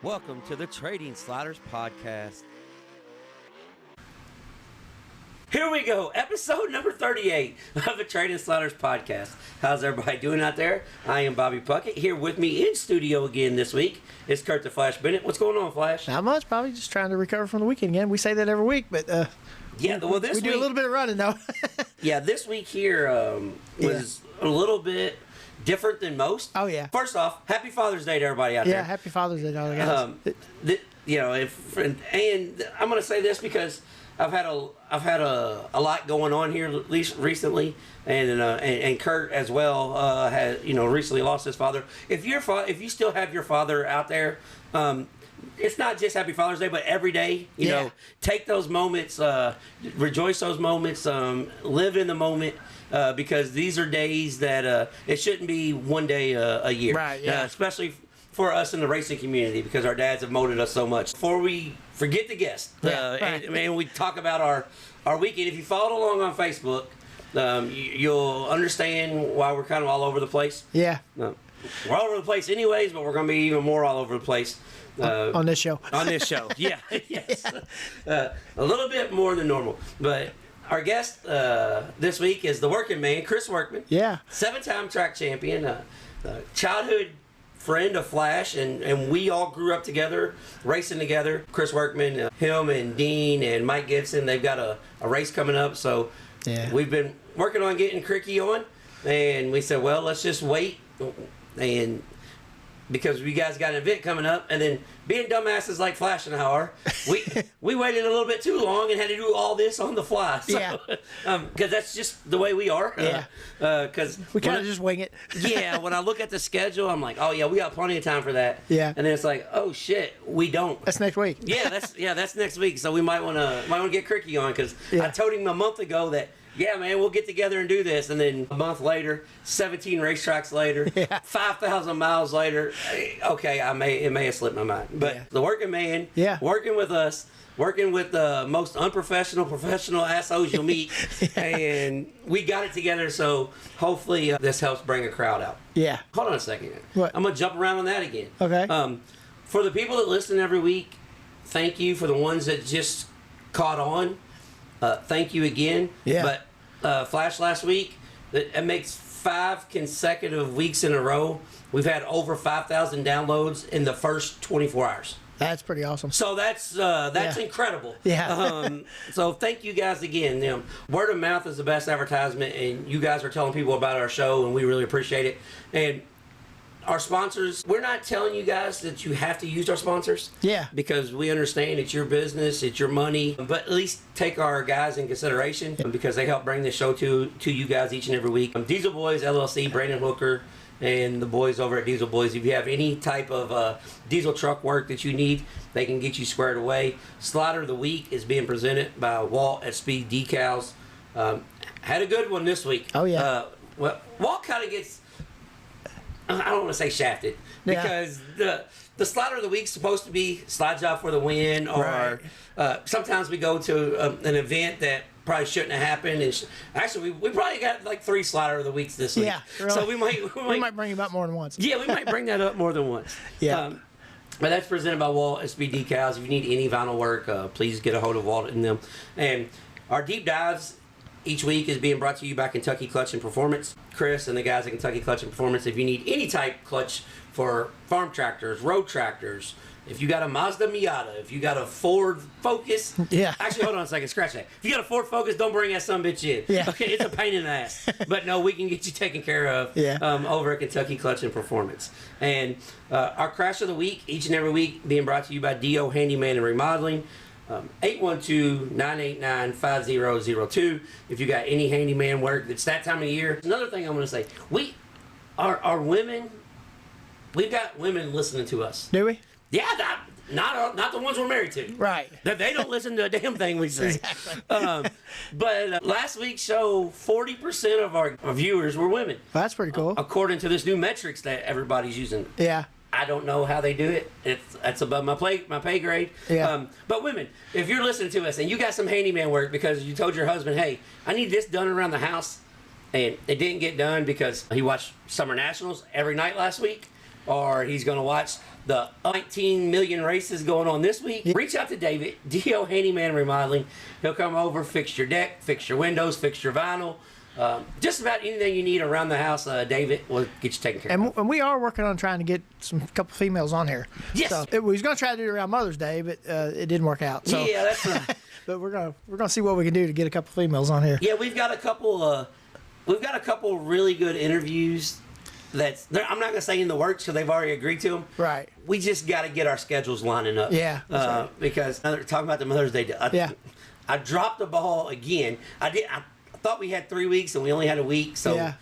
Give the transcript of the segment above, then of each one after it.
Welcome to the Trading Sliders Podcast. Here we go, episode number 38 of the Trading Sliders Podcast. How's everybody doing out there? I am Bobby Puckett. Here with me in studio again this week is Kurt the Flash Bennett. What's going on, Flash? Not much, Bobby. Just trying to recover from the weekend again. We say that every week, but yeah, well, this we week, do a little bit of running though. Yeah, this week here was a little bit different than most. Oh yeah. First off, happy Father's Day to everybody out there. Yeah, happy Father's Day to all the guys. And I'm going to say this because I've had a lot going on here at least recently, and Kurt as well has recently lost his father. If you still have your father out there, it's not just Happy Father's Day, but every day. You know, take those moments, rejoice those moments, live in the moment. Because these are days that it shouldn't be one day a year. Right, yeah. Especially for us in the racing community, because our dads have molded us so much. Before we forget the guest, right. and we talk about our weekend, if you followed along on Facebook, you'll understand why we're kind of all over the place. Yeah. We're all over the place anyways, but we're going to be even more all over the place. On this show. On this show, yeah. Yes. A little bit more than normal, but... Our guest this week is the Workin Man, Chris Workman. Yeah. 7-time track champion, childhood friend of Flash, and we all grew up together, racing together. Chris Workman, him and Dean and Mike Gibson, they've got a race coming up, so we've been working on getting Cricky on, and we said, well, let's just wait, and because we guys got an event coming up, and then being dumbasses like Flash and I are, we waited a little bit too long and had to do all this on the fly. So, because that's just the way we are. Yeah. Because we kind of just wing it. Yeah. When I look at the schedule, I'm like, oh yeah, we got plenty of time for that. Yeah. And then it's like, oh shit, we don't. That's next week. That's next week. So we might want to get Cricky on, because I told him a month ago that. Yeah, man, we'll get together and do this. And then a month later, 17 racetracks later, 5,000 miles later, okay, it may have slipped my mind. But the Working Man, working with us, working with the most unprofessional, professional assholes you'll meet, and we got it together, so hopefully this helps bring a crowd out. Yeah. Hold on a second. What? I'm going to jump around on that again. Okay. For the people that listen every week, thank you. For the ones that just caught on, thank you again. Yeah. But Flash last week, it makes 5 consecutive weeks in a row. We've had over 5,000 downloads in the first 24 hours. That's pretty awesome. So that's incredible. Yeah. So thank you guys again. Word of mouth is the best advertisement, and you guys are telling people about our show, and we really appreciate it. And our sponsors, we're not telling you guys that you have to use our sponsors. Yeah. Because we understand it's your business, it's your money. But at least take our guys in consideration, because they help bring this show to you guys each and every week. Diesel Boys LLC, Brandon Hooker, and the boys over at Diesel Boys. If you have any type of diesel truck work that you need, they can get you squared away. Slider of the Week is being presented by Walt at Speed Decals. Had a good one this week. Oh, yeah. Walt kind of gets... I don't want to say shafted, because the Slider of the Week's supposed to be slide job for the win, or sometimes we go to an event that probably shouldn't have happened. And actually, we probably got like 3 Slider of the Weeks this week. Yeah, really. So we might bring him up more than once. Yeah, we might bring that up more than once. Yeah. But that's presented by Walt SB Decals. If you need any vinyl work, please get a hold of Walt and them. And our deep dives each week is being brought to you by Kentucky Clutch and Performance. Chris and the guys at Kentucky Clutch and Performance, if you need any type clutch for farm tractors, road tractors, if you got a Mazda Miata, if you got a Ford Focus. Yeah. Actually, hold on a second, scratch that. If you got a Ford Focus, don't bring that sumbitch in. Yeah. Okay, it's a pain in the ass. But no, we can get you taken care of over at Kentucky Clutch and Performance. And our Crash of the Week, each and every week, being brought to you by D.O. Handyman and Remodeling. 812-989-5002 if you got any handyman work. It's that time of year. Another thing I'm going to say, our women, we've got women listening to us. Do we? Yeah, not the ones we're married to. Right. They don't listen to a damn thing we say. Exactly. But last week's show, 40% of our viewers were women. Well, that's pretty cool. According to this new metrics that everybody's using. Yeah. I don't know how they do it. That's above my pay grade. Yeah. But women, if you're listening to us and you got some handyman work because you told your husband, hey, I need this done around the house, and it didn't get done because he watched Summer Nationals every night last week, or he's going to watch the 19 million races going on this week, reach out to David, DO Handyman Remodeling. He'll come over, fix your deck, fix your windows, fix your vinyl. Just about anything you need around the house, David will get you taken care of. And we are working on trying to get a couple females on here. Yes. So we was going to try to do it around Mother's Day, but it didn't work out. So. Yeah, that's right. But we're gonna see what we can do to get a couple females on here. Yeah, we've got a couple. We've got a couple really good interviews. I'm not gonna say in the works because they've already agreed to them. Right. We just got to get our schedules lining up. Yeah. Right. Because talking about the Mother's Day. I dropped the ball again. I thought we had 3 weeks and we only had a week, so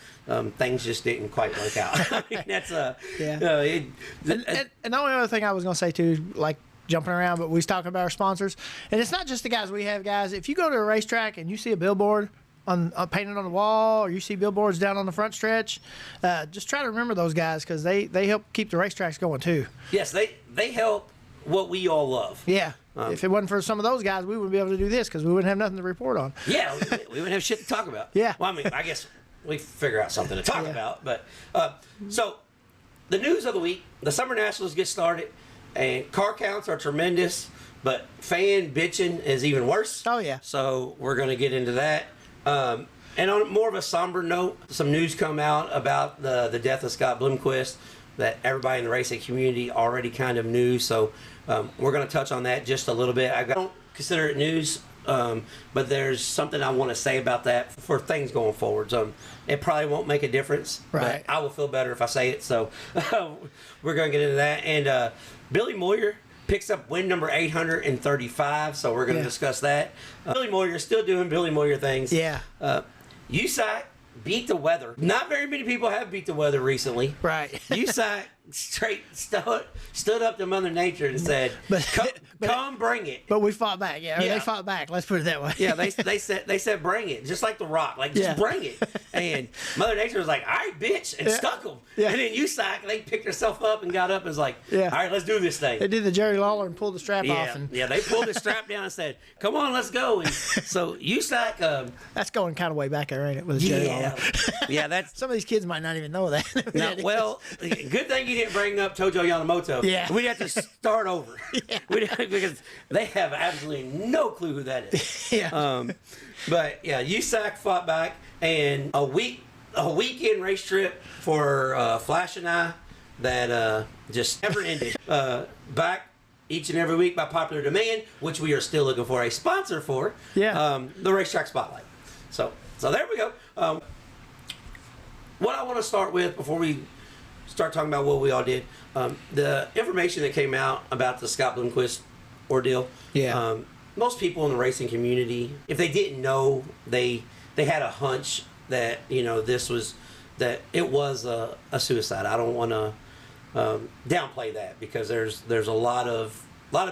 things just didn't quite work out. I mean, that's and the only other thing I was gonna say too, like jumping around, but we was talking about our sponsors, and it's not just the guys we have, guys. If you go to a racetrack and you see a billboard on painted on the wall, or you see billboards down on the front stretch, just try to remember those guys because they help keep the racetracks going too. Yes, they help what we all love. Yeah. If it wasn't for some of those guys, we wouldn't be able to do this because we wouldn't have nothing to report on. Yeah, we wouldn't have shit to talk about. Yeah. Well, I mean, I guess we figure out something to talk about. But so the news of the week: the Summer Nationals get started, and car counts are tremendous, but fan bitching is even worse. Oh yeah. So we're going to get into that. And on more of a somber note, some news come out about the death of Scott Bloomquist that everybody in the racing community already kind of knew. So we're going to touch on that just a little bit. I don't consider it news, but there's something I want to say about that for things going forward. It probably won't make a difference, right? But I will feel better if I say it. So we're going to get into that. And Billy Moyer picks up win number 835, so we're going to discuss that. Billy Moyer still doing Billy Moyer things. Yeah. USAC beat the weather. Not very many people have beat the weather recently. Right. USAC straight stood up to Mother Nature and said, come bring it. But we fought back. Yeah, they fought back. Let's put it that way. Yeah, they said bring it, just like The Rock, like just bring it. And Mother Nature was like, all right, bitch, and stuck them. Yeah. And then USAC, they picked herself up and got up and was like, all right, let's do this thing. They did the Jerry Lawler and pulled the strap off. And they pulled the strap down and said, come on, let's go. And so USAC, that's going kind of way back there, ain't it? With the Jerry Lawler. Yeah, that's some of these kids might not even know that. Now, well, good thing you didn't bring up Tojo Yamamoto. Yeah. We'd have to start over. Yeah. Because they have absolutely no clue who that is. Yeah. But yeah, USAC fought back, and a weekend race trip for Flash and I that just never ended. Back each and every week by popular demand, which we are still looking for a sponsor for. Yeah. The Racetrack Spotlight. So there we go. What I want to start with before we start talking about what we all did, the information that came out about the Scott Bloomquist ordeal. Yeah. Most people in the racing community, if they didn't know, they had a hunch that that it was a suicide. I don't want to downplay that because there's a lot of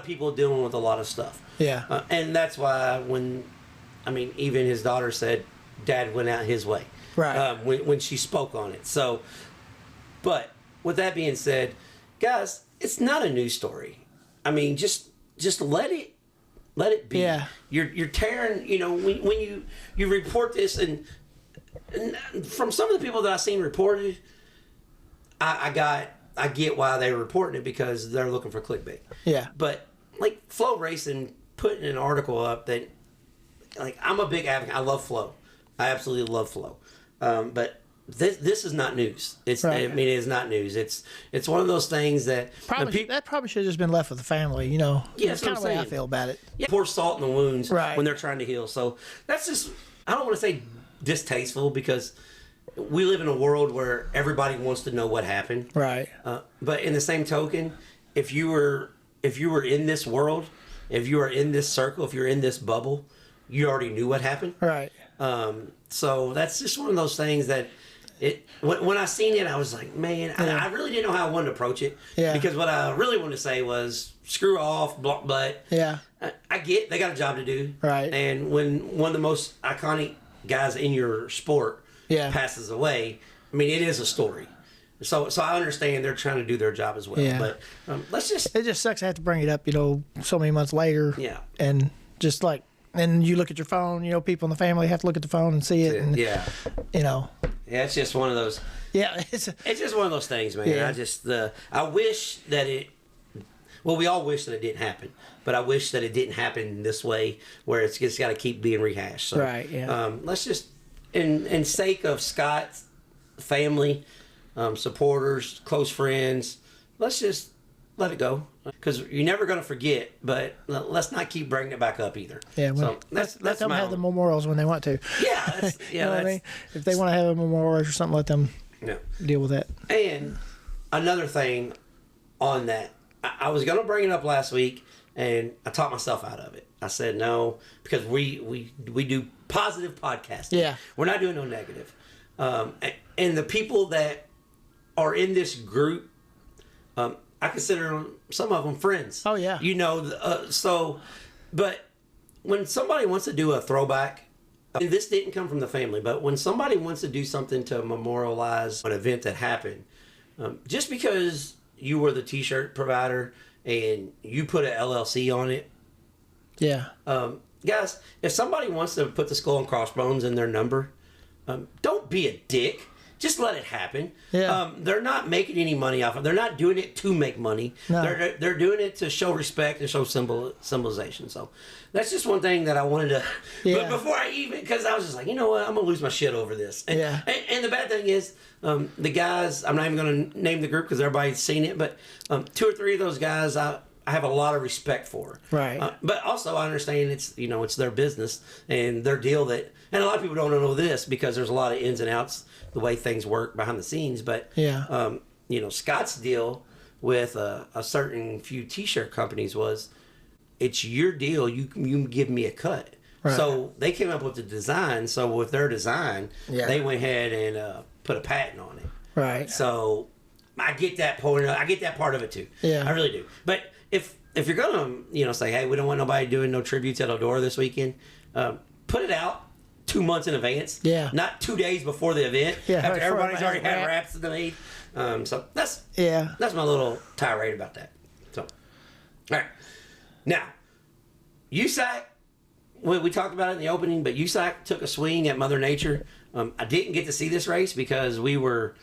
people dealing with a lot of stuff. Yeah. And that's why even his daughter said Dad went out his way. Right. When she spoke on it. So, but with that being said, guys, it's not a news story. I mean, just let it be. Yeah. You're tearing. When you report this, and from some of the people that I've seen reported, I get why they're reporting it because they're looking for clickbait. Yeah. But like Flow Racing putting an article up that, like, I'm a big advocate. I love Flow. I absolutely love Flow. But this is not news. It's right. I mean, it is not news. It's one of those things that that probably should have just been left with the family. Yeah, that's kind of the way I feel about it. Yeah, pour salt in the wounds right. when they're trying to heal. So that's just, I don't want to say distasteful because we live in a world where everybody wants to know what happened. Right. But in the same token, if you were in this world, if you are in this circle, if you're in this bubble, you already knew what happened. Right. So that's just one of those things that when I seen it, I was like, man, I really didn't know how I wanted to approach it. Yeah. Because what I really wanted to say was screw off, but yeah. I get they got a job to do. Right. And when one of the most iconic guys in your sport passes away, I mean, it is a story. So I understand they're trying to do their job as well. Yeah. But it just sucks I have to bring it up, so many months later. Yeah. And just like, and you look at your phone, people in the family have to look at the phone and see it. And, yeah. Yeah, it's just one of those. Yeah, It's just one of those things, man. Yeah. I wish that it. Well, we all wish that it didn't happen, but I wish that it didn't happen this way, where it's just got to keep being rehashed. So, Right, yeah. Let's just, in sake of Scott's family, supporters, close friends, let's just let it go, because you're never going to forget. But let's not keep bringing it back up either. Yeah, well, so that's let them my have the own. memorials when they want to. Yeah, You know what I mean? If they want to have a memorial or something, let them deal with that. And another thing on that, I was going to bring it up last week, and I talked myself out of it. I said no, because we do positive podcasting. Yeah. We're not doing no negative. And the people that are in this group, I consider some of them friends. Oh, yeah. You know, but when somebody wants to do a throwback, and this didn't come from the family, but when somebody wants to do something to memorialize an event that happened, just because you were the T-shirt provider and you put an LLC on it, Yeah. guys, if somebody wants to put the skull and crossbones in their number, don't be a dick. Just let it happen. Yeah. They're not making any money off of it. They're not doing it to make money. No. They're doing it to show respect and show symbolization. So that's just one thing that I wanted to. Yeah. But before I even, because I was just like, you know what, I'm gonna lose my shit over this. And, Yeah. and the bad thing is, the guys. I'm not even gonna name the group because everybody's seen it. But 2 or 3 of those guys, I have a lot of respect for. Right. But also I understand it's their business and their deal that, and a lot of people don't know this because there's a lot of ins and outs the way things work behind the scenes. But Yeah. Scott's deal with a certain few T-shirt companies was, it's your deal. You give me a cut. Right. So they came up with the design. So with their design, Yeah. they went ahead and put a patent on it. Right. So I get that point. I get that part of it too. Yeah. I really do. But if you're gonna say, hey, we don't want nobody doing no tributes at Eldora this weekend, put it out 2 months in advance. Yeah. Not 2 days before the event. Yeah, After right, everybody's before already everybody had has wraps made. So that's Yeah. my little tirade about that. So, all right. Now, USAC. We talked about it in the opening, but USAC took a swing at Mother Nature. I didn't get to see this race because we were,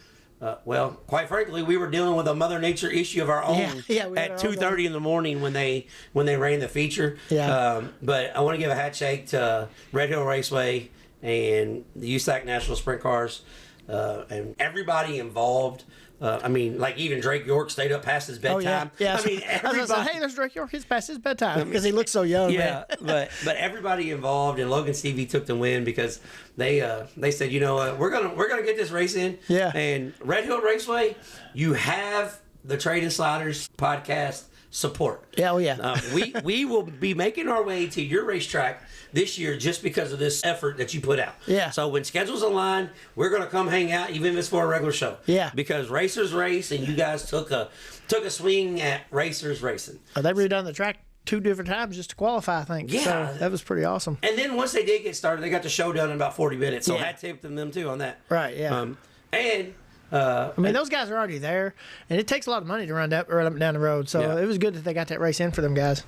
quite frankly, we were dealing with a Mother Nature issue of our own Yeah, we had at our own 2:30 in the morning when they ran the feature. Yeah. But I want to give a hat shake to Red Hill Raceway and the USAC National Sprint Cars and everybody involved. Like even Drake York stayed up past his bedtime. Oh, yeah. I mean, I was gonna say, everybody. hey, there's Drake York. He's past his bedtime because he looks so young. Yeah, Man. but everybody involved, and Logan Stevie took the win because they said, you know what, we're gonna get this race in. Yeah. And Red Hill Raceway, you have the Trade and Sliders podcast support. Yeah, oh yeah. We will be making our way to your racetrack this year just because of this effort that you put out. Yeah. So when schedules align, we're gonna come hang out, even if it's for a regular show. Yeah. Because racers race, and you guys took a swing at racers racing. They redone the track 2 different times just to qualify, I think. Yeah. So that was pretty awesome. And then once they did get started, they got the show done in about 40 minutes. So Yeah. hat tip them too on that. Right, yeah. I I mean, those guys are already there, and it takes a lot of money to run up and down the road. So Yeah. it was good that they got that race in for them guys.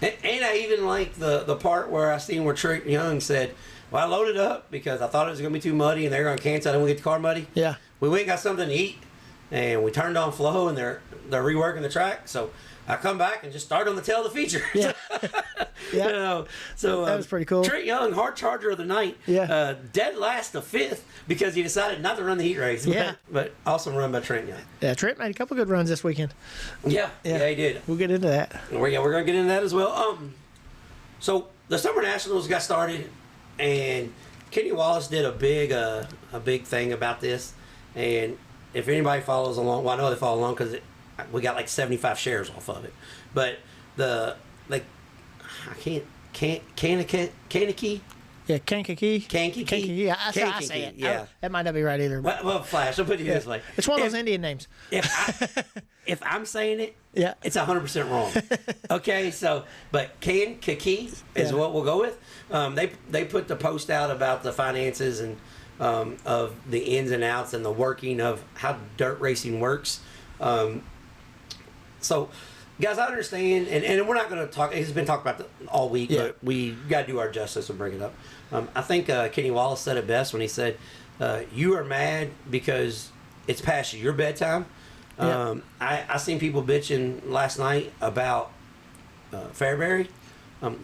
and I even like the part where I seen where Trent Young said, well, I loaded up because I thought it was going to be too muddy and they're going to cancel. I didn't want to get the car muddy. Yeah. We went and got something to eat, and we turned on flow, and they're reworking the track. So I come back and just start on the tail of the feature. Yeah. Yeah. So That was pretty cool. Trent Young, hard charger of the night. Yeah. Dead last to 5th because he decided not to run the heat race. Yeah. But awesome run by Trent Young. Yeah, Trent made a couple good runs this weekend. Yeah, he did. We'll get into that. We're going to get into that as well. So the Summer Nationals got started, and Kenny Wallace did a big thing about this. And if anybody follows along, well, I know they follow along because we got like 75 shares off of it. But Kankakee. Yeah, Kankakee. Kankakee. Yeah, I say it. Yeah. That might not be right either. But Well, Flash, I'll put it this way. it's one of those Indian names. If I'm saying it, Yeah. it's 100% wrong. Okay, so but Kankakee is Yeah. what we'll go with. They put the post out about the finances and of the ins and outs and the working of how dirt racing works. So guys, I understand, and we're not going to talk. It's been talked about all week, Yeah. but we got to do our justice and bring it up. I think Kenny Wallace said it best when he said, "You are mad because it's past your bedtime." Yeah. I seen people bitching last night about Fairbury.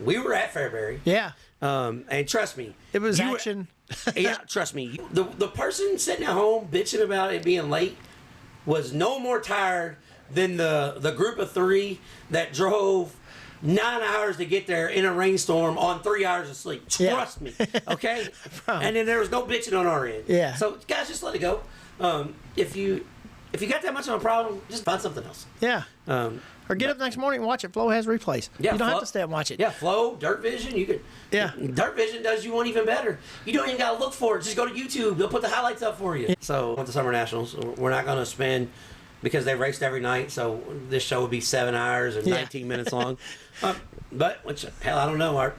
We were at Fairbury. Yeah. And trust me, It was you were- action. yeah, trust me. The person sitting at home bitching about it being late was no more tired than the group of three that drove 9 hours to get there in a rainstorm on 3 hours of sleep. Yeah. Trust me, okay? And then there was no bitching on our end. Yeah. So guys, just let it go. If you got that much of a problem, just find something else. Yeah. Or get up next morning and watch it. Flo has replays. Yeah, You don't have Flo- to stay and watch it. Yeah, Flow, Dirt Vision, you could. Yeah. Dirt Vision does you one even better. You don't even gotta look for it. Just go to YouTube. They'll put the highlights up for you. So with the Summer Nationals, we're not gonna spend because they raced every night. So this show would be 7 hours and Yeah. 19 minutes long. But which hell, I don't know.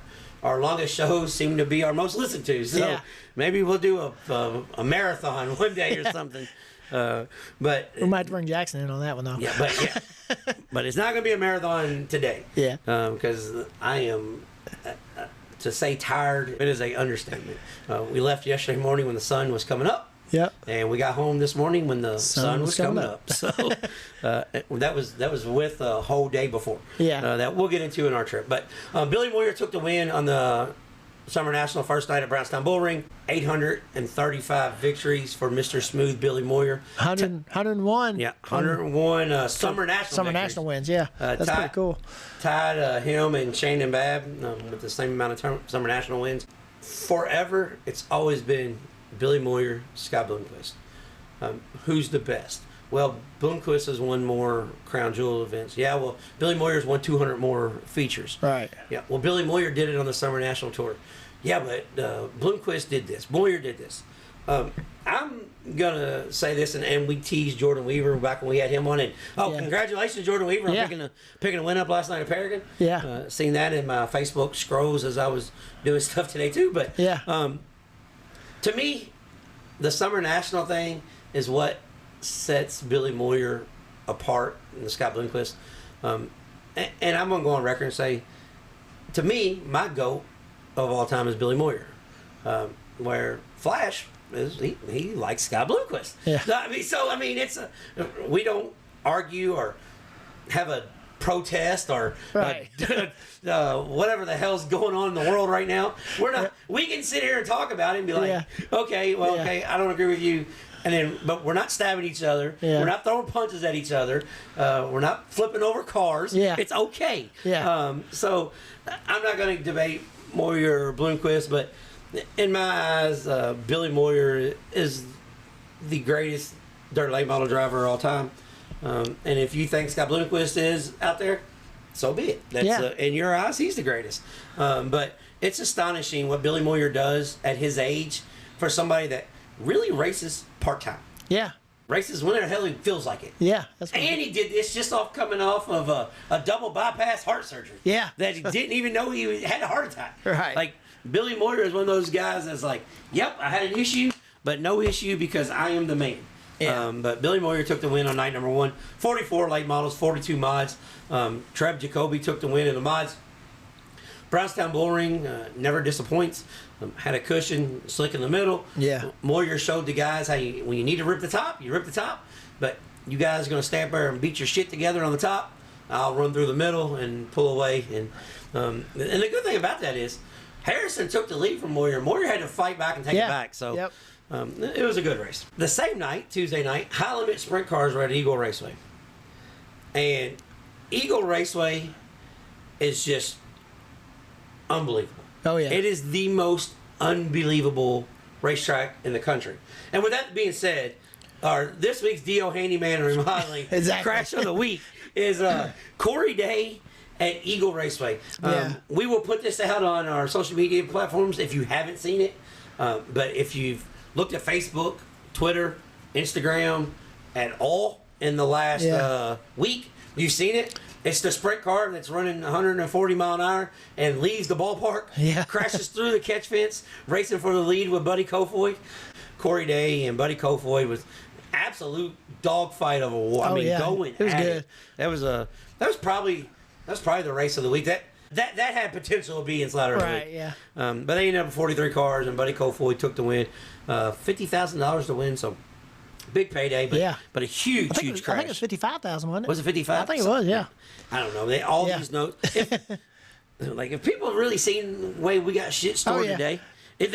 Our longest shows seem to be our most listened to. So Yeah. maybe we'll do a marathon one day or something. But We might have to bring Jackson in on that one, though. but it's not going to be a marathon today. Yeah. Because I am, to say tired, it is a understatement. We left yesterday morning when the sun was coming up, Yep. and we got home this morning when the sun was coming up. So that was with a whole day before. Yeah. That we'll get into in our trip. But Billy Moyer took the win on the Summer National first night at Brownstown Bullring. 835 victories for Mr. Smooth Billy Moyer. 101. Yeah, 101 Summer National Summer victories. National wins, yeah. That's tied- pretty cool. Tied him and Shannon Babb with the same amount of Summer National wins. Forever, it's always been Billy Moyer, Scott Bloomquist. Who's the best? Well, Bloomquist has won more Crown Jewel events. Yeah, well, Billy Moyer's won 200 more features. Right. Yeah, well, Billy Moyer did it on the Summer National Tour. Yeah, but Bloomquist did this. Moyer did this. I'm going to say this, and we teased Jordan Weaver back when we had him on. And Yeah. congratulations, Jordan Weaver, on Yeah. picking a win up last night at Paragon. Yeah. Seen that in my Facebook scrolls as I was doing stuff today, too. But Yeah. to me, the Summer National thing is what sets Billy Moyer apart and the Scott Bloomquist. And I'm going to go on record and say, to me, my GOAT of all time is Billy Moyer. Where Flash is, he likes Scott Bloomquist. Yeah. I mean, we don't argue or have a protest or Right. whatever the hell's going on in the world right now. We're not. We can sit here and talk about it and be like, Yeah. okay, well, Yeah. okay, I don't agree with you. And then, but we're not stabbing each other. Yeah. We're not throwing punches at each other. We're not flipping over cars. Yeah. It's okay. Yeah. So I'm not going to debate Moyer or Bloomquist, but in my eyes, Billy Moyer is the greatest dirt late model driver of all time. And if you think Scott Bloomquist is out there, so be it. That's, Yeah. in your eyes, he's the greatest. But it's astonishing what Billy Moyer does at his age for somebody that really races part-time. Yeah. Races whenever the hell he feels like it. Yeah. That's what And he did this just coming off of a double bypass heart surgery. Yeah. That he didn't even know he had a heart attack. Right. Like, Billy Moyer is one of those guys that's like, yep, I had an issue, but no issue because I am the man. Yeah. But Billy Moyer took the win on night number 1. 44 late models, 42 mods. Trev Jacoby took the win in the mods. Brownstown Bullring never disappoints. Had a cushion, slick in the middle. Yeah. Moyer showed the guys how when you need to rip the top, you rip the top. But you guys are going to stand there and beat your shit together on the top. I'll run through the middle and pull away. And the good thing about that is Harrison took the lead from Moyer. Moyer had to fight back and take it back. So Yep. it was a good race. The same night, Tuesday night, high limit sprint cars were at Eagle Raceway. And Eagle Raceway is just unbelievable. Oh, yeah. It is the most unbelievable racetrack in the country. And with that being said, this week's DO Handyman and Remodeling Exactly. Crash of the Week is Corey Day at Eagle Raceway. Yeah. We will put this out on our social media platforms if you haven't seen it. But if you've looked at Facebook, Twitter, Instagram at all in the last week, you've seen it. It's the sprint car that's running 140 mile an hour and leaves the ballpark, Yeah. crashes through the catch fence, racing for the lead with Buddy Kofoid. Corey Day and Buddy Kofoid was absolute dogfight of a war. I mean, yeah. going It was at good. it. That was was probably the race of the week. That had potential to be in Slider of the Right, week. yeah. But they ended up with 43 cars, and Buddy Kofoid took the win. $50,000 to win, so big payday, but a huge crash. I think it was 55,000, wasn't it? Was it 55? I think it was, yeah. I don't know. These notes. If people have really seen the way we got shit stored today, if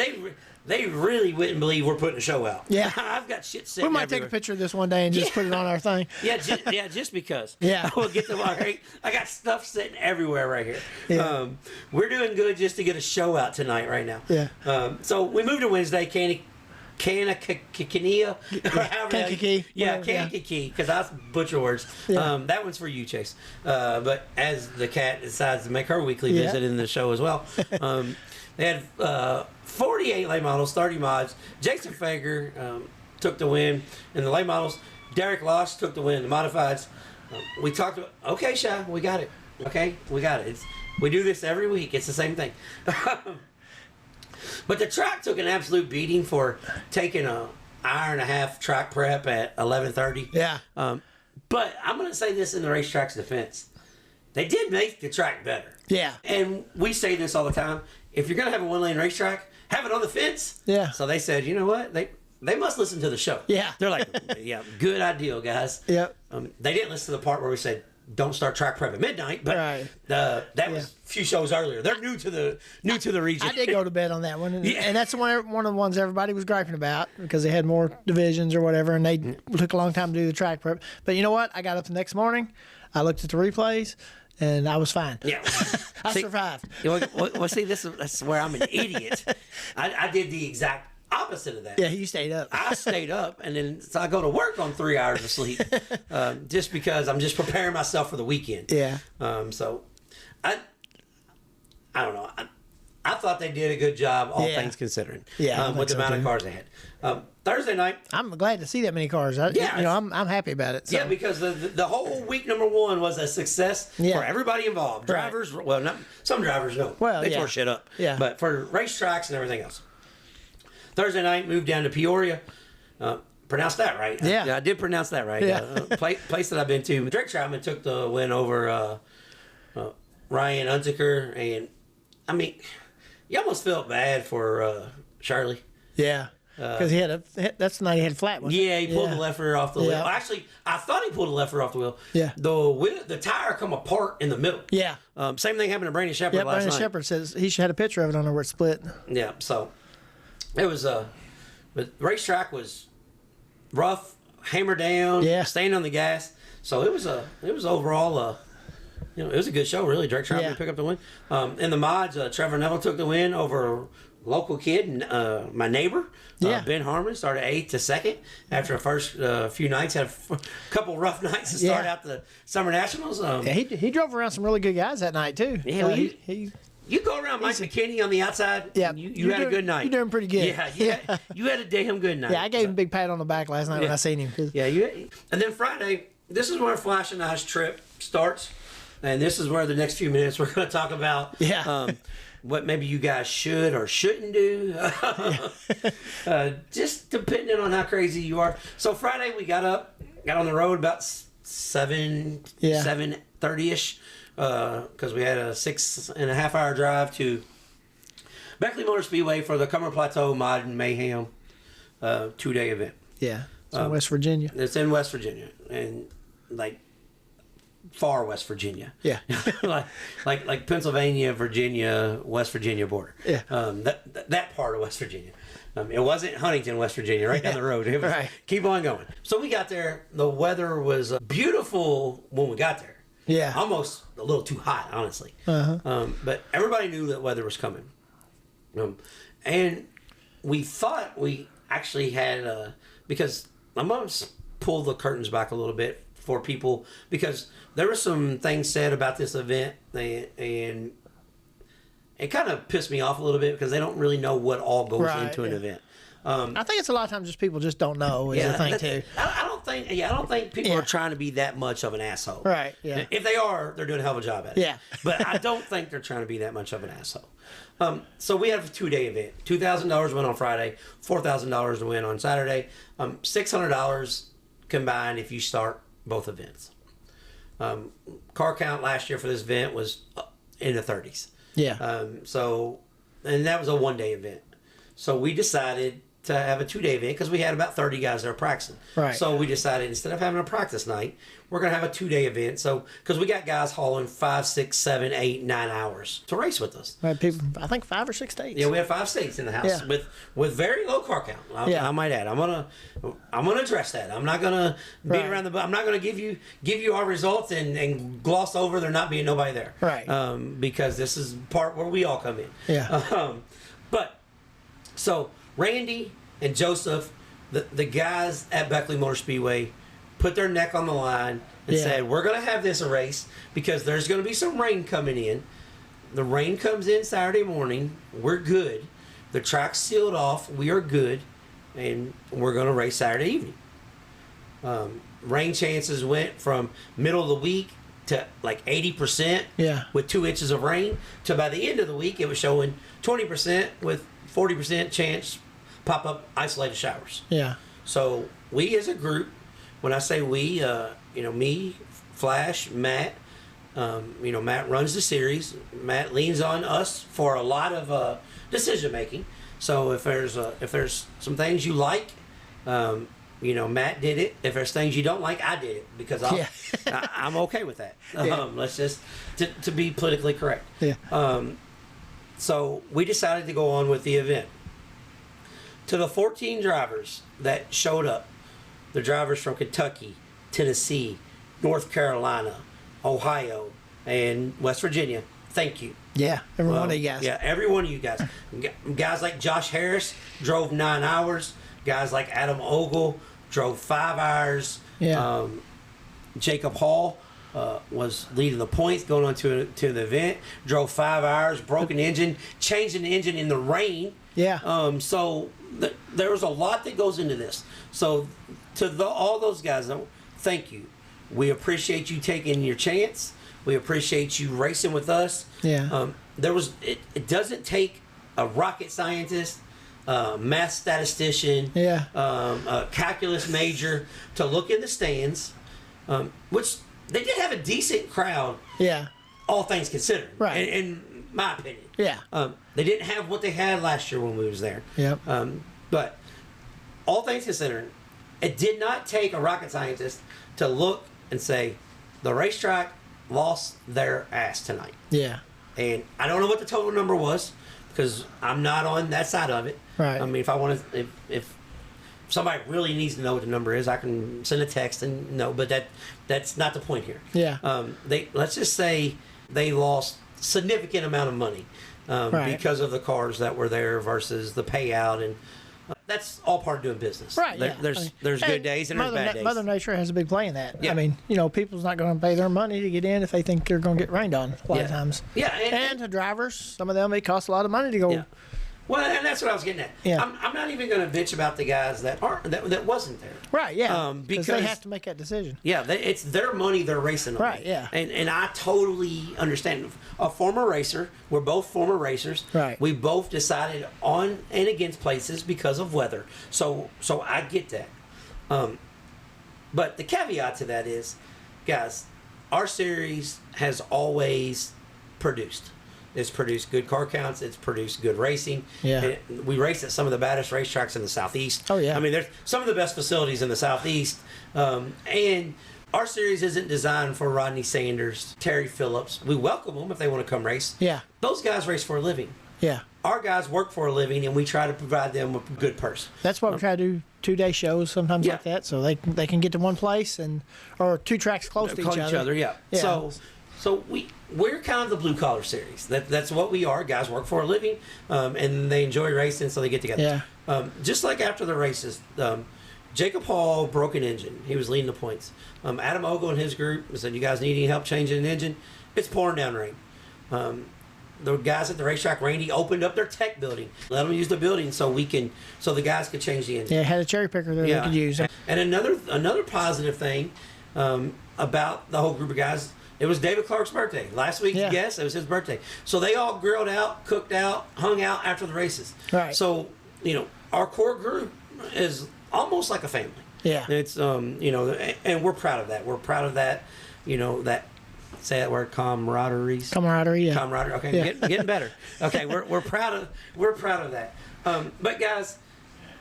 they really wouldn't believe we're putting a show out. Yeah. I've got shit sitting We might everywhere. take a picture of this one day and just put it on our thing. Just because. Yeah. We'll get the right. I got stuff sitting everywhere right here. Yeah. We're doing good just to get a show out tonight right now. Yeah. So we moved to Wednesday. Kankakee. Yeah, Kankakee, because I butcher words. Yeah. That one's for you, Chase. But as the cat decides to make her weekly visit in the show as well, they had 48 late models, 30 mods. Jason Fager took the win in the late models. Derek Loss took the win in the modifieds. We talked about, okay, Shy, we got it. Okay, we got it. We do this every week. It's the same thing. But the track took an absolute beating for taking an hour and a half track prep at 11:30. Yeah. But I'm going to say this in the racetrack's defense. They did make the track better. Yeah. And we say this all the time. If you're going to have a one-lane racetrack, have it on the fence. Yeah. So they said, you know what? They must listen to the show. Yeah. They're like, yeah, good idea, guys. Yep. They didn't listen to the part where we said, don't start track prep at midnight, but Right. That was a few shows earlier. They're new to the region. I did go to bed on that one, and, Yeah. and that's one of the ones everybody was griping about because they had more divisions or whatever, and they took a long time to do the track prep. But you know what? I got up the next morning, I looked at the replays, and I was fine. Yeah. I survived. Well, see, that's where I'm an idiot. I did the exact opposite of that. Yeah, you stayed up. I stayed up, and then so I go to work on 3 hours of sleep, just because I'm just preparing myself for the weekend. Yeah. So, I don't know. I thought they did a good job, all things considering. Yeah, with the amount of cars they had. Thursday night. I'm glad to see that many cars. I'm happy about it. So. Yeah, because the whole week number one was a success for everybody involved. Right. Drivers, well, not some drivers, no. Well, they tore shit up. Yeah. But for racetracks and everything else. Thursday night, moved down to Peoria. Pronounced that right. Yeah. I did pronounce that right. Yeah. Place that I've been to. Drake Troutman took the win over Ryan Unziker. And, I mean, you almost felt bad for Charlie. Yeah. Because that's the night he had flat one. Yeah, he pulled the left rear off the wheel. Yeah. Actually, I thought he pulled the left rear off the wheel. Yeah. The tire come apart in the middle. Yeah. Same thing happened to Brandon Shepard last Brandon night. Shepard says he had a picture of it on there where it split. Yeah, so it was but the racetrack was rough, hammer down, staying on the gas. So it was overall it was a good show really. Drake Troutman to pick up the win. In the mods, Trevor Neville took the win over a local kid, my neighbor. Ben Harmon started 8th to 2nd after the first few nights. Had a couple rough nights to start out the Summer Nationals. He drove around some really good guys that night too. Yeah, you go around Mike McKinney on the outside. Yeah, you had a good night. You're doing pretty good. Yeah, you had a damn good night. Yeah, I gave him a big pat on the back last night when I seen him. Yeah, and then Friday, this is where Flash and I's trip starts, and this is where the next few minutes we're going to talk about. Yeah. What maybe you guys should or shouldn't do, just depending on how crazy you are. So Friday we got on the road about 7:30ish, because we had a 6.5 hour drive to Beckly Motor Speedway for the Cumberland Plateau Mod and Mayhem 2-day event. Yeah, it's in West Virginia. It's in West Virginia, and far West Virginia. Yeah. like Pennsylvania, Virginia, West Virginia border. Yeah. That part of West Virginia. It wasn't Huntington, West Virginia, right down the road. It was, keep on going. So we got there. The weather was beautiful when we got there. Yeah. Almost a little too hot, honestly. Uh-huh. But everybody knew that weather was coming. And we thought we actually had, because my mom's pulled the curtains back a little bit for people, because there were some things said about this event, and it kind of pissed me off a little bit because they don't really know what all goes into an event. I think it's a lot of times just people just don't know is the thing too. I don't think people are trying to be that much of an asshole. Right. Yeah. If they are, they're doing a hell of a job at it. Yeah. But I don't think they're trying to be that much of an asshole. So we have a 2-day event. $2,000 win on Friday, $4,000 to win on Saturday, $600 combined if you start both events. Car count last year for this event was in the 30s. Yeah. And that was a one-day event. So we decided to have a 2-day event because we had about 30 guys that were practicing. Right. So we decided instead of having a practice night, we're going to have a 2-day event. So because we got guys hauling 5, 6, 7, 8, 9 hours to race with us. We had people, I think 5 or 6 states. Yeah, we had 5 states in the house with very low car count. I might add. I'm gonna address that. I'm not gonna beat around the bush. I'm not gonna give you our results and gloss over there not being nobody there. Right. Because this is part where we all come in. Yeah. So Randy and Joseph, the guys at Beckly Motor Speedway, put their neck on the line and said, we're going to have this a race because there's going to be some rain coming in. The rain comes in Saturday morning. We're good. The track's sealed off. We are good. And we're going to race Saturday evening. Rain chances went from middle of the week to like 80% with 2 inches of rain to by the end of the week it was showing 20% with 40% chance pop-up isolated showers. Yeah. So we as a group, when I say we, me, Flash, Matt, Matt runs the series. Matt leans on us for a lot of decision making. So if there's some things you like, Matt did it. If there's things you don't like, I did it because I'm okay with that. Let's just to be politically correct. Yeah. So we decided to go on with the event. To the 14 drivers that showed up, the drivers from Kentucky, Tennessee, North Carolina, Ohio, and West Virginia, thank you. Yeah, every one of you guys. Yeah, every one of you guys. Guys like Josh Harris drove 9 hours. Guys like Adam Ogle drove 5 hours. Yeah. Jacob Hall was leading the points going on to the event. Drove 5 hours, broken engine, changing the engine in the rain. Yeah. So there was a lot that goes into this. So to all those guys, thank you. We appreciate you taking your chance. We appreciate you racing with us. Yeah. It doesn't take a rocket scientist, math statistician, a calculus major to look in the stands, which they did have a decent crowd. Yeah. All things considered. Right. In my opinion. Yeah. They didn't have what they had last year when we was there. Yep. But all things considered, it did not take a rocket scientist to look and say, the racetrack lost their ass tonight. Yeah. And I don't know what the total number was because I'm not on that side of it. Right. I mean, if I want to, if somebody really needs to know what the number is, I can send a text and know. But that's not the point here. Yeah. Let's just say they lost significant amount of money because of the cars that were there versus the payout, and that's all part of doing business. Right. There's good days and there's bad days. Mother Nature has a big play in that. Yeah. I mean, people's not going to pay their money to get in if they think they're going to get rained on a lot of times. Yeah. And to drivers, some of them, it costs a lot of money to go. Yeah. Well, and that's what I was getting at. Yeah. I'm not even going to bitch about the guys that wasn't there. Right, yeah. Because they have to make that decision. Yeah, it's their money they're racing on. Right, yeah. And I totally understand. A former racer, we're both former racers. Right. We both decided on and against places because of weather. So I get that. But the caveat to that is, guys, our series has always produced. It's produced good car counts. It's produced good racing. Yeah. And we race at some of the baddest racetracks in the Southeast. Oh, yeah. I mean, there's some of the best facilities in the Southeast. And our series isn't designed for Rodney Sanders, Terry Phillips. We welcome them if they want to come race. Yeah. Those guys race for a living. Yeah. Our guys work for a living, and we try to provide them with a good purse. That's why we try to do 2-day shows sometimes like that, so they can get to one place or 2 tracks close to each other. Yeah. So we're kind of the blue collar series. That's what we are. Guys work for a living, and they enjoy racing, so they get together. Yeah. Just like after the races, Jacob Hall broke an engine. He was leading the points. Adam Ogle and his group said, "You guys need any help changing an engine?" It's pouring down rain. The guys at the racetrack, Randy, opened up their tech building. Let them use the building so the guys could change the engine. Yeah, had a cherry picker there they could use. And another positive thing about the whole group of guys. It was David Clark's birthday. Last week, yes, it was his birthday. So they all grilled out, cooked out, hung out after the races. Right. So, our core group is almost like a family. Yeah. It's, and we're proud of that. We're proud of that. that, say that word, camaraderie. Camaraderie, yeah. Camaraderie. Okay, Yeah. getting better. Okay, we're proud of that. But guys,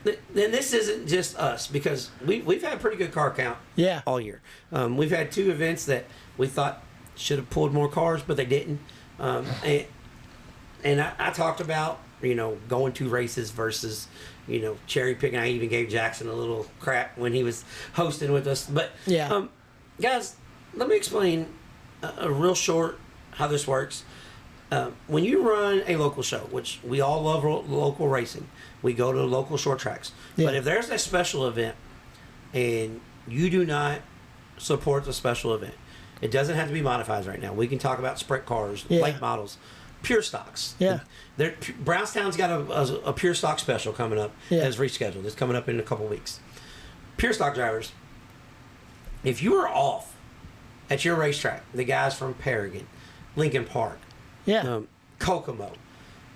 then this isn't just us, because we've had a pretty good car count. Yeah. All year. We've had 2 events that we thought should have pulled more cars, but they didn't. And I talked about going to races versus cherry picking. I even gave Jackson a little crap when he was hosting with us. But Yeah. Guys, let me explain a real short how this works. When you run a local show, which we all love local racing, we go to local short tracks. Yeah. But if there's a special event and you do not support the special event, it doesn't have to be modifieds right now. We can talk about sprint cars, Yeah. late models, pure stocks. Yeah. Brownstown's got a pure stock special coming up. Yeah. That's rescheduled. It's coming up in a couple weeks. Pure stock drivers, if you are off at your racetrack, the guys from Paragon, Lincoln Park, Yeah. Kokomo,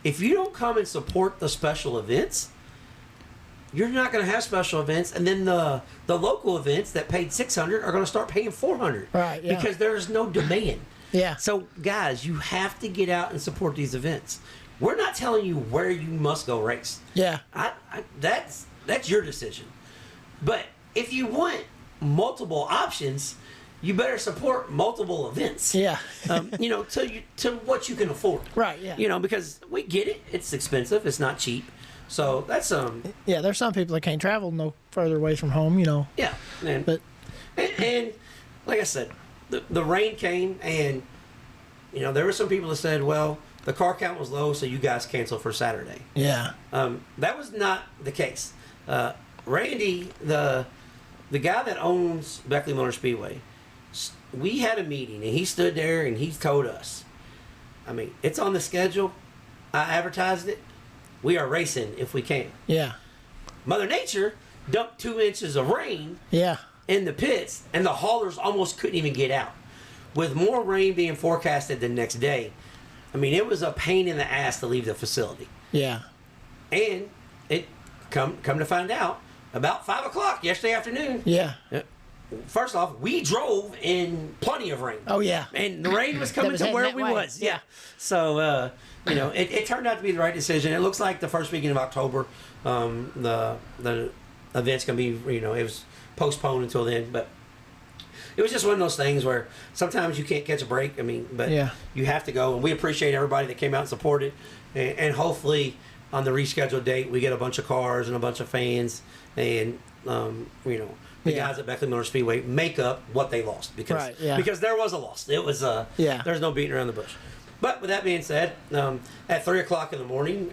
if you don't come and support the special events, you're not going to have special events, and then the local events that paid $600 are going to start paying $400, Right, yeah. because there's no demand. Yeah. So guys, you have to get out and support these events. We're not telling you where you must go race. Yeah. That's your decision. But if you want multiple options, you better support multiple events. Yeah. To what you can afford. Right, yeah. Because we get it. It's expensive. It's not cheap. So that's Yeah, there's some people that can't travel no further away from home, yeah. And like I said, the rain came, and there were some people that said, well, the car count was low, so you guys canceled for Saturday. Yeah. That was not the case. Randy, the guy that owns Beckly Motor Speedway, we had a meeting, and he stood there and he told us, it's on the schedule. I advertised it. We are racing if we can. Yeah. Mother Nature dumped 2 inches of rain Yeah. in the pits, and the haulers almost couldn't even get out. With more rain being forecasted the next day, it was a pain in the ass to leave the facility. Yeah. And it come to find out, about 5 o'clock yesterday afternoon. Yeah. First off, we drove in plenty of rain. Oh, yeah. And the rain was coming was to heading where that we way. was. Yeah. So, it turned out to be the right decision. It looks like the first weekend of October, the event's going to be, it was postponed until then. But it was just one of those things where sometimes you can't catch a break. But Yeah. you have to go. And we appreciate everybody that came out and supported. And hopefully on the rescheduled date, we get a bunch of cars and a bunch of fans. And, the Yeah. guys at Beckly Motor Speedway make up what they lost, because Right, yeah. because there was a loss. It was Yeah. there's no beating around the bush. But with that being said, at 3 o'clock in the morning,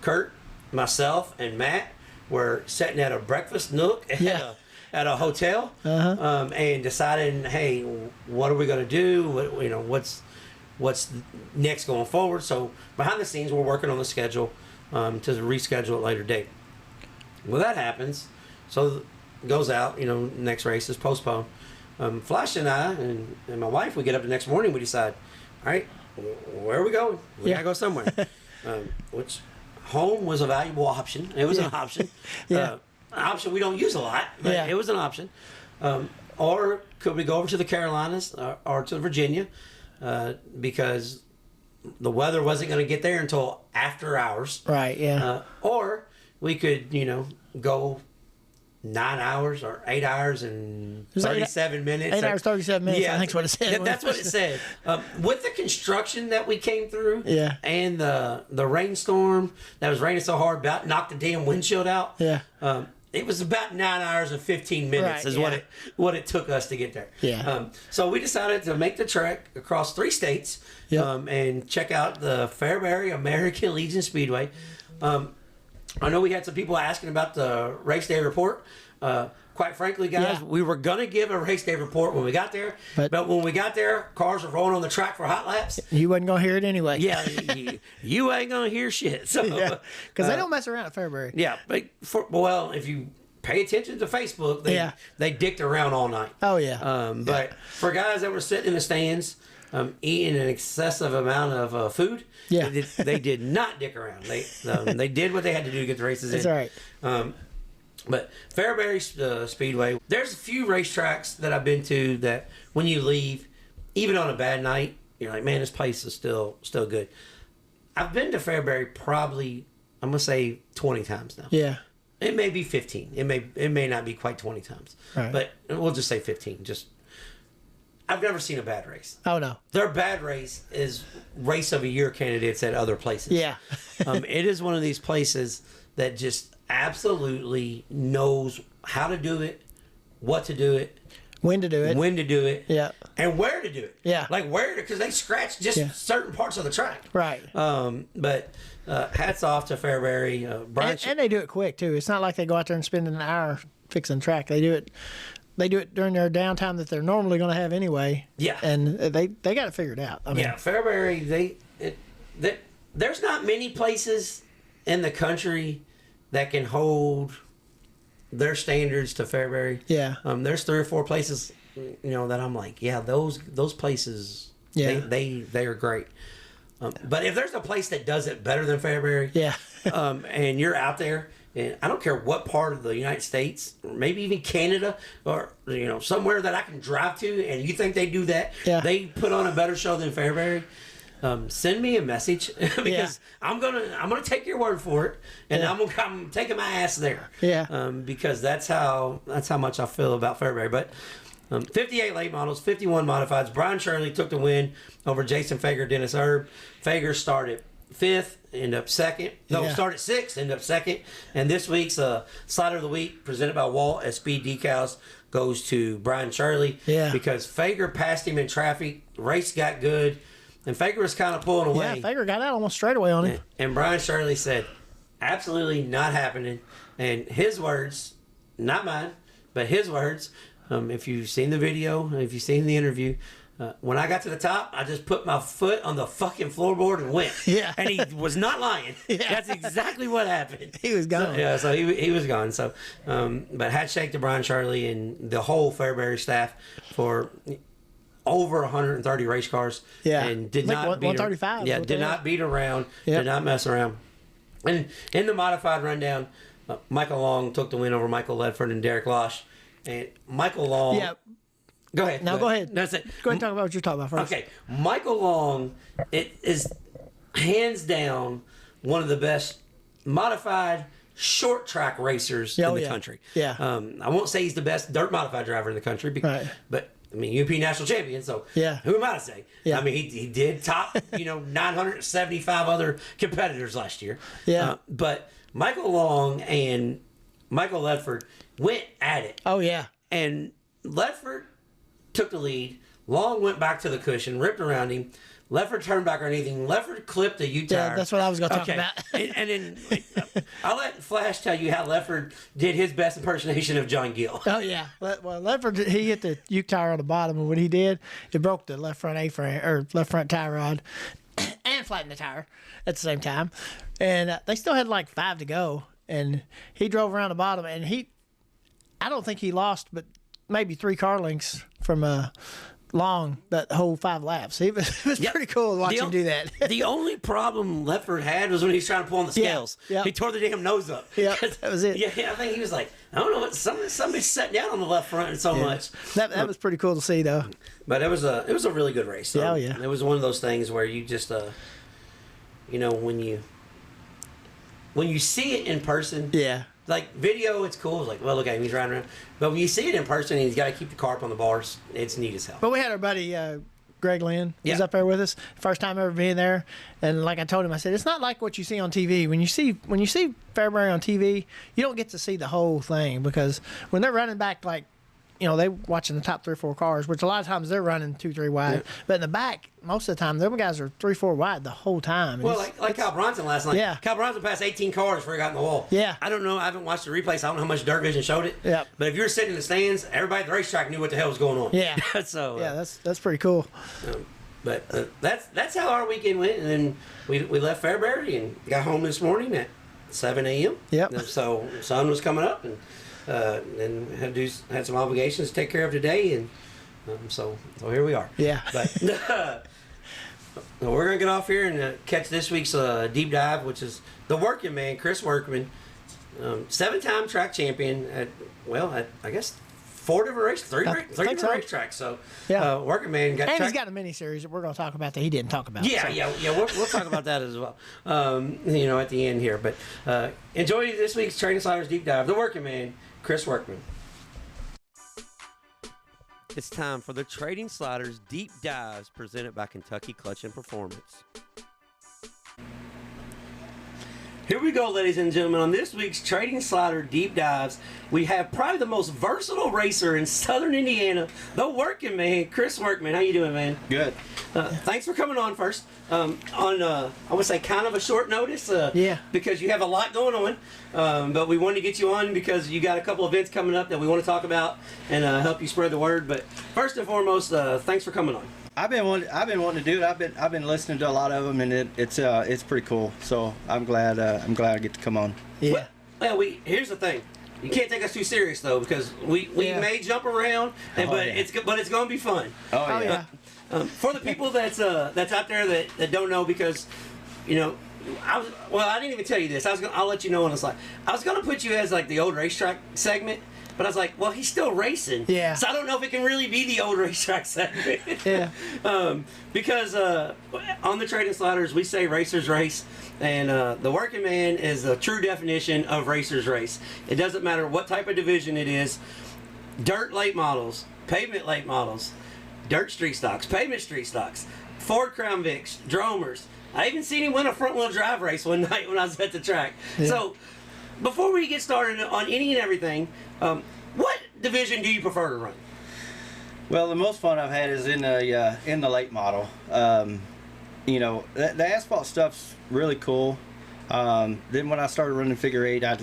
Kurt, myself, and Matt were sitting at a breakfast nook Yeah. at a hotel, and deciding, hey, what are we going to do? What's next going forward? So behind the scenes, we're working on the schedule to reschedule at a later date. Well, that happens. So it goes out, next race is postponed. Flash and I and my wife, we get up the next morning, we decide, all right, where are we going? We Yeah. gotta go somewhere. Which home was a valuable option. It was an option. Yeah. An option we don't use a lot, but Yeah. it was an option. Or could we go over to the Carolinas or to Virginia, because the weather wasn't going to get there until after hours. Right, yeah. Or we could, go 9 hours or 8 hours and was 37 minutes. 8 hours, 37 minutes, I think is what it said. That's what it said. With the construction that we came through, Yeah. and the rainstorm that was raining so hard, about knocked the damn windshield out. Yeah. It was about 9 hours and 15 minutes Right, is yeah. what it took us to get there. Yeah. So we decided to make the trek across 3 states, Yep. and check out the Fairbury American Legion Speedway. I know we had some people asking about the race day report. Quite frankly, guys, Yeah. we were going to give a race day report when we got there. But when we got there, cars were rolling on the track for hot laps. You wasn't going to hear it anyway. Yeah, you ain't going to hear shit. So, Yeah. Because they don't mess around at Fairbury. yeah, but if you pay attention to Facebook, they dicked around all night. Oh, yeah. But for guys that were sitting in the stands, eating an excessive amount of food, Yeah. they did not dick around. They did what they had to do to get the races That's in. right. But Fairbury Speedway, there's a few racetracks that I've been to that when you leave, even on a bad night, you're like, man, this place is still good. I've been to Fairbury probably, I'm gonna say 20 times now. Yeah. It may be 15. It may not be quite 20 times. Right. But we'll just say 15. I've never seen a bad race. Oh no. Their bad race is race of a year candidates at other places. Yeah. It is one of these places that just absolutely knows how to do it, what to do it, when to do it. yeah, and where to do it. Yeah. Like where, because they scratch just certain parts of the track. Right. But hats off to Fairbury. And they do it quick too. It's not like they go out there and spend an hour fixing the track. They do it during their downtime that they're normally going to have anyway. Yeah. And they got it figured out. I mean, yeah, Fairbury. There's not many places in the country that can hold their standards to Fairbury. Yeah. There's 3 or 4 places, that I'm like, yeah, those places. Yeah. They are great. But if there's a place that does it better than Fairbury, yeah. And you're out there, and I don't care what part of the United States, or maybe even Canada, or somewhere that I can drive to, and you think they do that, they put on a better show than Fairbury. Send me a message because I'm gonna take your word for it, and I'm taking my ass there. Yeah. Because that's how much I feel about Fairbury. But 58 late models, 51 modifieds. Brian Shirley took the win over Jason Fager, Dennis Erb. Fager started 5th, ended up 2nd. No, started 6th, ended up 2nd. And this week's Slider of the Week, presented by Walt at Speed Decals, goes to Brian Shirley. Yeah. Because Fager passed him in traffic. Race got good. And Fager was kind of pulling away. Yeah, Fager got out almost straight away on him. And Brian Shirley said, absolutely not happening. And his words, not mine, but his words, if you've seen the video, if you've seen the interview, when I got to the top, I just put my foot on the fucking floorboard and went. Yeah. And he was not lying. Yeah. That's exactly what happened. He was gone. So he was gone. So, but hat shake to Brian Shirley and the whole Fairbury staff for over 130 race cars. Yeah. And did not beat 135. Yeah, did not beat around. Yep. Did not mess around. And in the modified rundown, Michael Long took the win over Michael Ledford and Derek Losh. And Michael Long. Yeah. Go ahead. No, go ahead. That's it. Go ahead and talk about what you're talking about first. Okay. Michael Long, it is hands down one of the best modified short track racers in the country. Yeah. I won't say he's the best dirt modified driver in the country, but I mean, UP national champion, so who am I to say? Yeah. I mean, he did top, 975 other competitors last year. Yeah. But Michael Long and Michael Ledford went at it. Oh, yeah. And Ledford took the lead. Long went back to the cushion, ripped around him. Ledford turned back on anything. Ledford clipped a U-tire. Yeah, that's what I was going to talk about. and then I'll let Flash tell you how Ledford did his best impersonation of John Gill. Oh, yeah. Well, Ledford, he hit the U-tire on the bottom, and when he did, it broke the left front A-frame, or left front tie rod, and flattened the tire at the same time. And they still had like 5 to go, and he drove around the bottom, and I don't think he lost, but maybe 3 car lengths from Long that whole 5 laps. It was pretty cool to watch him do that. The only problem Ledford had was when he was trying to pull on the scales. Yeah. He tore the damn nose up. Yeah, that was it. Yeah, I think he was like, I don't know what somebody's sitting down on the left front so much. That was pretty cool to see though. But it was a really good race. Yeah, yeah. It was one of those things where you just when you see it in person. Yeah. Like video, it's cool. It's like, well, look at him, he's riding around. But when you see it in person, and he's got to keep the car up on the bars. It's neat as hell. But we had our buddy Greg Lynn was up there with us, first time ever being there. And like I told him, I said, it's not like what you see on TV. When you see Fairbury on TV, you don't get to see the whole thing because when they're running back like. They watching the top 3 or 4 cars, which a lot of times they're running 2, 3 wide. Yeah. But in the back, most of the time, them guys are 3, 4 wide the whole time. Well, like Kyle Bronson last night. Yeah. Kyle Bronson passed 18 cars before he got in the wall. Yeah. I don't know. I haven't watched the replay, so I don't know how much Dirt Vision showed it. Yeah. But if you were sitting in the stands, everybody at the racetrack knew what the hell was going on. Yeah. So. Yeah, that's pretty cool. But that's how our weekend went, and then we left Fairbury and got home this morning at 7 a.m. Yep. And so the sun was coming up, and had some obligations to take care of today, and so here we are. Yeah. But we're gonna get off here and catch this week's deep dive, which is the Workin Man, Chris Workman. 7-time track champion at, I guess 4 different races, 3 different racetracks. So, Workin Man got. And track. he's got a mini series that we're going to talk about that he didn't talk about. Yeah, so. We'll talk about that as well. At the end here. But enjoy this week's Trading Sliders Deep Dive. The Workin Man, Chris Workman. It's time for the Trading Sliders Deep Dives presented by Kentucky Clutch and Performance. Here we go, ladies and gentlemen. On this week's Trading Slider Deep Dives, we have probably the most versatile racer in Southern Indiana, the Workin Man, Chris Workman. How you doing, man? Good. Thanks for coming on first. I would say kind of a short notice. Because you have a lot going on. But we wanted to get you on because you got a couple events coming up that we want to talk about and help you spread the word. But first and foremost, thanks for coming on. I've been wanting to do it. I've been listening to a lot of them, and it's pretty cool. So I'm glad I get to come on. Yeah. Well, here's the thing. You can't take us too serious though, because we may jump around, it's going to be fun. Oh yeah. For the people that's out there that don't know, because I didn't even tell you this. I'll let you know on the slide. I was going to put you as like the old racetrack segment. But I was like, well, he's still racing. Yeah. So I don't know if it can really be the old racetrack segment. Yeah. Because on the Trading Sliders, we say racers race. And the Workin Man is a true definition of racers race. It doesn't matter what type of division it is. Dirt late models, pavement late models, dirt street stocks, pavement street stocks, Ford Crown Vics, Dromers. I even seen him win a front wheel drive race one night when I was at the track. Yeah. So before we get started on any and everything, what division do you prefer to run? Well, the most fun I've had is in the late model. The asphalt stuff's really cool. Then when I started running figure 8, I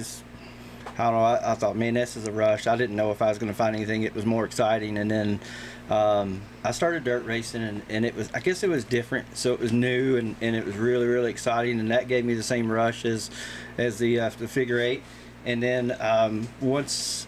thought, man, this is a rush. I didn't know if I was going to find anything that was more exciting. And then I started dirt racing, and I guess it was different. So it was new, and it was really, really exciting. And that gave me the same rush as the figure 8. And then once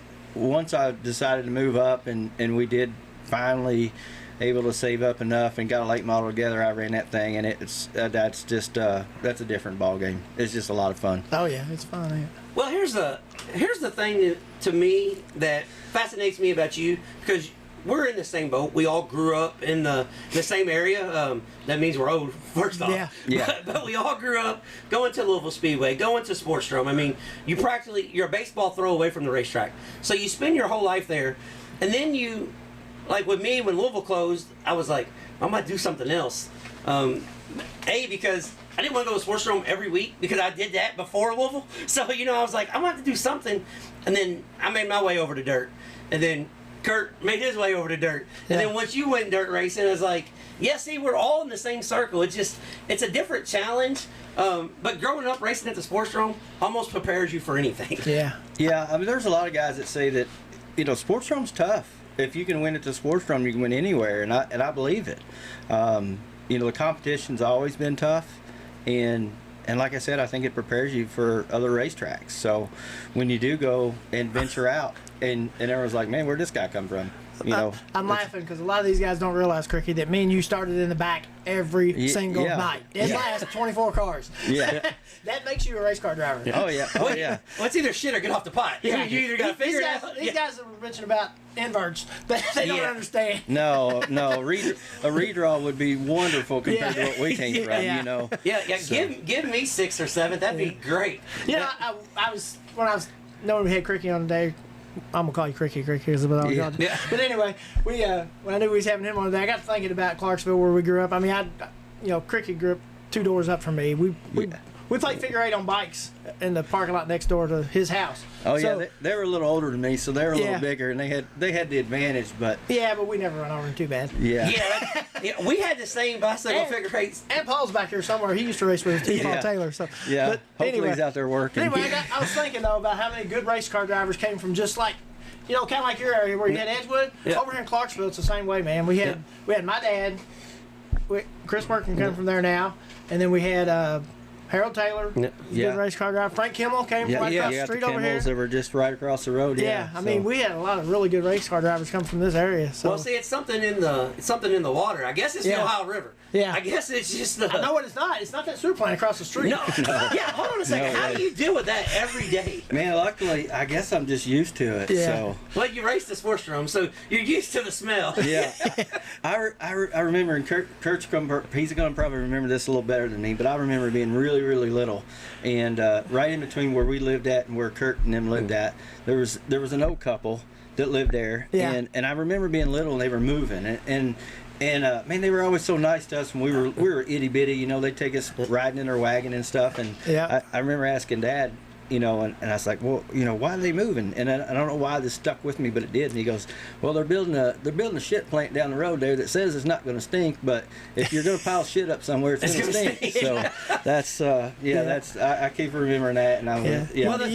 I decided to move up, and we did finally able to save up enough and got a late model together, I ran that thing, and that's a different ball game. It's just a lot of fun. Oh yeah, it's fun. Yeah. Well, here's the thing to me that fascinates me about you, because we're in the same boat. We all grew up in the same area. That means we're old, first off. Yeah. But we all grew up going to Louisville Speedway, going to Sportstrom. I mean, you're a baseball throw away from the racetrack. So you spend your whole life there. And then like with me, when Louisville closed, I was like, I might do something else. Because I didn't want to go to Sportstrom every week, because I did that before Louisville. So, I was like, I'm going to have to do something. And then I made my way over to dirt. And then Kurt made his way over to dirt. And then once you went dirt racing, I was like, yeah, see, we're all in the same circle. It's a different challenge. But growing up racing at the Sportstrom almost prepares you for anything. Yeah. Yeah, I mean, there's a lot of guys that say that, Sportstrom's tough. If you can win at the Sportstrom, you can win anywhere, and I believe it. The competition's always been tough, and like I said, I think it prepares you for other racetracks. So when you do go and venture out, and everyone's like, man, where'd this guy come from? I'm laughing because a lot of these guys don't realize, Cricky, that me and you started in the back every single night. It lasts 24 cars. Yeah. That makes you a race car driver. Oh, yeah. Oh, yeah. Well, it's either shit or get off the pot. Yeah. You either got to figure it out. These guys that were mentioning about inverts, they don't understand. No. A redraw would be wonderful compared to what we came from, Yeah. So. Give me 6 or 7. That'd be great. I was knowing we had Cricky on today. I'm gonna call you Cricky because But anyway, when I knew we was having him on today, I got to thinking about Clarksville, where we grew up. I mean, Cricky grew up 2 doors up from me. We played figure 8 on bikes in the parking lot next door to his house. Oh, so, they were a little older than me, so they were a little bigger, and they had the advantage, but... Yeah, but we never run over them too bad. Yeah. We had the same bicycle figure 8s. And Paul's back here somewhere. He used to race with his team, Paul Taylor. So, yeah, but hopefully he's out there working. Anyway, I was thinking, though, about how many good race car drivers came from just like, kind of like your area where you had Edgewood. Yeah. Over here in Clarksville, it's the same way, man. We had my dad, Chris Workin come from there now, and then we had... Harold Taylor, good race car driver. Frank Kimmel came right across the street over here. That were just right across the road. Yeah, I mean, we had a lot of really good race car drivers come from this area. So. Well, see, it's something in the water. I guess it's the Ohio River. Yeah. I guess it's just the. I know what it's not. It's not that sewer plant across the street. No. Yeah, hold on a second. How do you deal with that every day? Man, luckily, I guess I'm just used to it. Yeah. So. Well, you raced the sports drum, so you're used to the smell. Yeah. I remember, and Kurt's he's going to probably remember this a little better than me, but I remember being really, really little. And right in between where we lived at and where Kurt and them lived at, there was an old couple that lived there. Yeah. And I remember being little and they were moving. And man, they were always so nice to us when we were itty bitty. You know, they'd take us riding in their wagon and stuff. And I remember asking Dad, you know, and I was like, well, you know, why are they moving? And I don't know why this stuck with me, but it did. And he goes, well, they're building a shit plant down the road there that says it's not going to stink, but if you're going to pile shit up somewhere, it's going to stink. So that's that's I keep remembering that. And I Well,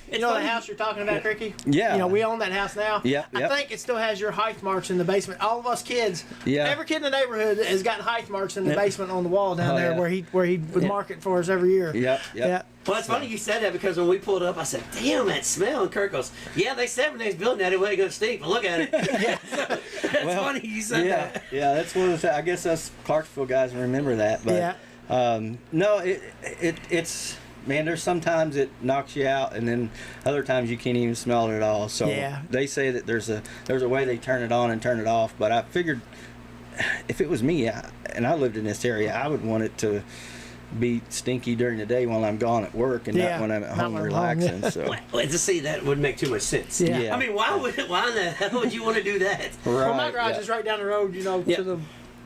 you know the house you're talking about, Cricky? Yeah. You know, we own that house now. Yeah. I think it still has your height marks in the basement. All of us kids, every kid in the neighborhood has got height marks in the basement on the wall down there where he would mark it for us every year. Yeah. Well, it's funny you said that because when we pulled up, I said, damn, that smell. And Kirk goes, yeah, they said when they was building that, it wasn't going to stink, but look at it. That's funny you said that. Yeah, that's one of the I guess us Clarksville guys remember that. But no, it's man, there's sometimes it knocks you out, and then other times you can't even smell it at all. So they say that there's a way they turn it on and turn it off. But I figured if it was me, and I lived in this area, I would want it to be stinky during the day while I'm gone at work and not when I'm at home relaxing. So to see that would make too much sense. Yeah. I mean, why in the hell would you want to do that? Right, well, my garage is right down the road, you know, to the,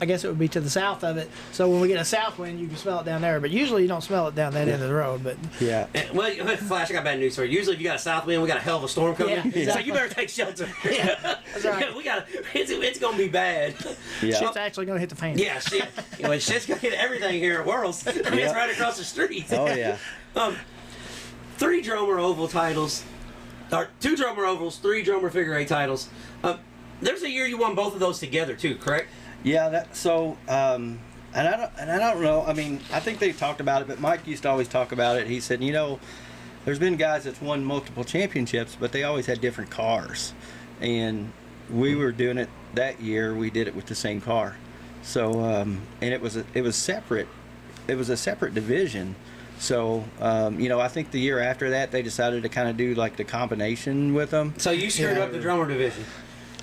I guess it would be to the south of it. So when we get a south wind, you can smell it down there. But usually you don't smell it down that end of the road. But well, Flash, I got bad news for you. Usually if you got a south wind, we got a hell of a storm coming. Yeah, exactly. So you better take shelter. That's right. It's going to be bad. Shit's actually going to hit the fan. Yeah, shit. Well, shit's going to hit everything here at World's. I mean, it's right across the street. Oh, yeah. 3 Dromer Oval titles. Or 2 Dromer Ovals, 3 Dromer Figure 8 titles. There's a year you won both of those together, too, correct? Yeah, and I don't know. I mean, I think they talked about it, but Mike used to always talk about it. He said, you know, there's been guys that's won multiple championships, but they always had different cars, and we were doing it that year. We did it with the same car, so and it was separate. It was a separate division. So you know, I think the year after that they decided to kind of do like the combination with them. So you screwed up the Dromer division.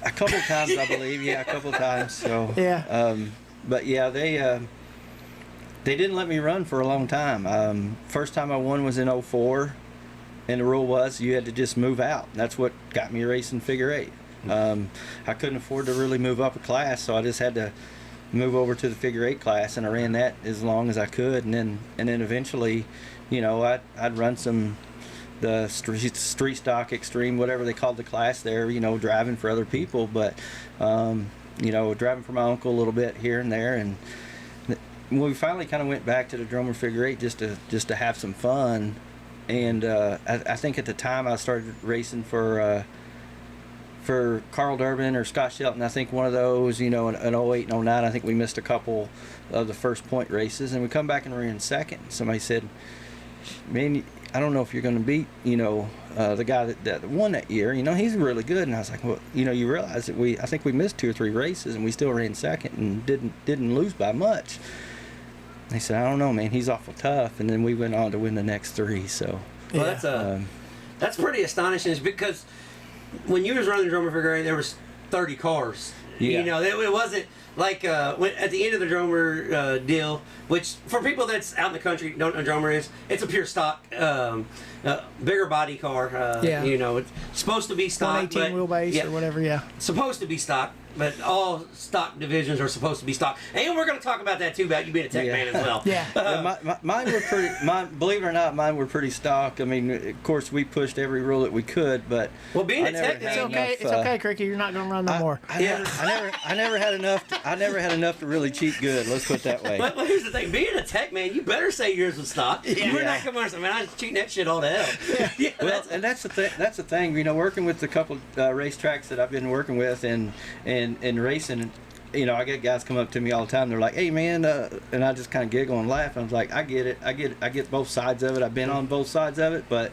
A couple times, I believe. Yeah, a couple times. So but yeah, they didn't let me run for a long time. First time I won was in '04, and the rule was you had to just move out. That's what got me racing figure 8. I couldn't afford to really move up a class, so I just had to move over to the figure 8 class, and I ran that as long as I could, and then eventually, you know, I'd run the street stock extreme, whatever they called the class there, you know, driving for other people, but you know, driving for my uncle a little bit here and there. And we finally kind of went back to the Dromer figure 8 just to have some fun. And I think at the time I started racing for Carl Durbin or Scott Shelton. I think one of those, you know, in 08 and 09, I think we missed a couple of the first point races, and we come back and we're in second. Somebody said, man, I don't know if you're going to beat, you know, the guy that won that year. You know, he's really good. And I was like, well, you know, you realize that I think we missed 2 or 3 races and we still ran second and didn't lose by much. And they said, I don't know, man, he's awful tough. And then we went on to win the next 3. So well, that's pretty astonishing, because when you was running Dromer figure 8, there was 30 cars. Yeah. You know, it wasn't like at the end of the Dromer deal, which for people that's out in the country don't know what Dromer is, it's a pure stock, bigger body car. You know, it's supposed to be stock. 118 wheelbase or whatever, supposed to be stock, but all stock divisions are supposed to be stock. And we're going to talk about that too, about you being a tech man as well. Mine were pretty. Believe it or not, mine were pretty stock. I mean, of course, we pushed every rule that we could, but being a tech man, it's okay. It's okay, Cricky. You're not going to run no more. I never had enough. I never had enough to really cheat good. Let's put it that way. But here's the thing: being a tech man, you better say yours was stock. We're not coming on. Man, I was cheating that shit all to hell. Well, and that's the thing. That's the thing. You know, working with the couple racetracks that I've been working with and racing, I get guys come up to me all the time. They're like, "Hey, man," and I just kind of giggle and laugh. I was like, "I get it. I get both sides of it. I've been on both sides of it, but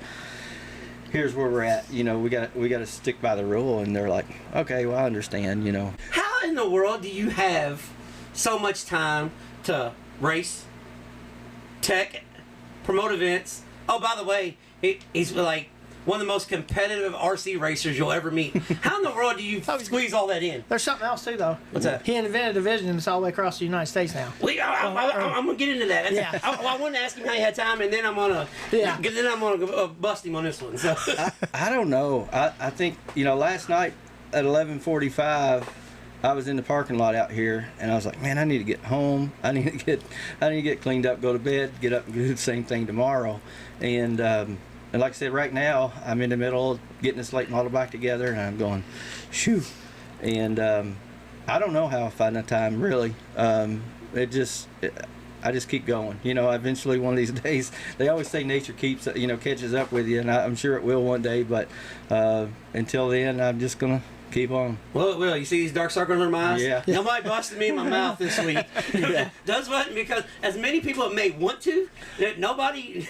here's where we're at. We got to stick by the rule." And they're like, "Okay, well, I understand." How in the world do you have so much time to race, tech, promote events? Oh, by the way, he's like one of the most competitive RC racers you'll ever meet. How in the world do you squeeze all that in? There's something else too, though. What's that? He invented a division that's all the way across the United States now. I'm gonna get into that. Yeah. I wanted to ask him how he had time, and then I'm gonna bust him on this one. So I don't know. I think last night at 11:45. I was in the parking lot out here, and I was like, man, I need to get home. I need to get cleaned up, go to bed, get up and do the same thing tomorrow. And like I said, right now I'm in the middle of getting this late model back together, and I'm going, shoo. And I don't know how I find the time really. I just keep going. Eventually one of these days, they always say nature catches up with you, and I'm sure it will one day. But until then, I'm just gonna keep on. Well, it will. You see these dark circles under my eyes? Yeah. Nobody busted me in my mouth this week. Yeah. Does what? Because as many people may want to, nobody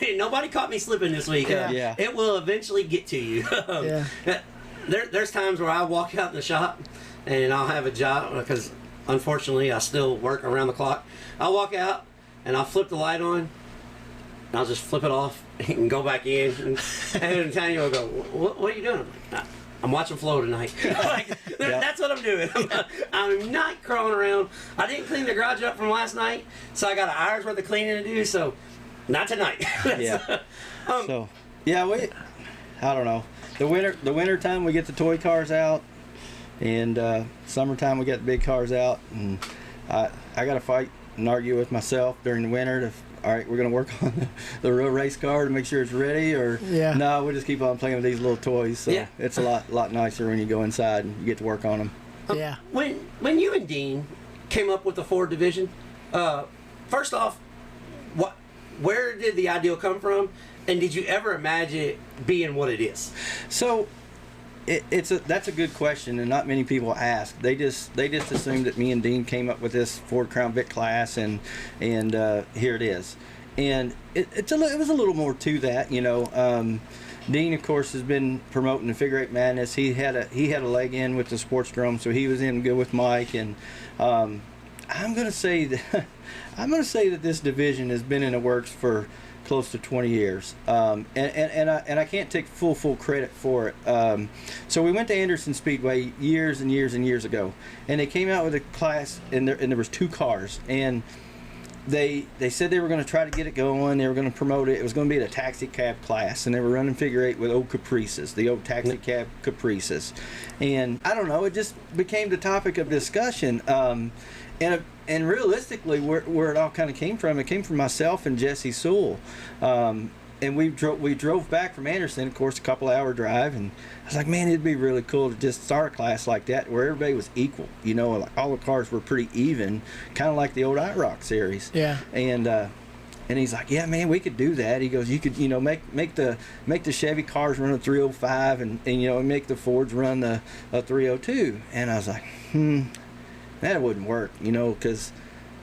caught me slipping this week. Yeah. It will eventually get to you. There's times where I walk out in the shop and I'll have a job because unfortunately I still work around the clock. I'll walk out and I'll flip the light on and I'll just flip it off and go back in. And Tanya will go, what are you doing? I'm watching Flow tonight. That's what I'm doing. I'm not crawling around. I didn't clean the garage up from last night, so I got an hour's worth of cleaning to do, so not tonight. Yeah. I don't know. The winter time we get the toy cars out, and summertime we get the big cars out, and I got to fight and argue with myself during the winter all right, we're going to work on the real race car to make sure it's ready, or no, we'll just keep on playing with these little toys. So it's a lot nicer when you go inside and you get to work on them. Yeah. When you and Dean came up with the Ford division, first off, where did the idea come from, and did you ever imagine it being what it is? So that's a good question, and not many people ask. They just assume that me and Dean came up with this Ford Crown Vic class, and here it is. And it was a little more to that, Dean, of course, has been promoting the Figure Eight Madness. He had a leg in with the Sports Drome, so he was in good with Mike. And I'm gonna say that this division has been in the works for close to 20 years, and I can't take full credit for it. So we went to Anderson Speedway years and years ago, and they came out with a class, and there was 2 cars, and they said they were going to try to get it going. They were going to promote it. It was going to be the taxi cab class, and they were running figure 8 with old Caprices, the old taxi cab Caprices, and I don't know, it just became the topic of discussion. And realistically, where it all kind of came from, it came from myself and Jesse Sewell. And we drove back from Anderson, of course, a couple-hour drive, and I was like, man, it'd be really cool to just start a class like that where everybody was equal. Like all the cars were pretty even, kind of like the old IROC series. Yeah. And he's like, yeah, man, we could do that. He goes, you could, make the Chevy cars run a 305, and make the Fords run a 302. And I was like, that wouldn't work, because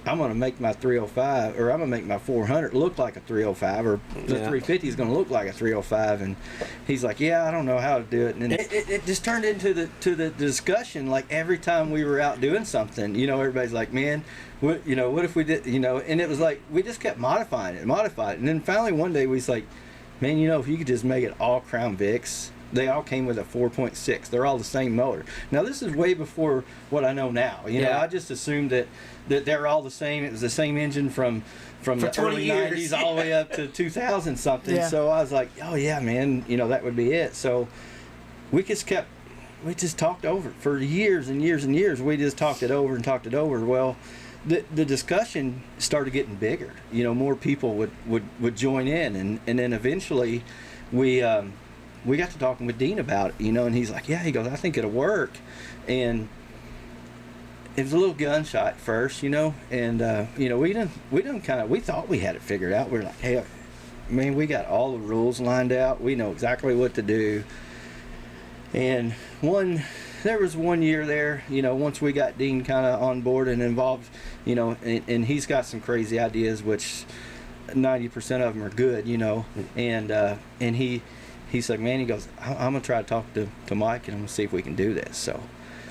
I'm going to make my 305, or I'm going to make my 400 look like a 305, or the 350 is going to look like a 305. And he's like, yeah, I don't know how to do it. And then it just turned into the discussion, like every time we were out doing something, everybody's like, man, what if we did, and it was like, we just kept modifying it. And then finally one day we was like, man, if you could just make it all Crown Vics. They all came with a 4.6. They're all the same motor. Now, this is way before what I know now. I just assumed that they're all the same. It was the same engine from the early 90s all the way up to 2000 something. Yeah. So I was like, oh, yeah, man, that would be it. So we just talked over it for years and years and years. We just talked it over and talked it over. Well, the discussion started getting bigger. More people would join in. And then eventually we got to talking with Dean about it, and he's like, yeah, he goes, I think it'll work. And it was a little gun shy at first, and we thought we had it figured out. We're like, hey, man, we got all the rules lined out. We know exactly what to do. And one there was one year there, once we got Dean kind of on board and involved, and he's got some crazy ideas, which 90% of them are good, and he's like, man, he goes, I'm gonna try to talk to Mike, and I'm gonna see if we can do this. So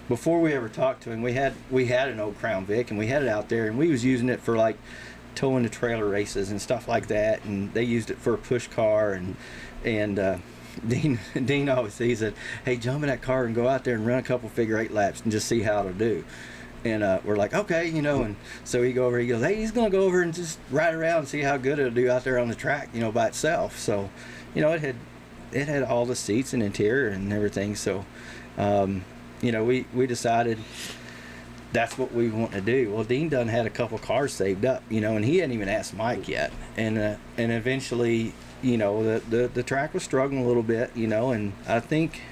before we ever talked to him, we had an old Crown Vic, and we had it out there, and we was using it for like towing the trailer races and stuff like that, and they used it for a push car, and Dean always said, hey, jump in that car and go out there and run a couple figure-8 laps and just see how it'll do. And we're like, okay, and so he goes, hey, he's gonna go over and just ride around and see how good it'll do out there on the track, by itself. So it had all the seats and interior and everything. So we decided that's what we want to do. Well, Dean done had a couple cars saved up, and he hadn't even asked Mike yet. And eventually, the track was struggling a little bit, and I think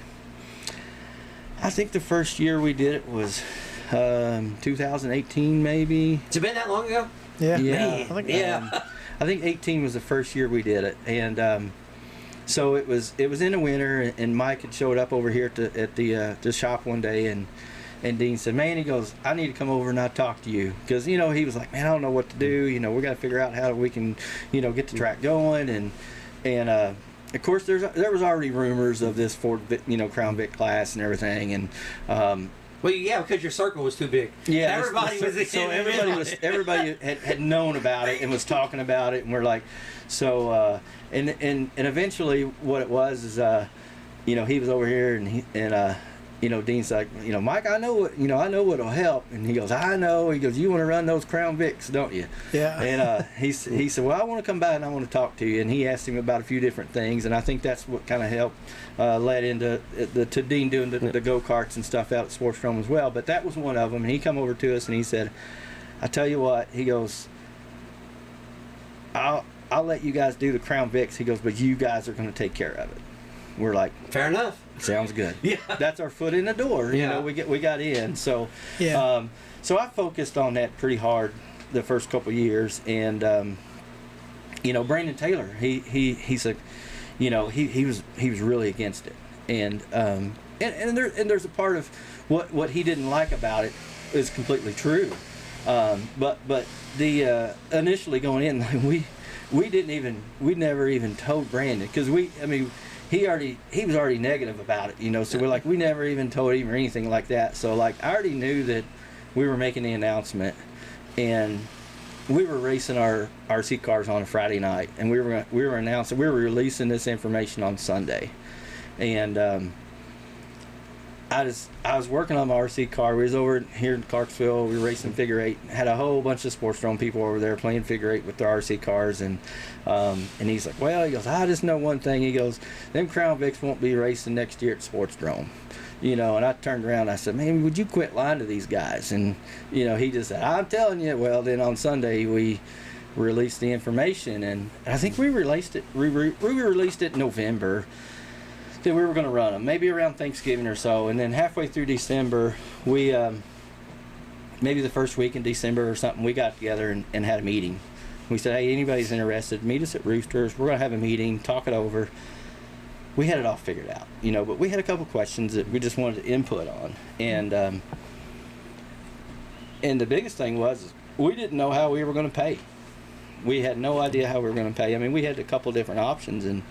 the first year we did it was 2018 maybe. Has it been that long ago? Yeah. Yeah. I think 18 was the first year we did it, and so it was in the winter, and Mike had showed up over here at the shop one day, and Dean said, man, he goes, I need to come over and I'll talk to you, because he was like, man, I don't know what to do, we got to figure out how we can get the track going, and of course there was already rumors of this Ford Crown Vic class and everything, and well, yeah, because your circle was too big. Yeah, everybody was. So everybody had known about it and was talking about it, and we're like, so and eventually what it was is he was over here, and Dean's like, Mike, I know what'll help, and he goes, I know. He goes, you want to run those Crown Vics, don't you? Yeah. And he said, well, I want to come by and I want to talk to you, and he asked him about a few different things, and I think that's what kind of helped led into to Dean doing the go-karts and stuff out at Sports Drome as well. But that was one of them, and he come over to us and he said, I tell you what, he goes, I'll let you guys do the Crown Vics. He goes, but you guys are going to take care of it. We're like, fair enough. Sounds good. Yeah. That's our foot in the door. Yeah. We got in. So Yeah. So I focused on that pretty hard the first couple of years, and Brandon Taylor, he's a, he was really against it, and there's a part of what he didn't like about it is completely true, but the initially going in, we never even told Brandon, because he was already negative about it, so we're like, we never even told him or anything like that. So like, I already knew that we were making the announcement, and we were racing our RC cars on a Friday night, and we were announcing, we were releasing this information on Sunday, and I was working on my RC car. We was over here in Clarksville. We were racing figure 8. Had a whole bunch of Sports Drome people over there playing figure 8 with their RC cars, and he's like, well, he goes, I just know one thing. He goes, them Crown Vics won't be racing next year at Sports Drome. And I turned around and I said, man, would you quit lying to these guys? And he just said, I'm telling you. Well, then on Sunday we released the information, and I think we released it. We released it in November. That we were going to run them, maybe around Thanksgiving or so, and then halfway through December, we maybe the first week in December or something, we got together and had a meeting. We said, hey, anybody's interested, meet us at Roosters. We're going to have a meeting, talk it over. We had it all figured out, but we had a couple questions that we just wanted to input on, and the biggest thing was we didn't know how we were going to pay. We had no idea how we were going to pay. We had a couple different options, and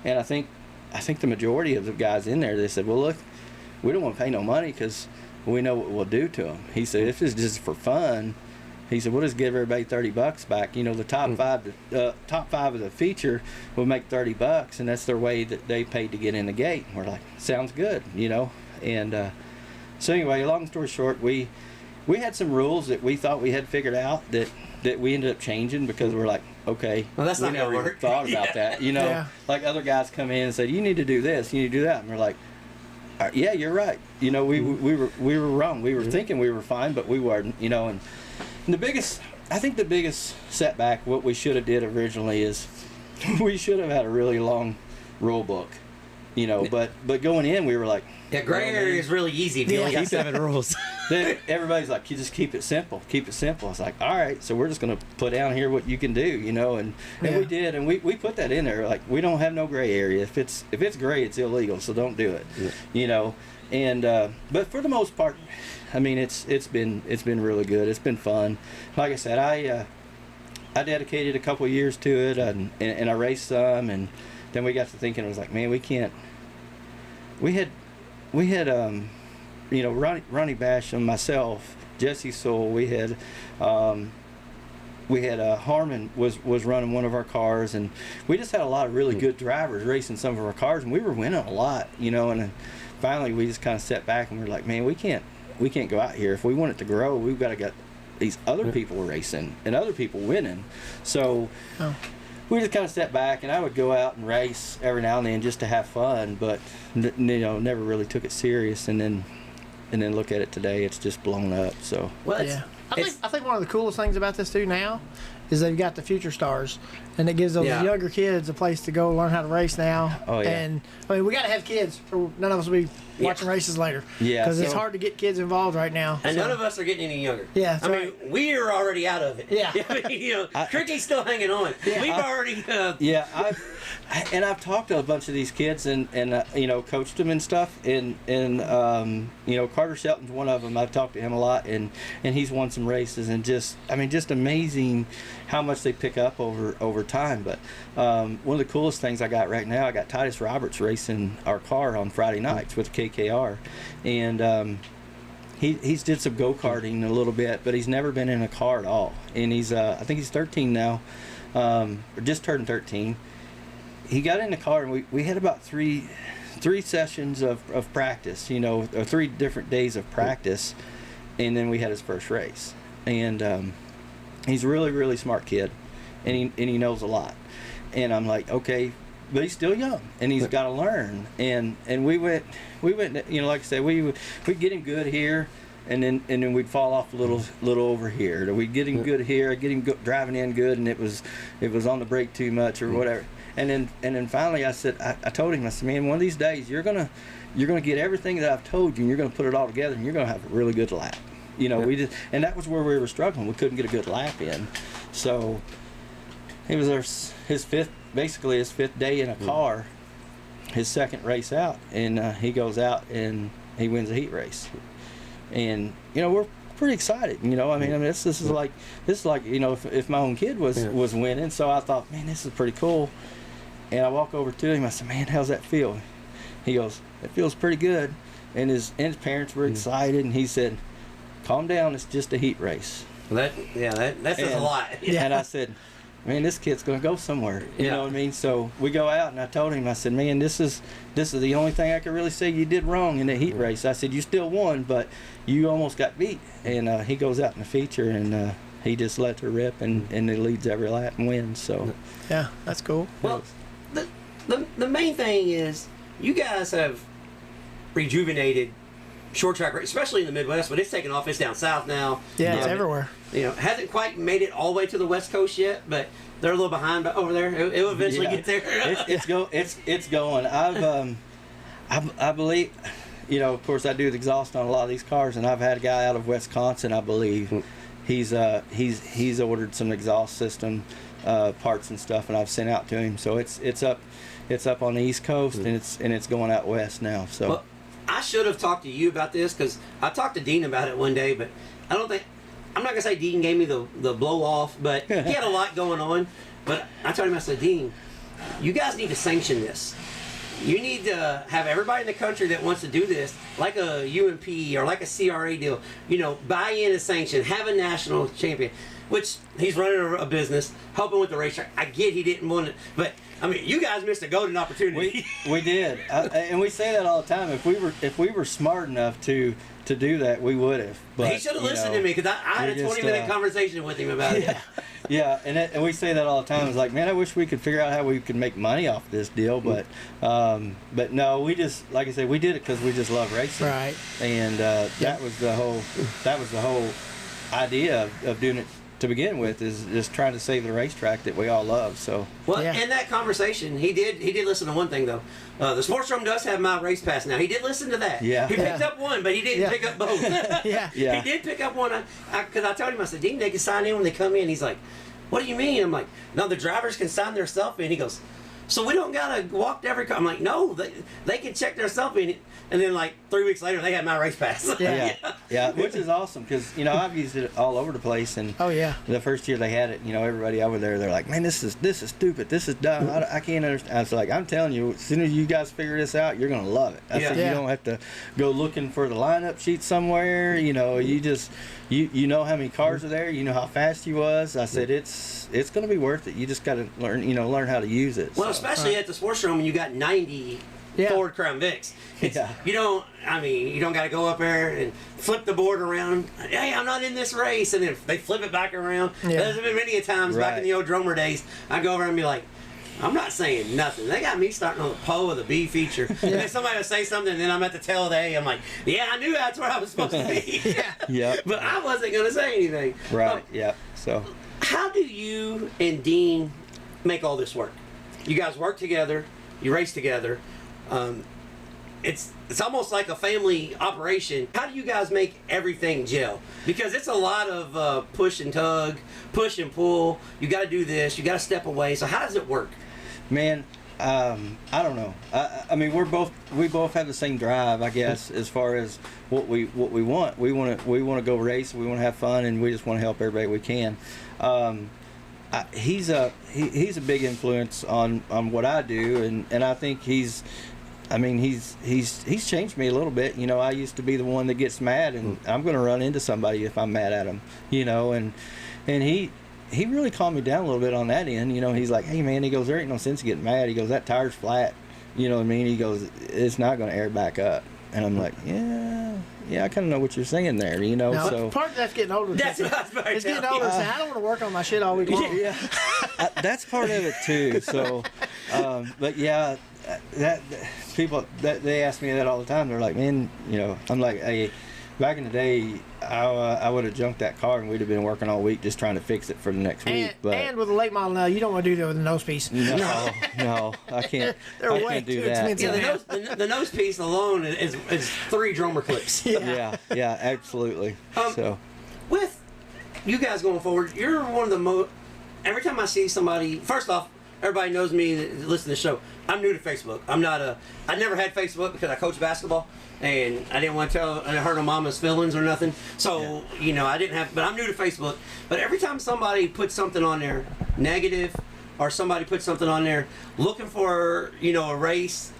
I think the majority of the guys in there, they said, well, look, we don't want to pay no money because we know what we'll do to them. He said, if it's just for fun, he said, we'll just give everybody $30 back. The top five of the feature will make $30, and that's their way that they paid to get in the gate. And we're like, sounds good, And so anyway, long story short, we had some rules that we thought we had figured out that we ended up changing, because we're like, okay, well, that's not never gonna even work. thought about that, Yeah. Like other guys come in and say, you need to do this, you need to do that, and we're like, yeah, you're right. We were wrong. We were thinking we were fine, but we weren't. And the biggest setback, what we should have did originally is we should have had a really long rule book, you know. But going in, we were like, yeah, gray area is really easy if you only got 7 rules. then everybody's like, you just keep it simple. Keep it simple. It's like, all right, so we're just going to put down here what you can do, you know, and we did, and we put that in there. Like, we don't have no gray area. If it's gray, it's illegal, so don't do it, you know. And but for the most part, I mean, it's been really good. It's been fun. Like I said, I dedicated a couple of years to it, and I raced some, and then we got to thinking, it was like, man, we can't. We had you know, Ronnie Basham, myself, Jesse Soule, we had Harmon was running one of our cars, and we just had a lot of really good drivers racing some of our cars, and we were winning a lot, you know. And then finally we just kind of stepped back and we were like, man, we can't go out here. If we want it to grow, we've got to get these other people racing and other people winning. So we just kind of stepped back, and I would go out and race every now and then just to have fun, but you know, never really took it serious. And then look at it today, it's just blown up. So well, yeah, I think one of the coolest things about this too now is they've got the future stars, and it gives those younger kids a place to go learn how to race now. Oh yeah. And I mean, we got to have kids, or none of us will be watching races later. Yeah. Because it's hard to get kids involved right now. And none of us are getting any younger. Yeah. I mean, we are already out of it. Yeah. I mean, you know, Tricky's still hanging on. Yeah. We've already. I've talked to a bunch of these kids and you know, coached them and stuff, and you know, Carter Shelton's one of them. I've talked to him a lot, and he's won some races, and just amazing how much they pick up over time. But one of the coolest things I got right now, I got Titus Roberts racing our car on Friday nights with KKR, and he's did some go-karting a little bit, but he's never been in a car at all. And he's I think he's 13 now, or just turned 13. He got in the car, and we had about three sessions of practice, you know, or 3 different days of practice, and then we had his first race. And he's a really, really smart kid, and he knows a lot. And I'm like, okay, but he's still young, and he's got to learn. And we went, you know, like I said, we'd get him good here, and then we'd fall off a little over here. We'd get him good here, get him driving in good, and it was on the brake too much or whatever. And then finally I said, I told him, I said, man, one of these days you're gonna get everything that I've told you, and you're gonna put it all together, and you're gonna have a really good lap. You know, and that was where we were struggling. We couldn't get a good lap in. So it was his fifth day in a car, his second race out, and he goes out and he wins a heat race. And you know, we're pretty excited. You know, I mean this is like you know, if my own kid was winning. So I thought, man, this is pretty cool. And I walk over to him. I said, man, how's that feel? He goes, it feels pretty good. And his parents were excited, and he said, calm down, it's just a heat race. That says a lot. Yeah. And I said, man, this kid's gonna go somewhere. You know what I mean? So we go out, and I told him, I said, man, this is the only thing I could really say you did wrong in the heat race. I said, you still won, but you almost got beat. And he goes out in the feature, and he just lets her rip, and he leads every lap and wins. So yeah, that's cool. Well, the main thing is you guys have rejuvenated short track, especially in the Midwest, but it's taken off. It's down south now. Yeah, it's everywhere. You know, hasn't quite made it all the way to the West Coast yet, but they're a little behind over there. It will eventually get there. It's going. I believe, you know, of course, I do the exhaust on a lot of these cars, and I've had a guy out of Wisconsin, I believe. He's ordered some exhaust system parts and stuff, and I've sent out to him. So it's up on the East Coast, and it's going out west now. So. Well, I should have talked to you about this, because I talked to Dean about it one day, but I'm not gonna say Dean gave me the blow off, but he had a lot going on. But I told him, I said, Dean, you guys need to sanction this. You need to have everybody in the country that wants to do this, like a UMP or like a CRA deal, you know, buy in a sanction, have a national champion, which he's running a business, helping with the racetrack. I get he didn't want it, but I mean, you guys missed a golden opportunity. We did, and we say that all the time. If we were smart enough to do that, we would have. But he should have listened to me, because I had a 20-minute conversation with him about it. Yeah, and we say that all the time. It's like, man, I wish we could figure out how we could make money off this deal, but no, we just, like I said, we did it because we just love racing, right? And that was the whole idea of doing it to begin with is just trying to save the racetrack that we all love. So well, in that conversation, he did listen to one thing though. The Sports Room does have my race pass now. He did listen to that. Yeah. He picked up one, but he didn't pick up both. Yeah. He did pick up one because I told him, I said, Dean, they can sign in when they come in. He's like, what do you mean? I'm like, no, the drivers can sign their self in. He goes, so we don't gotta walk to every car. I'm like, no, they can check their self in. And then like 3 weeks later, they had my race pass. Yeah, which is awesome because I've used it all over the place. And the first year they had it, everybody over there, they're like, man, this is stupid, this is dumb. I can't understand. I was like, I'm telling you, as soon as you guys figure this out, you're gonna love it. I said, you don't have to go looking for the lineup sheet somewhere. You just you know how many cars are there. You know how fast you was. I said it's gonna be worth it. You just got to learn how to use it. Well, especially at the Sports Room when you got 90 Ford Crown Vics. You don't got to go up there and flip the board around. Hey, I'm not in this race, and then they flip it back around. There's been many times back in the old Dromer days, I go over and be like, I'm not saying nothing. They got me starting on the pole of the B feature. And then somebody will say something, and then I'm at the tail of the A. I'm like, yeah, I knew that's where I was supposed to be. But I wasn't going to say anything. Right. So, how do you and Dean make all this work? You guys work together. You race together. It's almost like a family operation. How do you guys make everything gel? Because it's a lot of push and tug, push and pull. You got to do this. You got to step away. So how does it work? Man, I don't know. I mean, we both have the same drive, I guess, as far as what we want. We want to go race. We want to have fun, and we just want to help everybody we can. He's a big influence on what I do, and I think he's changed me a little bit. I used to be the one that gets mad, and I'm going to run into somebody if I'm mad at him. And he really calmed me down a little bit on that end. He's like, hey man, he goes, there ain't no sense of getting mad. He goes, that tire's flat. You know what I mean? He goes, it's not going to air back up. And I'm like, yeah, I kind of know what you're saying there, Now, so part of that's getting older. That's what I was about to It's tell getting older. you. So I don't want to work on my shit all week long. That's part of it too. So, but yeah, that people they ask me that all the time. They're like, man, I'm like, hey, back in the day, I would have junked that car and we'd have been working all week just trying to fix it for the next week. But and with a late model now, you don't want to do that with a nose piece. No, I can't. They're I way can't do too that. expensive. The nose piece alone is 3 Dromer clips. Yeah, absolutely. So With you guys going forward, you're one of the most. Every time I see somebody, first off, everybody knows me that listen to the show. I'm new to Facebook. I never had Facebook because I coach basketball, and I didn't want to hurt my mama's feelings or nothing. So I didn't have. But I'm new to Facebook. But every time somebody puts something on there negative, or somebody puts something on there looking for a race,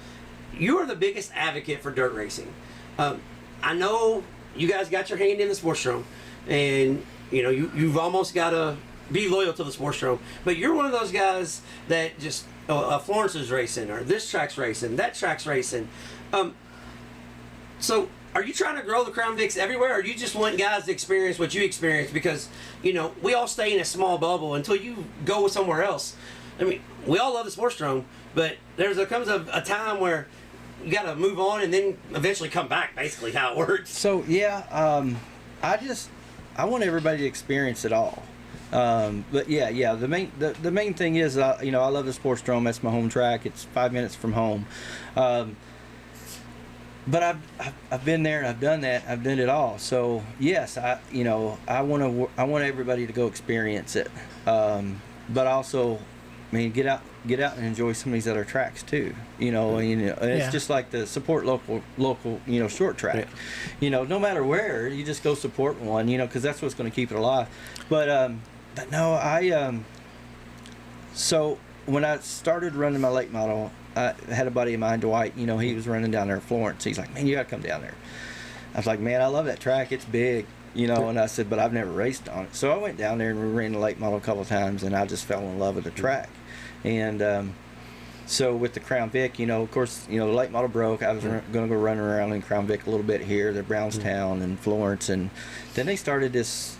you are the biggest advocate for dirt racing. I know you guys got your hand in the sports room, and you've almost got to be loyal to the sports room, but you're one of those guys that just Florence is racing, or this track's racing, that track's racing. So are you trying to grow the Crown Vics everywhere, or you just want guys to experience what you experience? Because we all stay in a small bubble until you go somewhere else. I mean, we all love the sports room, but there comes a time where you got to move on and then eventually come back. Basically, how it works. So I want everybody to experience it all. But the main thing is, I love the Sports Drome. That's my home track. It's 5 minutes from home. But I've been there and I've done that. I've done it all. So yes, I want everybody to go experience it. But also, get out and enjoy some of these other tracks too. It's just like the support local, short track. No matter where, you just go support one. Because that's what's going to keep it alive. But no, so when I started running my late model, I had a buddy of mine, Dwight. He was running down there in Florence. He's like, man, you got to come down there. I was like, man, I love that track. It's big. And I said, but I've never raced on it. So I went down there and we ran the late model a couple of times, and I just fell in love with the track. And so with the Crown Vic, of course, the late model broke. I was going to go running around in Crown Vic a little bit here, the Brownstown and Florence, and then they started this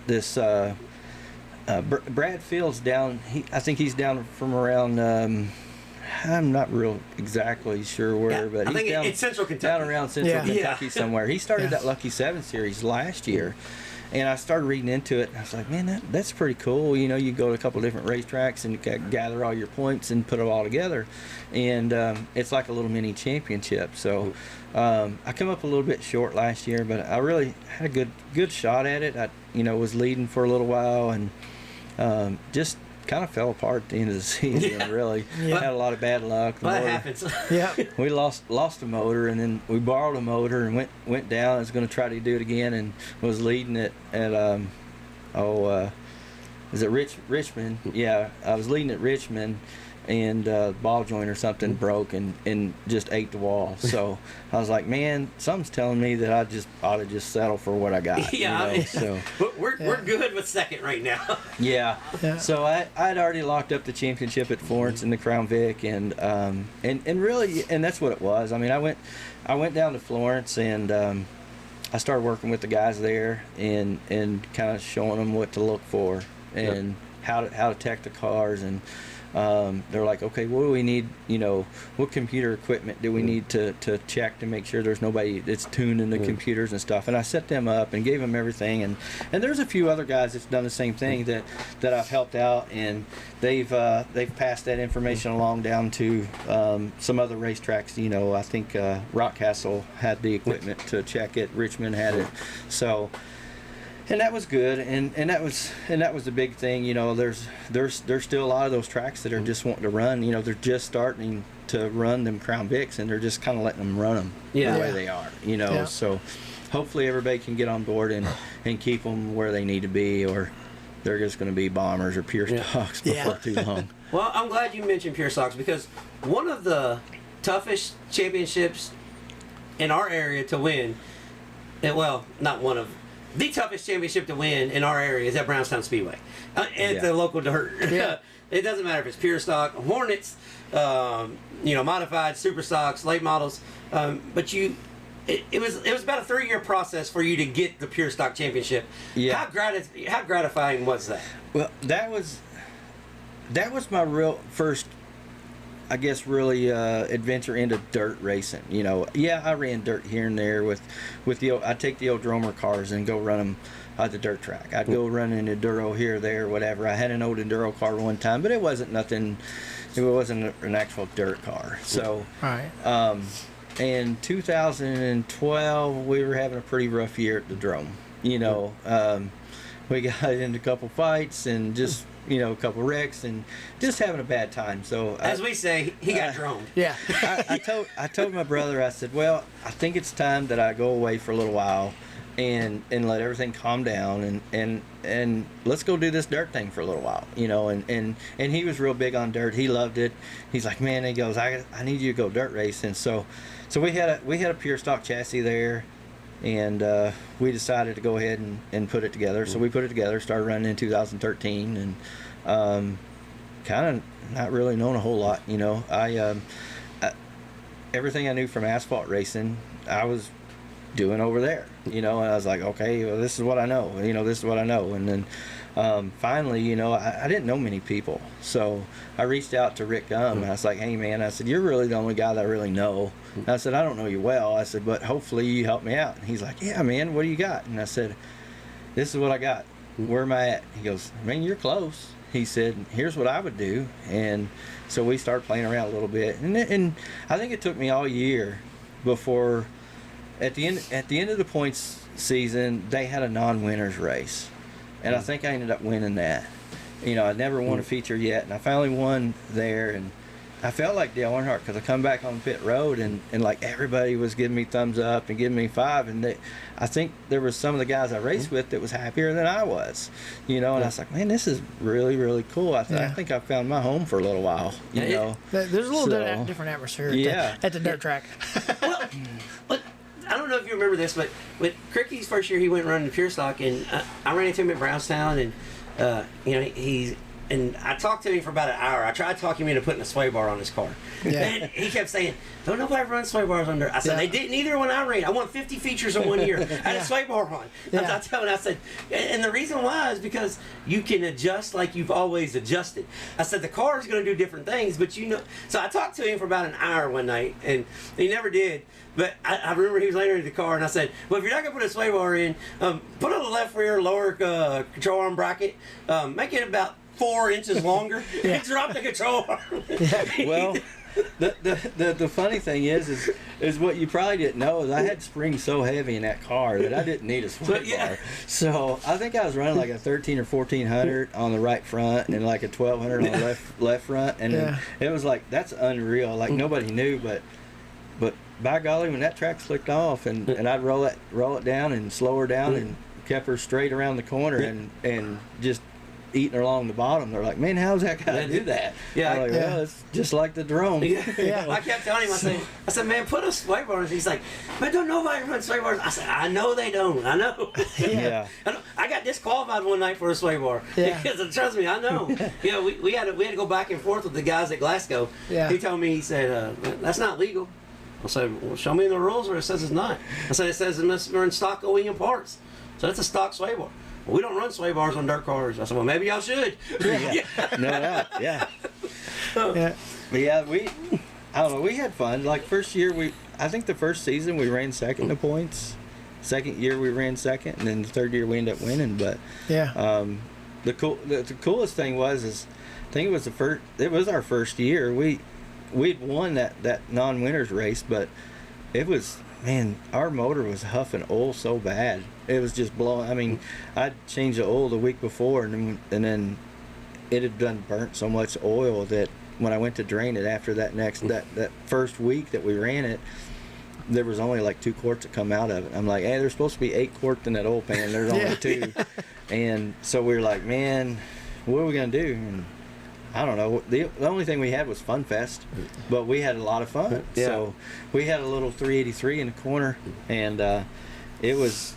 Brad Fields down. I think he's down from around. I'm not real exactly sure where, but I he's think down, it's Central Kentucky. down around Central Kentucky somewhere. He started that Lucky 7 series last year, And I started reading into it, and I was like, man, that's pretty cool. You know, you go to a couple different racetracks and you gather all your points and put it all together. And it's like a little mini championship. So I come up a little bit short last year, but I really had a good shot at it. I, you know, was leading for a little while and just kind of fell apart at the end of the season. Really had a lot of bad luck. Well, that happens. Yeah. We lost a motor, and then we borrowed a motor and went down. I was going to try to do it again, and was leading it at is it Richmond? Yeah, I was leading at Richmond, and ball joint or something broke and just ate the wall. So I was like, man, something's telling me that I just ought to just settle for what I got. Yeah, you know? So we're good with second right now. yeah. So I'd already locked up the championship at Florence in the Crown Vic, and really, and that's what it was. I mean, I went down to Florence, and I started working with the guys there and kind of showing them what to look for and how to tech the cars. And they're like, okay, what do we need? You know, what computer equipment do we need to check to make sure there's nobody that's tuning the computers and stuff? And I set them up and gave them everything. And there's a few other guys that's done the same thing that I've helped out, and they've passed that information along down to some other racetracks. You know, I think Rockcastle had the equipment to check it. Richmond had it. So. And that was good, and that was the big thing. You know, there's still a lot of those tracks that are just wanting to run. You know, they're just starting to run them Crown Vics, and they're just kind of letting them run them the way they are. You know, so hopefully everybody can get on board and keep them where they need to be, or they're just going to be bombers or pure stocks before too long. Well, I'm glad you mentioned pure stocks, because one of the toughest championships in our area to win, and well, not one of. The toughest championship to win in our area is at Brownstown Speedway, at the local dirt. Yeah. It doesn't matter if it's pure stock, Hornets, you know, modified, super stocks, late models. But it was about a 3-year process for you to get the pure stock championship. Yeah. How gratifying was that? Well, that was my real first, I guess, really adventure into dirt racing. You know, I ran dirt here and there with the old, I'd take the old Dromer cars and go run them at the dirt track. I'd go run an enduro here or there, whatever. I had an old enduro car one time, but it wasn't nothing. It wasn't an actual dirt car. So, in 2012, we were having a pretty rough year at the Drome. You know, we got into a couple fights and just. You know, a couple wrecks and just having a bad time. So as we say, he got droned. Yeah. I told my brother, I said, well, I think it's time that I go away for a little while and let everything calm down and let's go do this dirt thing for a little while. You know, and he was real big on dirt. He loved it. He's like, man, he goes, I need you to go dirt racing. So we had a pure stock chassis there. And we decided to go ahead and put it together. So we put it together, started running in 2013, and kind of not really known a whole lot. You know, I everything I knew from asphalt racing, I was doing over there. You know, and I was like, okay, well, this is what I know. You know, this is what I know. And then finally, you know, I didn't know many people. So I reached out to Rick Gum, and I was like, hey, man, I said, you're really the only guy that I really know. And I said, I don't know you well. I said, but hopefully you help me out. And he's like, yeah, man, what do you got? And I said, this is what I got. Where am I at? He goes, man, you're close. He said, here's what I would do. And so we started playing around a little bit. And I think it took me all year before, at the end of the points season, they had a non-winners race. And I think I ended up winning that. You know, I never won a feature yet. And I finally won there. And I felt like Dale Earnhardt, because I come back on pit road and like everybody was giving me thumbs up and giving me 5, and I think there was some of the guys I raced with that was happier than I was, you know. And I was like, man, this is really, really cool. I think I found my home for a little while, you know. There's a little different atmosphere at the dirt track. Well, I don't know if you remember this, but with Cricky's first year, he went running pure stock, and I ran into him at Brownstown, and you know, and I talked to him for about an hour. I tried talking him into putting a sway bar on his car. Yeah. And he kept saying, don't nobody run sway bars under. I said, they didn't either when I ran. I won 50 features in 1 year. I had a sway bar on. Yeah. I told him, I said, and the reason why is because you can adjust like you've always adjusted. I said, the car is going to do different things, but you know. So I talked to him for about an hour one night, and he never did. But I remember he was laying in the car, and I said, well, if you're not going to put a sway bar in, put on the left rear lower control arm bracket, make it about 4 inches longer, and drop the control arm. Well, the funny thing is what you probably didn't know is I had springs so heavy in that car that I didn't need a sway bar. So I think I was running like a 13 or 1400 on the right front and like a 1200 on the left front, and then it was like, that's unreal. Like nobody knew, but by golly, when that track slicked off and I'd roll it down and slow her down and kept her straight around the corner and just eating her along the bottom, they're like, man, how's that guy do that? Yeah, I'm like, well, it's just like the drone. I kept telling him, I said, man, put a sway bar on. He's like, man, don't nobody run sway bars. I said, I know they don't. I know. I got disqualified one night for a sway bar. Because trust me, I know. We had to go back and forth with the guys at Glasgow. He told me, he said, that's not legal. I said, well, show me in the rules where it says it's not. I said, it says it must run stock OEM parts. So that's a stock sway bar. Well, we don't run sway bars on dirt cars. I said, well, maybe y'all should. No doubt, But I don't know, we had fun. Like first year, I think the first season we ran second in points. Second year we ran second, and then the third year we ended up winning. But the coolest thing was I think it was our first year. We'd won that non-winners race, but it was, man, our motor was huffing oil so bad. It was just blowing. I mean, I'd changed the oil the week before, and then it had done burnt so much oil that when I went to drain it after that first week that we ran it, there was only like 2 quarts that come out of it. I'm like, hey, there's supposed to be 8 quarts in that oil pan. There's only 2. And so we were like, man, what are we going to do? And I don't know. The only thing we had was Fun Fest, but we had a lot of fun. So we had a little 383 in the corner, and it was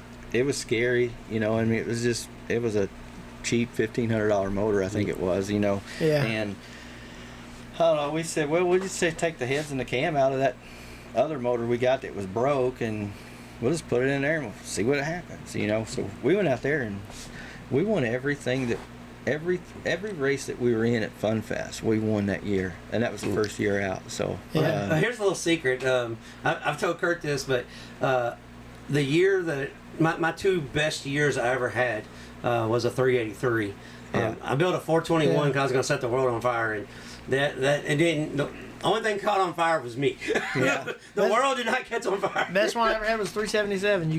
scary, you know. I mean, it was a cheap $1,500 motor, I think it was, you know. And I don't know. We said, well, we'll just take the heads and the cam out of that other motor we got that was broke, and we'll just put it in there and we'll see what happens, you know. So we went out there and we won everything that. Every race that we were in at Fun Fest, we won that year, and that was the first year out. So here's a little secret. I've told Kurt this, but the year that my 2 best years I ever had was a 383. I built a 421 because I was going to set the world on fire, and that it didn't. The only thing caught on fire was me. The world did not catch on fire. Best one I ever had was 377.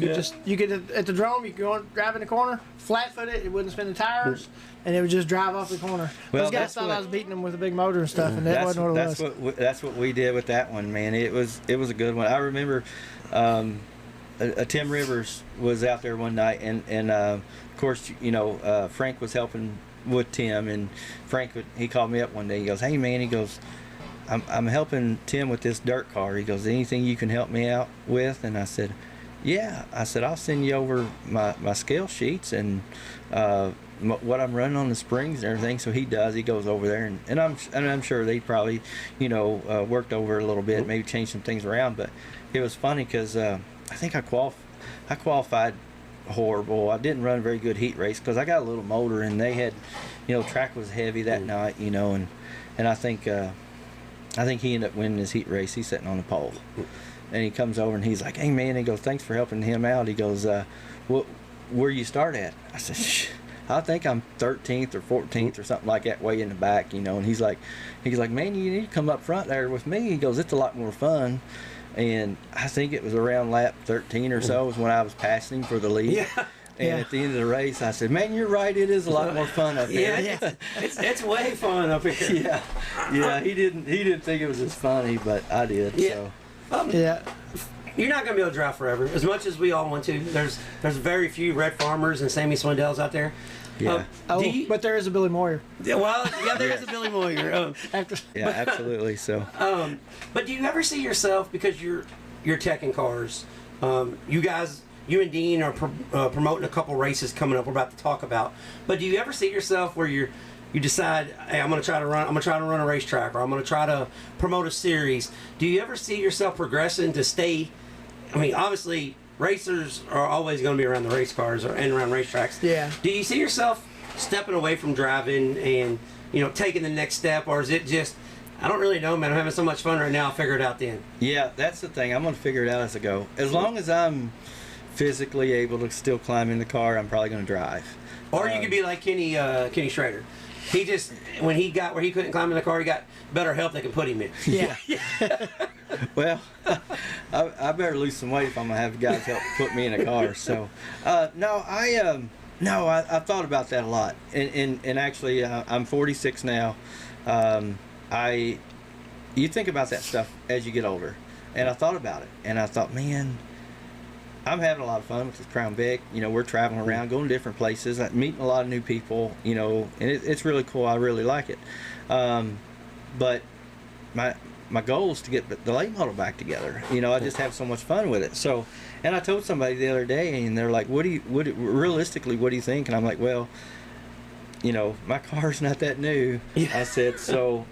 You could at the Drome, you could go drive in the corner, flat foot it wouldn't spin the tires, and it would just drive off the corner. Those guys thought I was beating them with a big motor and stuff, and that wasn't what it was. That's what we did with that one, man. It was a good one. I remember Tim Rivers was out there one night, and of course, you know, Frank was helping with Tim, and Frank he called me up one day. He goes, hey man, he goes, I'm helping Tim with this dirt car. He goes, anything you can help me out with? And I said, yeah. I said, I'll send you over my scale sheets and what I'm running on the springs and everything. So he does. He goes over there, and I'm sure they probably, you know, worked over a little bit, maybe changed some things around. But it was funny because I think I qualified horrible. I didn't run a very good heat race because I got a little motor, and they had, you know, track was heavy that night, you know, and I think he ended up winning his heat race. He's sitting on the pole, and he comes over and he's like, hey man, he goes, thanks for helping him out. He goes, where you start at? I said, I think I'm 13th or 14th or something like that, way in the back, you know. And he's like, man, you need to come up front there with me. He goes, it's a lot more fun. And I think it was around lap 13 or so was when I was passing him for the lead. And at the end of the race, I said, man, you're right, it is a lot more fun up here. It's way fun up here. He didn't think it was as funny, but I did. So. You're not going to be able to drive forever, as much as we all want to. There's very few Red Farmers and Sammy Swindells out there. But there is a Billy Moyer. Well, there is a Billy Moyer. Absolutely. So. But do you ever see yourself, because you're teching cars, you and Dean are promoting a couple races coming up we're about to talk about, but do you ever see yourself where you decide, hey, I'm gonna try to run a racetrack, or I'm gonna try to promote a series. Do you ever see yourself progressing to stay? I mean, obviously, racers are always going to be around the race cars and around racetracks. Yeah. Do you see yourself stepping away from driving and taking the next step, or is it just, I don't really know, man, I'm having so much fun right now, I'll figure it out then? Yeah, that's the thing. I'm going to figure it out as I go. As long as I'm physically able to still climb in the car, I'm probably going to drive. Or you could be like Kenny Schrader. He just, when he got where he couldn't climb in the car, he got better help they could put him in. Yeah. Well, I better lose some weight if I'm gonna have guys help put me in a car. So, I thought about that a lot, and actually, I'm 46 now. You think about that stuff as you get older, and I thought about it, and I thought, man, I'm having a lot of fun with this Crown Vic. We're traveling around, going to different places, meeting a lot of new people. And it's really cool. I really like it. But my goal is to get the late model back together. I just have so much fun with it. So, and I told somebody the other day, and they're like, realistically, what do you think? And I'm like, well, my car's not that new. Yeah. I said, so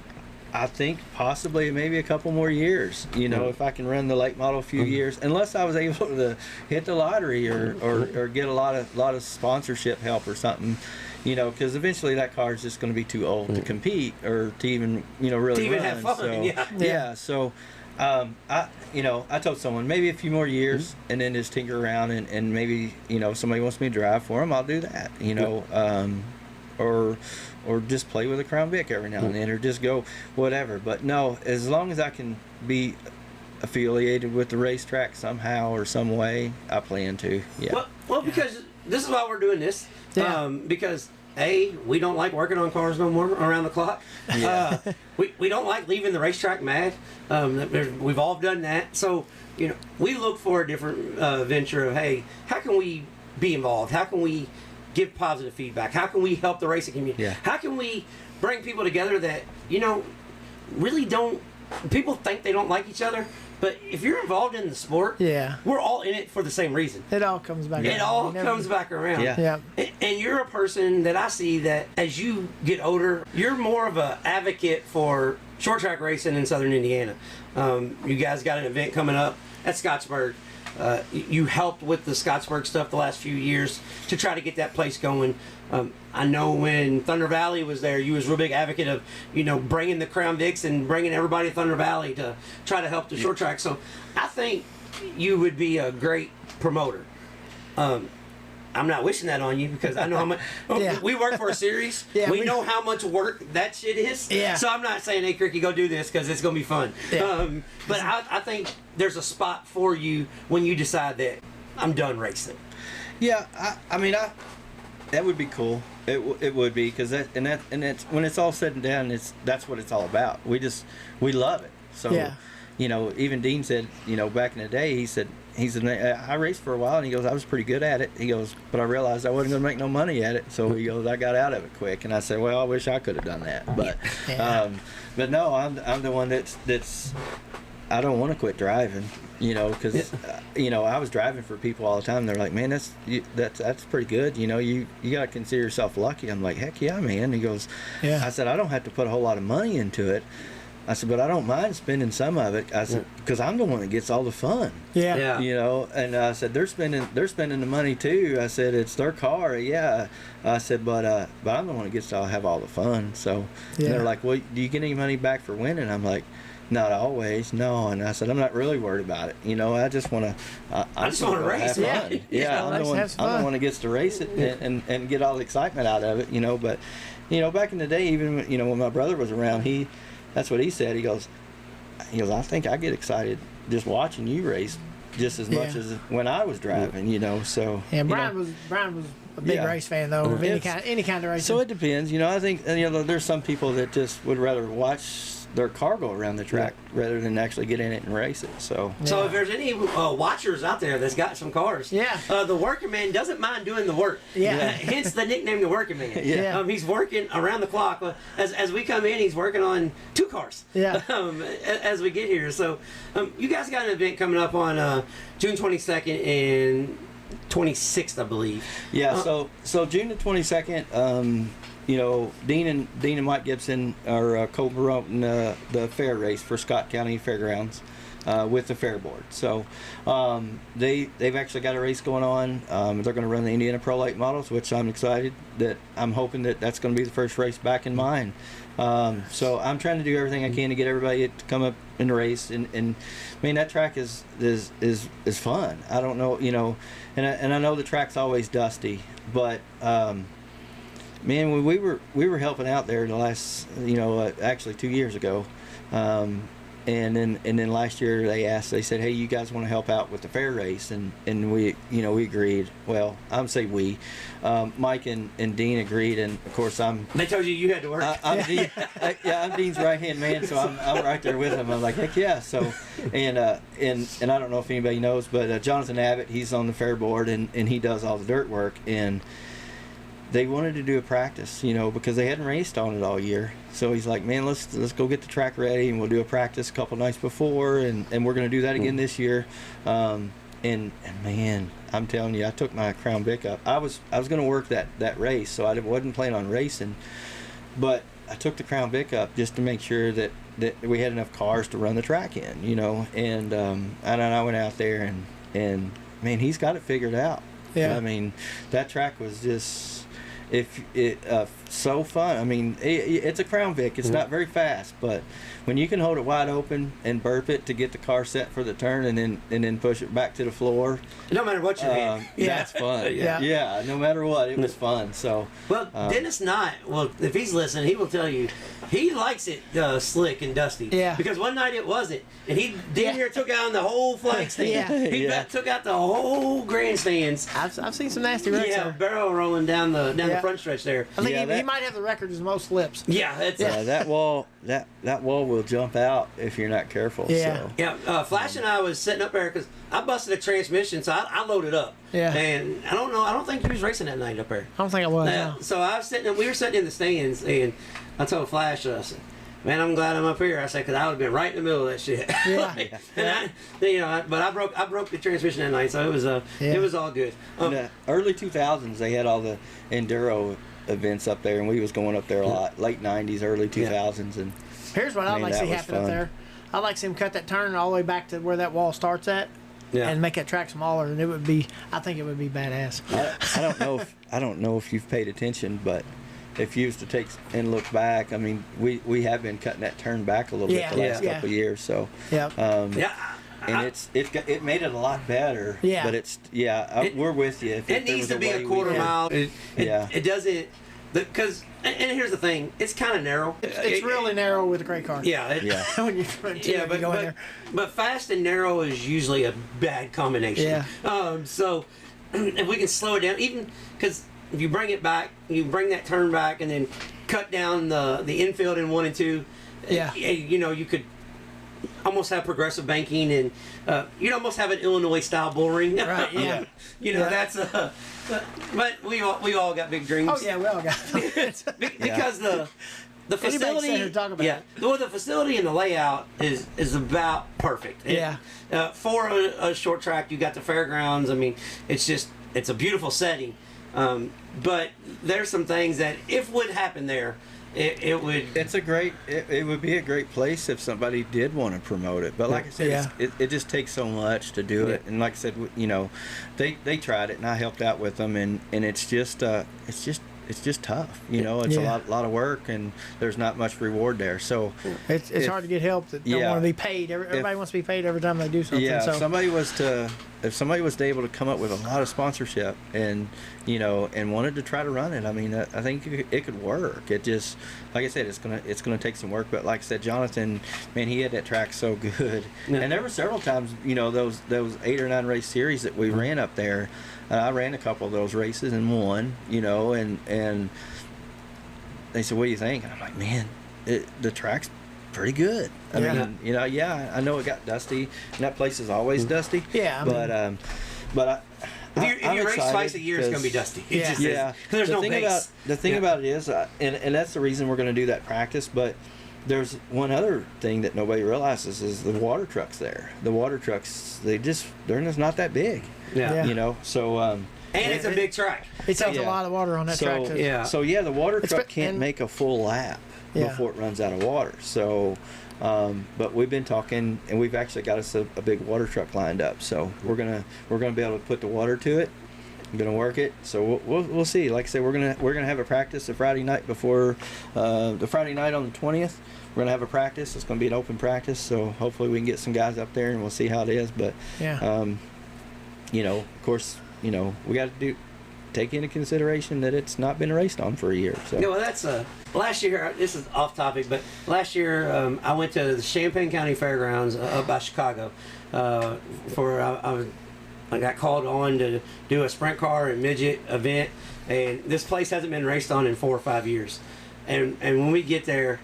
I think possibly maybe a couple more years, if I can run the late model a few years, unless I was able to hit the lottery or get a lot of sponsorship help or something, because eventually that car is just going to be too old to compete or to even, really to even run. have fun. So, yeah. So, I told someone maybe a few more years and then just tinker around and maybe, if somebody wants me to drive for them, I'll do that, or just play with a Crown Vic every now and then, or just go whatever. But no, as long as I can be affiliated with the racetrack somehow or some way, I plan to. Yeah. Well, because this is why we're doing this. Yeah. Because we don't like working on cars no more around the clock. Yeah. We don't like leaving the racetrack mad. We've all done that. So we look for a different venture of, hey, how can we be involved? How can we give positive feedback? How can we help the racing community? Yeah. How can we bring people together that, really don't, people think they don't like each other, but if you're involved in the sport, we're all in it for the same reason. It all comes back around. It all comes back around. Yeah. And you're a person that I see that as you get older, you're more of an advocate for short track racing in Southern Indiana. You guys got an event coming up at Scottsburg. You helped with the Scottsburg stuff the last few years to try to get that place going. I know when Thunder Valley was there, you was a real big advocate of, bringing the Crown Vics and bringing everybody to Thunder Valley to try to help the short track. So I think you would be a great promoter. I'm not wishing that on you because I know how much. We work for a series. We know how much work that shit is. So I'm not saying, hey, Cricky, go do this because it's going to be fun. But I think there's a spot for you when you decide that I'm done racing. Yeah, I mean, that would be cool. It would be, because that's when it's all said and done, that's what it's all about. We love it. So even Dean said, back in the day, he said I raced for a while, and he goes, I was pretty good at it. He goes, but I realized I wasn't going to make no money at it. So he goes, I got out of it quick. And I said, well, I wish I could have done that. But no, I'm the one that's I don't want to quit driving, because I was driving for people all the time. They're like, man, that's pretty good. You got to consider yourself lucky. I'm like, heck yeah, man. He goes, I said, I don't have to put a whole lot of money into it. I said, but I don't mind spending some of it. I said, because I'm the one that gets all the fun. And I said, they're spending the money too. I said, it's their car. I said, but I'm the one that gets to have all the fun. So they're like, well, do you get any money back for winning? I'm like, not always, no. And I said, I'm not really worried about it. I just want to. I just want to race. I'm the one that gets to race it and get all the excitement out of it. But back in the day, even when my brother was around, that's what he said. He goes, I think I get excited just watching you race just as much as when I was driving. So Brian was a big race fan though, of any kind of racing. So it depends. I think there's some people that just would rather watch their car go around the track rather than actually get in it and race it. So if there's any watchers out there that's got some cars, the Workin Man doesn't mind doing the work. Hence the nickname, the Workin Man. He's working around the clock. As we come in, he's working on 2 cars. As we get here. So you guys got an event coming up on June 22nd and 26th, I believe. So June the 22nd. you know, Dean and Mike Gibson are co-promoting the fair race for Scott County Fairgrounds with the fair board. So they've actually got a race going on. They're going to run the Indiana Pro Late Models, which I'm excited that I'm hoping that's going to be the first race back in mine. So I'm trying to do everything I can to get everybody to come up and race. And I mean, that track is fun. I don't know, you know, and I know the track's always dusty, but man, when we were helping out there the last, you know, actually 2 years ago, and then last year they said, hey, you guys want to help out with the fair race, and we, you know, we agreed. Well, I'm say we, Mike and Dean agreed, and of course They told you had to work. I'm Dean, I'm Dean's right hand man, so I'm right there with him. I'm like, heck yeah. So and I don't know if anybody knows, but Jonathan Abbott, he's on the fair board, and he does all the dirt work, and they wanted to do a practice, you know, because they hadn't raced on it all year. So he's like, man, let's go get the track ready, and we'll do a practice a couple nights before, and we're going to do that again this year. And man, I'm telling you, I took my Crown Vic up. I was going to work that race, so I wasn't planning on racing, but I took the Crown Vic up just to make sure that we had enough cars to run the track in, you know. And I went out there, and man, he's got it figured out. Yeah. I mean, that track was just so fun. I mean, it's a Crown Vic. It's not very fast, but when you can hold it wide open and burp it to get the car set for the turn, and then push it back to the floor, no matter what you're in. that's fun. Yeah, no matter what, it was fun. So Dennis Knott, well, if he's listening, he will tell you he likes it slick and dusty. Yeah. Because one night it wasn't, and he damn near took out the whole flag stand. He took out the whole grandstands. I've seen some nasty wrecks. Yeah, barrel rolling down the front stretch there. I think he might have the record as most flips. Yeah, that's that wall will jump out if you're not careful. Yeah. So. Yeah, Flash and I was sitting up there because I busted a transmission, so I loaded up. Yeah. And I don't think he was racing that night up there. I don't think I was. No. So we were sitting in the stands, and I told Flash, I said, man, I'm glad I'm up here. I said, because I would have been right in the middle of that shit. Yeah. But I broke the transmission that night, so it was all good. In the early 2000s, they had all the enduro events up there, and we was going up there a lot. Late 90s, early 2000s, and here's what I'd like to see happen up there. I'd like to see him cut that turn all the way back to where that wall starts at, and make that track smaller, and I think it would be badass. I don't know if you've paid attention, but if you used to take and look back, I mean, we have been cutting that turn back a little bit the last couple of years. So and it made it a lot better. Yeah. But we're with you. It needs to be a quarter mile. It doesn't, because, and here's the thing, it's kind of narrow. It's really narrow with a great car. When you go in there. But fast and narrow is usually a bad combination. Yeah. So if we can slow it down, even because if you bring it back, you bring that turn back, and then cut down the infield in 1 and 2. You know, you could almost have progressive banking, and you'd almost have an Illinois style bull ring. Right. Yeah. You know, that's but we all got big dreams. Oh yeah, we all got because the facility. Well, the facility and the layout is about perfect. For a short track, you got the fairgrounds. I mean, it's a beautiful setting. But there's some things that if would happen there, it would. It would be a great place if somebody did want to promote it. But like I said, it just takes so much to do it. And like I said, you know, they tried it, and I helped out with them, and it's just tough. You know, it's a lot of work, and there's not much reward there. So it's hard to get help that don't want to be paid. Everybody wants to be paid every time they do something. Yeah. So. If somebody was able to come up with a lot of sponsorship and, you know, and wanted to try to run it, I mean, I think it could work. It just, like I said, it's gonna take some work. But like I said, Jonathan, man, he had that track so good. Yeah. And there were several times, you know, those 8 or 9 race series that we ran up there. I ran a couple of those races and won, you know, and they said, what do you think? And I'm like, man, the track's pretty good. I mean, you know, I know it got dusty, and that place is always dusty. Yeah. But if you race twice a year, it's going to be dusty. There's no base. The thing about it is, and that's the reason we're going to do that practice, but there's one other thing that nobody realizes is the water trucks there. The water trucks, they're just not that big. Yeah. You know, so And it's a big track. It takes a lot of water on that track too. Yeah. So yeah, the water truck and- can't make a full lap before it runs out of water. So, but we've been talking, and we've actually got us a big water truck lined up. So we're gonna be able to put the water to it. I'm gonna work it. So we'll see. Like I said, we're gonna have a practice the Friday night before the Friday night on the 20th. We're gonna have a practice. It's gonna be an open practice. So hopefully we can get some guys up there, and we'll see how it is. But you know, of course, you know, we got to take into consideration that it's not been raced on for a year. So. No, well, that's last year. This is off topic, but last year I went to the Champaign County Fairgrounds up by Chicago I got called on to do a sprint car and midget event, and this place hasn't been raced on in 4 or 5 years. And when we get there,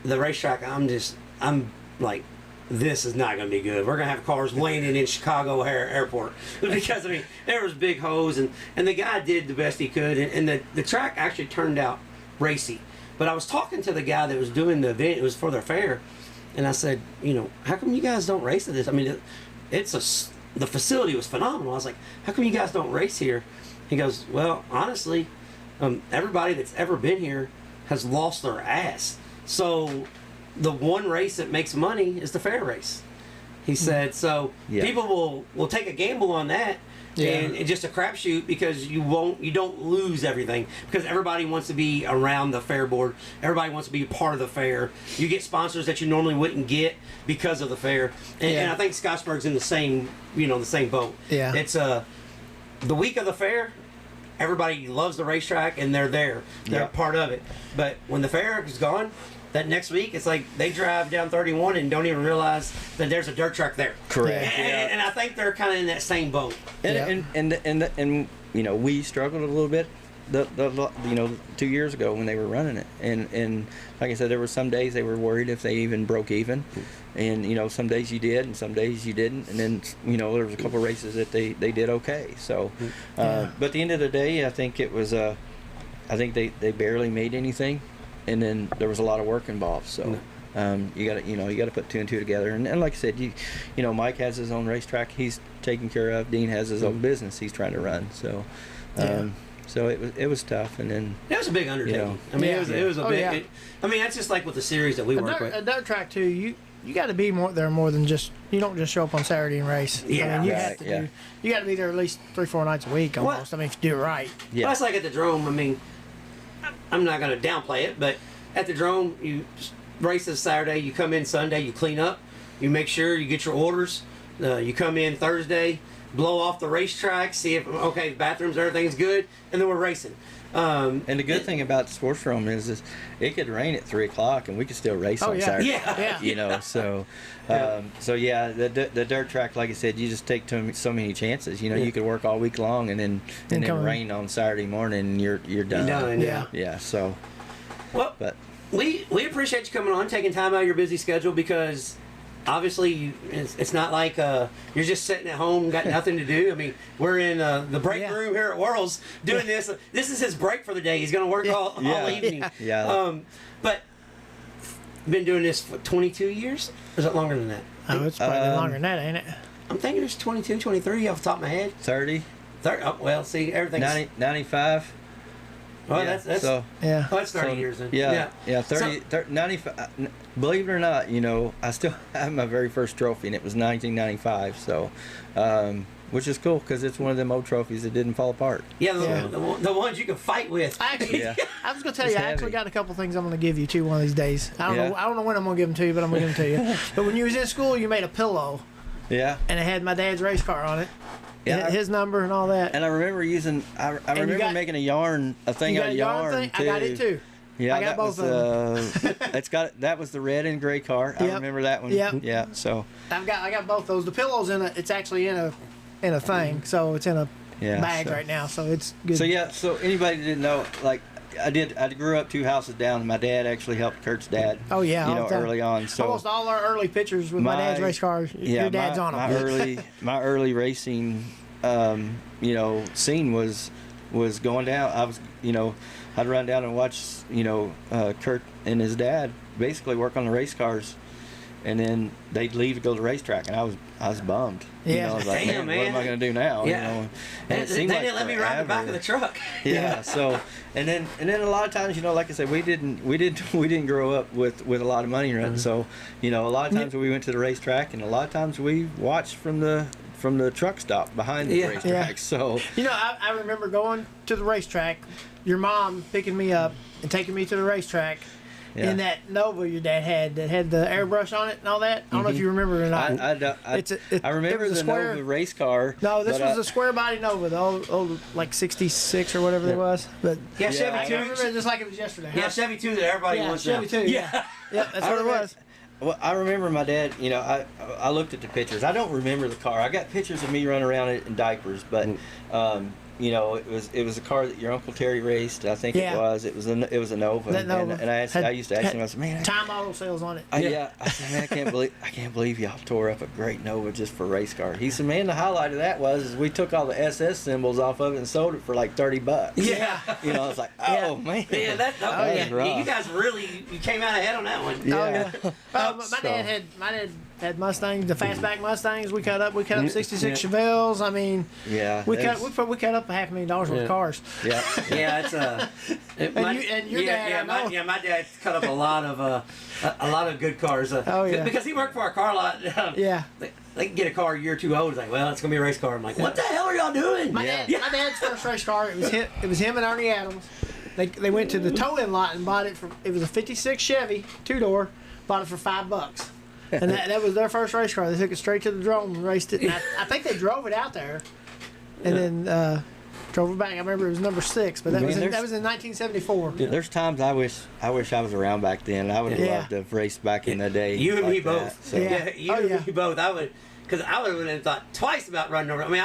the racetrack, I'm like, this is not going to be good. We're going to have cars landing in Chicago Airport because I mean there was big holes, and the guy did the best he could, and the track actually turned out racy. But I was talking to the guy that was doing the event. It was for their fair, and I said, you know, how come you guys don't race at this? I mean, the facility was phenomenal. I was like, how come you guys don't race here? He goes, well, honestly, everybody that's ever been here has lost their ass. So the one race that makes money is the fair race. He said, so people will take a gamble on that, and it's just a crapshoot because you don't lose everything because everybody wants to be around the fair board. Everybody wants to be part of the fair. You get sponsors that you normally wouldn't get because of the fair, and I think Scottsburg's in the same boat. Yeah, it's the week of the fair. Everybody loves the racetrack and they're part of it. But when the fair is gone, that next week, it's like they drive down 31 and don't even realize that there's a dirt track there. Correct. And I think they're kind of in that same boat. And you know, we struggled a little bit, you know, 2 years ago when they were running it. And like I said, there were some days they were worried if they even broke even. And, you know, some days you did and some days you didn't. And then, you know, there was a couple of races that they did okay. So, but at the end of the day, I think it was, I think they barely made anything. And then there was a lot of work involved, so you got to put 2 and 2 together. And like I said, you know, Mike has his own racetrack he's taken care of. Dean has his own business he's trying to run. So, so it was tough. And then it was a big undertaking. You know, I mean, it was a big. I mean, that's just like with the series that we work with. A dirt track too. You got to be there more than just. You don't just show up on Saturday and race. Yeah, I mean, you have to you got to be there at least 3-4 nights a week almost. Well, I mean, if you do it right. Yeah. Well, that's like at the Drome. I mean, I'm not going to downplay it, but at the Drome, you race this Saturday, you come in Sunday, you clean up, you make sure you get your orders, you come in Thursday, blow off the racetrack, see if, okay, the bathrooms, everything's good, and then we're racing. And the good thing about the sports Drome is it could rain at 3 o'clock and we could still race on Saturday. Yeah. You know, so the dirt track, like I said, you just take so many chances. You know, you could work all week long and then rain on Saturday morning and you're done. Yeah. So. Well, we appreciate you coming on, taking time out of your busy schedule because obviously it's not like you're just sitting at home, got nothing to do. I mean, we're in the break room here at Worlds doing this. This is his break for the day. He's going to work all evening. But been doing this for 22 years? Or is it longer than that? Oh, it's probably longer than that, ain't it? I'm thinking it's 22, 23 off the top of my head. 30. Oh, well, see, everything's... 95. Well, that's so, well, that's 30 years then. Yeah, 30, 95. Believe it or not, you know, I still have my very first trophy, and it was 1995. So, which is cool because it's one of them old trophies that didn't fall apart. Yeah, the ones you can fight with. Actually, I was gonna tell you, I actually got a couple things I'm gonna give you too one of these days. I don't know when I'm gonna give them to you, but I'm gonna give them to you. But when you was in school, you made a pillow. Yeah. And it had my dad's race car on it. Yeah, his number and all that. And I remember using. I remember making a thing out of yarn too. I got it too. Yeah, I got both of them. That was the red and gray car. I remember that one. Yep. Yeah. So I got both those. The pillow's it's actually in a thing, so it's in a bag right now. So it's good. So anybody that didn't know, like I grew up 2 houses down, and my dad actually helped Kurt's dad. Oh yeah, you know, early on. So almost all our early pictures with my dad's race cars, your dad's on them. My early racing, you know, scene was going down. I was, you know, I'd run down and watch, you know, Kurt and his dad basically work on the race cars, and then they'd leave to go to the racetrack, and I was bummed. Yeah. You know, I was like, Damn, man, what am I going to do now? Yeah. You know, They and it seemed like didn't let me ride the back of the truck. Yeah. So, and then a lot of times, you know, like I said, we didn't grow up with a lot of money running. So, you know, a lot of times we went to the racetrack, and a lot of times we watched from the truck stop behind the racetrack. Yeah. So, You know, I remember going to the racetrack, your mom picking me up and taking me to the racetrack. Yeah. In that Nova your dad had that had the airbrush on it and all that. I don't know if you remember it or not. I remember it was the a square, Nova race car. No, this but, was a square body Nova, the old like 66 or whatever it was. But Yeah, Yeah, Chevy I 2. remember it just like it was yesterday. Yeah, Chevy 2 that everybody Yeah, wants Chevy now. 2. Yeah. Yeah, that's I what it remember- was. Well, I remember my dad. You know, I looked at the pictures. I don't remember the car. I got pictures of me running around it in diapers, but you know, it was a car that your Uncle Terry raced. I think Yeah. it was a Nova. That Nova. And I used to ask him. I said, man, Time auto sales on it. I said, man, I can't believe y'all tore up a great Nova just for race car. He said, man, the highlight of that was we took all the SS symbols off of it and sold it for like $30. Yeah. You know, I was like, oh man. Yeah, that was rough. you guys really you came out ahead on that one. Yeah. My dad had Mustangs, the fastback Mustangs. We cut up 66 Yeah. Chevelles. I mean, Yeah. we that's- cut up $500,000 worth of cars. Yeah. Yeah, it's And your dad, I know. my dad cut up a lot of good cars. Oh, yeah. Because he worked for a car lot. Yeah. They can get a car a year or two old. It's like, well, it's gonna be a race car. I'm like, what the hell are y'all doing? My dad's first race car. It was him and Ernie Adams. They went to the tow-in lot and bought it for. It was a '56 Chevy 2-door. Bought it for $5. And that was their first race car. They took it straight to the Dromer and raced it. And I think they drove it out there, and then drove it back. I remember it was number 6, but that was in 1974. Yeah, there's times I wish I was around back then. I would have loved to have raced back in the day. You and me like that. both. So, Yeah. You and me both. I would have thought twice about running over. I mean,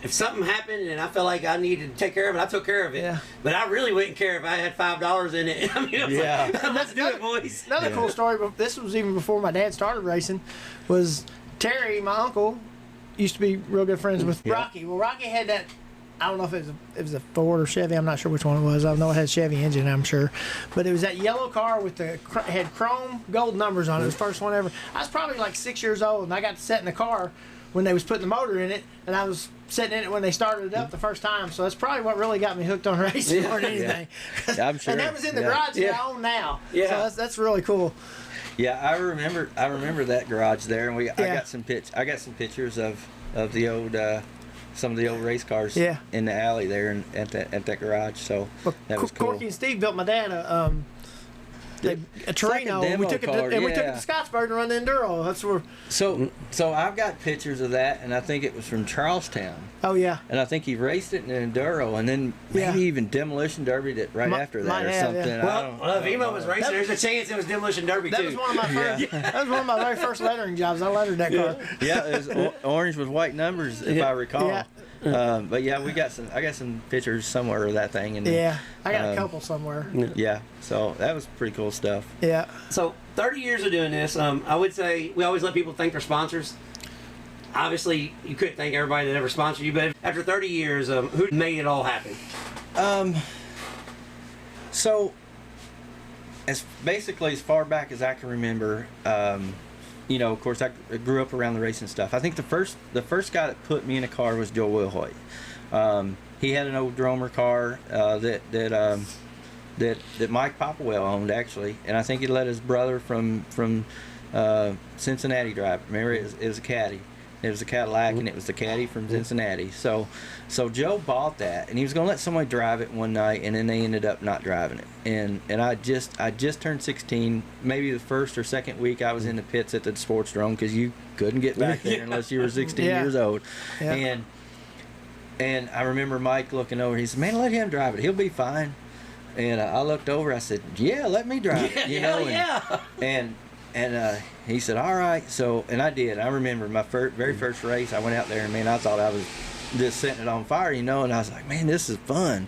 if something happened and I felt like I needed to take care of it, I took care of it. Yeah. But I really wouldn't care if I had $5 in it. I mean, I was like, let's do it, boys. Another cool story, but this was even before my dad started racing, was Terry, my uncle, used to be real good friends with Rocky. Well, Rocky had that, I don't know if it was a Ford or Chevy, I'm not sure which one it was. I know it had a Chevy engine, I'm sure. But it was that yellow car with had chrome gold numbers on it. It was the first one ever. I was probably like 6 years old, and I got to sit in the car when they was putting the motor in it, and I was sitting in it when they started it up the first time. So that's probably what really got me hooked on racing more than anything. Yeah, I'm sure. And that was in the garage that I own now. Yeah. So that's really cool. Yeah, I remember that garage there, and I got some pictures of the old some of the old race cars in the alley there at that garage. So that was cool. Corky and Steve built my dad a Torino. We took it to Scottsburg and run the Enduro. That's where. So I've got pictures of that, and I think it was from Charlestown. Oh yeah. And I think he raced it in an Enduro, and then maybe even Demolition Derbied it right after that or something. Yeah. Well, if Emo was racing, there's a chance it was Demolition Derby That too. was one of my first. That was one of my very first lettering jobs. I lettered that car. Yeah, it was orange with white numbers, if I recall. Yeah. But yeah, I got some pictures somewhere of that thing, and I got a couple somewhere. Yeah, so that was pretty cool stuff. Yeah. So 30 years of doing this, I would say we always let people thank their sponsors. Obviously, you couldn't thank everybody that ever sponsored you, but after 30 years, who made it all happen? So, as far back as I can remember, you know, of course, I grew up around the racing stuff. I think the first guy that put me in a car was Joe Wilhoit. He had an old Dromer car that Mike Popwell owned, actually, and I think he let his brother from Cincinnati drive. Remember, it was a Caddy. It was a Cadillac, and it was the Caddy from Cincinnati. So Joe bought that, and he was going to let somebody drive it one night, and then they ended up not driving it. And I just turned 16, maybe the first or second week I was in the pits at the Sports Drome, because you couldn't get back there unless you were 16 years old. Yeah. And I remember Mike looking over. He said, "Man, let him drive it. He'll be fine." And I looked over. I said, "Yeah, let me drive it." You know, and he said, "All right." So, and I did. I remember my very first race. I went out there, and man, I thought I was just setting it on fire, you know. And I was like, "Man, this is fun."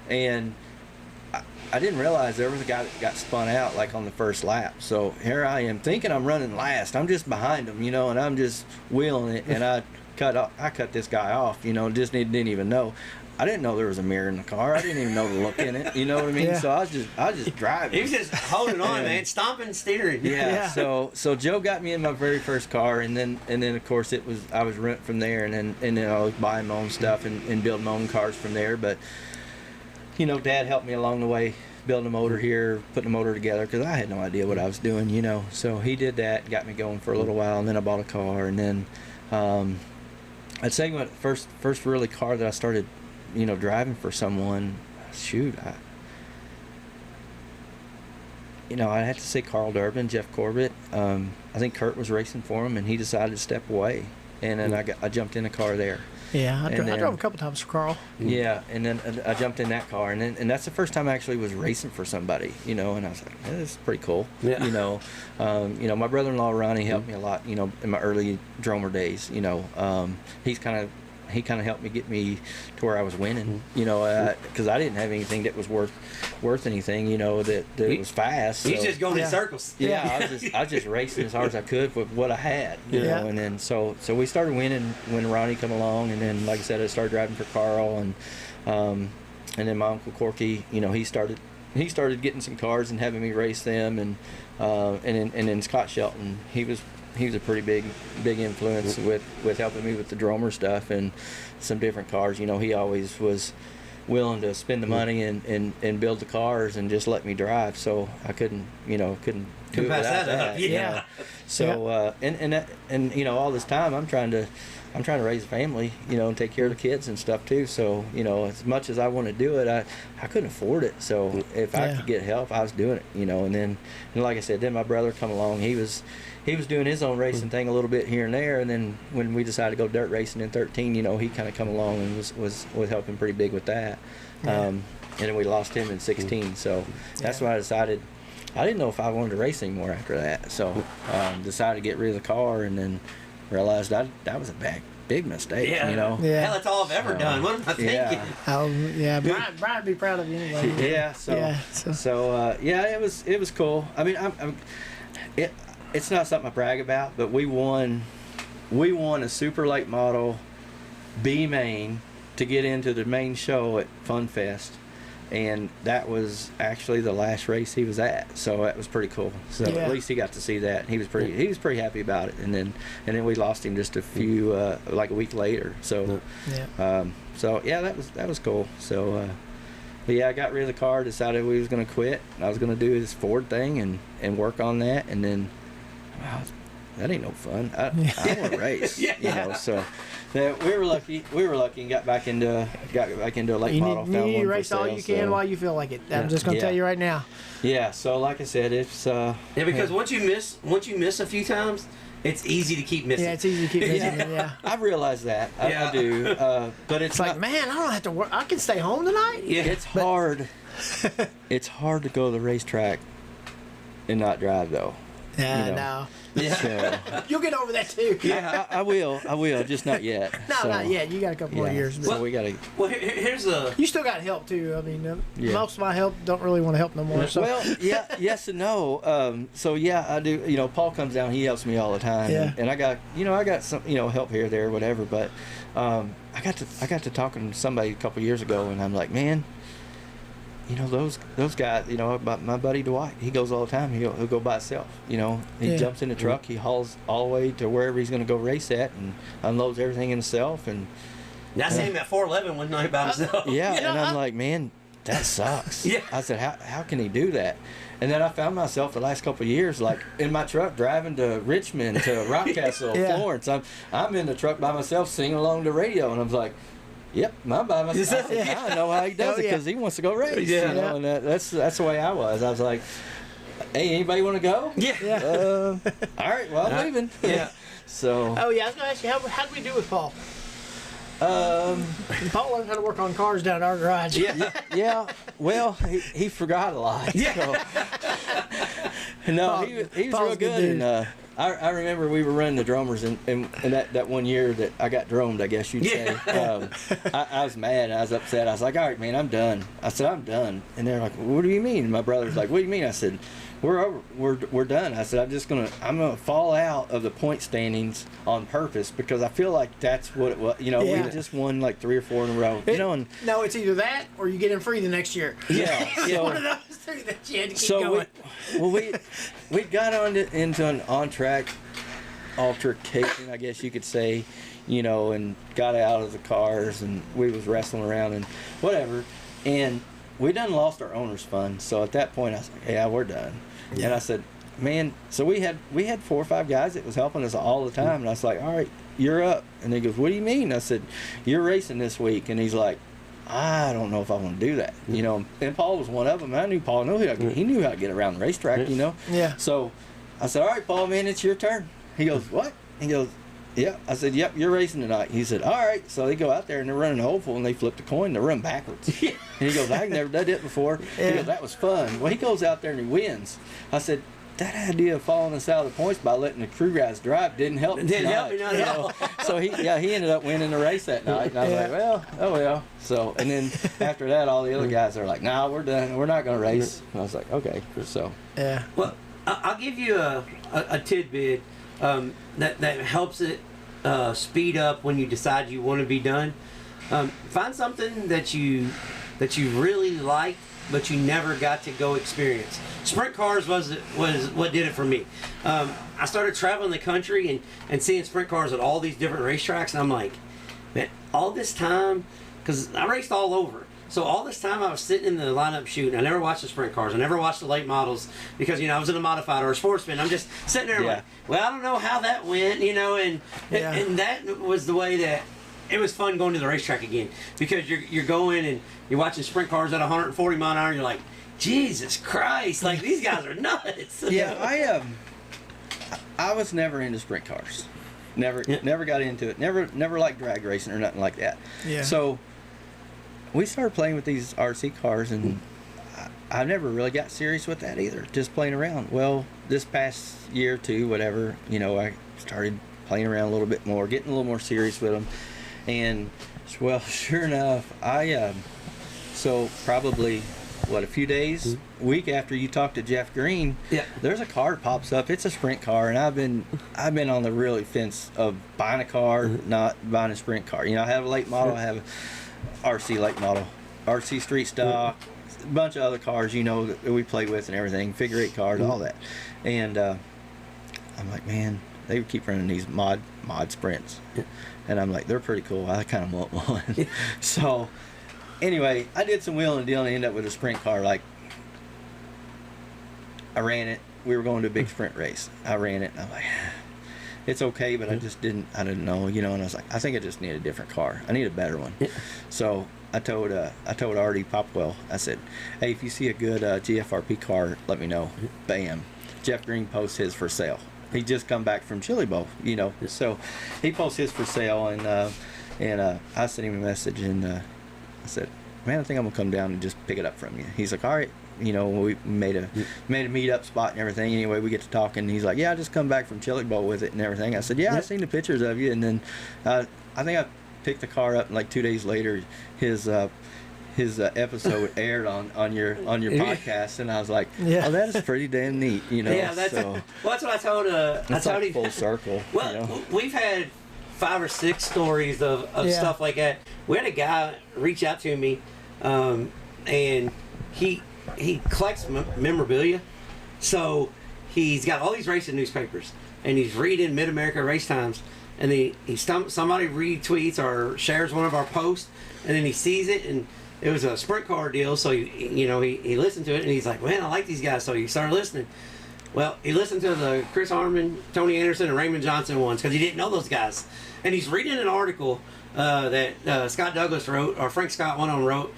And I didn't realize there was a guy that got spun out like on the first lap. So here I am thinking I'm running last. I'm just behind him, you know, and I'm just wheeling it. And I cut this guy off, just didn't even know. I didn't know there was a mirror in the car. I didn't even know to look in it. You know what I mean? Yeah. So I was just driving. He was just holding on, man, stomping, steering. Yeah. So Joe got me in my very first car, and then of course I was rent from there, and then I was buying my own stuff and building my own cars from there. But Dad helped me along the way, building a motor here, putting a motor together, because I had no idea what I was doing. So he did that, got me going for a little while, and then I bought a car, and then I'd say my first really car that I started driving for someone, I'd have to say Carl Durbin, Jeff Corbett. I think Kurt was racing for him, and he decided to step away, and then I jumped in a car there. Yeah, I drove a couple times for Carl. Yeah, and then I jumped in that car, and that's the first time I actually was racing for somebody, and I was like, this is pretty cool. Yeah. My brother-in-law Ronnie helped me a lot, in my early Dromer days. He kind of helped me get me to where I was winning, because I didn't have anything that was worth anything, that it was fast. He's so, just going in circles. Yeah, I was just racing as hard as I could with what I had, know, and then so we started winning when Ronnie come along, and then like I said, I started driving for Carl, and then my uncle Corky, he started getting some cars and having me race them, and then Scott Shelton, he was a pretty big influence with helping me with the Dromer stuff and some different cars. He always was willing to spend the money and build the cars and just let me drive. So I couldn't do it without that. Yeah. So and all this time I'm trying to raise a family, and take care of the kids and stuff too. So, as much as I want to do it, I couldn't afford it. So if I could get help, I was doing it, and like I said, then my brother come along. He was doing his own racing thing a little bit here and there, and then when we decided to go dirt racing in 13, he kind of come along and was helping pretty big with that. And then we lost him in 16. So that's when I decided I didn't know if I wanted to race anymore after that. So decided to get rid of the car, and then realized that was a big mistake. Yeah. Yeah. Hell, that's all I've ever done. What am I thinking? Brian would be proud of you anyway. Yeah. So it was cool. I mean, it's not something I brag about, but we won a super late model B main to get into the main show at Fun Fest, and that was actually the last race he was at, so that was pretty cool. So at least he got to see that. He was pretty happy about it, and then we lost him just a few like a week later. So that was cool. So I got rid of the car, decided we was going to quit. I was going to do this Ford thing and work on that, and then that ain't no fun. I want to race. So we were lucky and got back into a late model. You need to race all you can while you feel like it. I'm just gonna tell you right now. Yeah. So like I said, it's because once you miss a few times, it's easy to keep missing. Yeah, it's easy to keep missing. Yeah. I realize that. I do. But it's like, man, I don't have to work. I can stay home tonight. Yeah. It's hard. It's hard to go to the racetrack and not drive though. No. Yeah. So, You'll get over that too. Yeah, I will, just not yet. No, not yet. You got a couple more years. So we got to. Well, here's a. You still got help too. I mean, most of my help don't really want to help no more. So. Well, yes and no. I do. Paul comes down. He helps me all the time. Yeah. And I got some help here, there, whatever. But I got to talking to somebody a couple years ago, and I'm like, man. Those guys, my buddy Dwight, he goes all the time. He'll go by himself. He jumps in the truck, he hauls all the way to wherever he's going to go race at, and unloads everything himself. And that's him at 411 one night by himself. And I'm like, man, that sucks. I said, how can he do that? And then I found myself the last couple of years, like in my truck driving to Richmond, to Rockcastle, Florence. I'm in the truck by myself singing along the radio, and I'm like. Yep, I'm by myself. I know how he does it because he wants to go race. And that's the way I was. I was like, "Hey, anybody want to go?" Yeah. All right. Well, I'm leaving. Yeah. So. Oh yeah, I was gonna ask you how did we do with Paul? Paul learned how to work on cars down at our garage. Yeah. Well, he forgot a lot. Yeah. So. No, he was real good. And I remember we were running the Dromers, and that one year that I got dromed, I guess you'd say. I was mad. I was upset. I was like, all right, man, I'm done. I said, I'm done. And they're like, what do you mean? And my brother's like, what do you mean? I said, we're over. We're done. I said, I'm gonna fall out of the point standings on purpose because I feel like that's what it was. We just won like 3 or 4 in a row. And no, it's either that or you get in free the next year. Yeah, it's one of those two that you had to keep going. We got into an on-track altercation, I guess you could say, and got out of the cars, and we was wrestling around and whatever, and we done lost our owner's fund. So at that point I was like, yeah, we're done. And I said, man, so we had 4 or 5 guys that was helping us all the time, and I was like, all right, you're up. And he goes, what do you mean? I said, you're racing this week. And he's like, I don't know if I want to do that, and Paul was one of them. I knew Paul he knew how to get around the racetrack, Yeah. So I said, all right, Paul, man, it's your turn. He goes, what? He goes, yeah. I said, yep, you're racing tonight. He said, all right. So they go out there and they're running oval, and they flip the coin. They run backwards. And he goes, I've never done it before. Yeah. He goes, that was fun. Well, he goes out there and he wins. I said, that idea of falling us out of the points by letting the crew guys drive didn't help me. Didn't help me not at all. So he ended up winning the race that night. And I was like, well, oh well. So, and then after that, all the other guys are like, nah, we're done. We're not going to race. And I was like, okay. So. Yeah. Well, I'll give you a tidbit that helps it speed up when you decide you want to be done. Find something that you really like, but you never got to go experience. Sprint cars was what did it for me. I started traveling the country and seeing sprint cars at all these different racetracks, and I'm like, man, all this time, because I raced all over. So all this time I was sitting in the lineup shooting. I never watched the sprint cars. I never watched the late models because, I was in a modified or a sportsman. I'm just sitting there like, well, I don't know how that went, and that was the way that it was fun going to the racetrack again, because you're going and you're watching sprint cars at 140 mile an hour, and you're like, Jesus Christ, like these guys are nuts. Yeah, I was never into sprint cars. Never got into it. Never liked drag racing or nothing like that. Yeah. So we started playing with these RC cars, and I never really got serious with that either, just playing around. Well, this past year or two, whatever, I started playing around a little bit more, getting a little more serious with them. And, well, sure enough, so probably, a few days, week after you talked to Jeff Green, there's a car pops up. It's a sprint car, and I've been on the really fence of buying a car, not buying a sprint car. I have a late model, I have a RC late model, RC street stock, a bunch of other cars, that we play with and everything, figure 8 cars, all that. And I'm like, man, they would keep running these mod sprints. And I'm like, they're pretty cool. I kind of want one. So, anyway, I did some wheeling and dealing and ended up with a sprint car. Like, I ran it. We were going to a big sprint race. I ran it, and I'm like, it's okay, but I didn't know, and I was like, I think I just need a different car. I need a better one. So I told R.D. Popwell, I said, hey, if you see a good GFRP car, let me know. Bam. Jeff Green posts his for sale. He just come back from Chili Bowl, so he posts his for sale, and I sent him a message, and I said, man, I think I'm gonna come down and just pick it up from you. He's like, all right, we made a meet-up spot and everything. Anyway, we get to talking. He's like, yeah, I just come back from Chili Bowl with it and everything. I said, yeah, I seen the pictures of you, and then I think I picked the car up, and like 2 days later, his episode aired on your podcast, and I was like, oh, that is pretty damn neat, Yeah, that's what I told. I told him full circle. Well, we've had 5 or 6 stories of stuff like that. We had a guy reach out to me, and he collects memorabilia, so he's got all these racing newspapers, and he's reading Mid-America Race Times, and somebody retweets or shares one of our posts, and then he sees it, and it was a sprint car deal, so he listened to it, and he's like, man, I like these guys, so he started listening. Well, he listened to the Chris Harmon, Tony Anderson, and Raymond Johnson ones, because he didn't know those guys. And he's reading an article that Scott Douglas wrote, or Frank Scott, one of them wrote,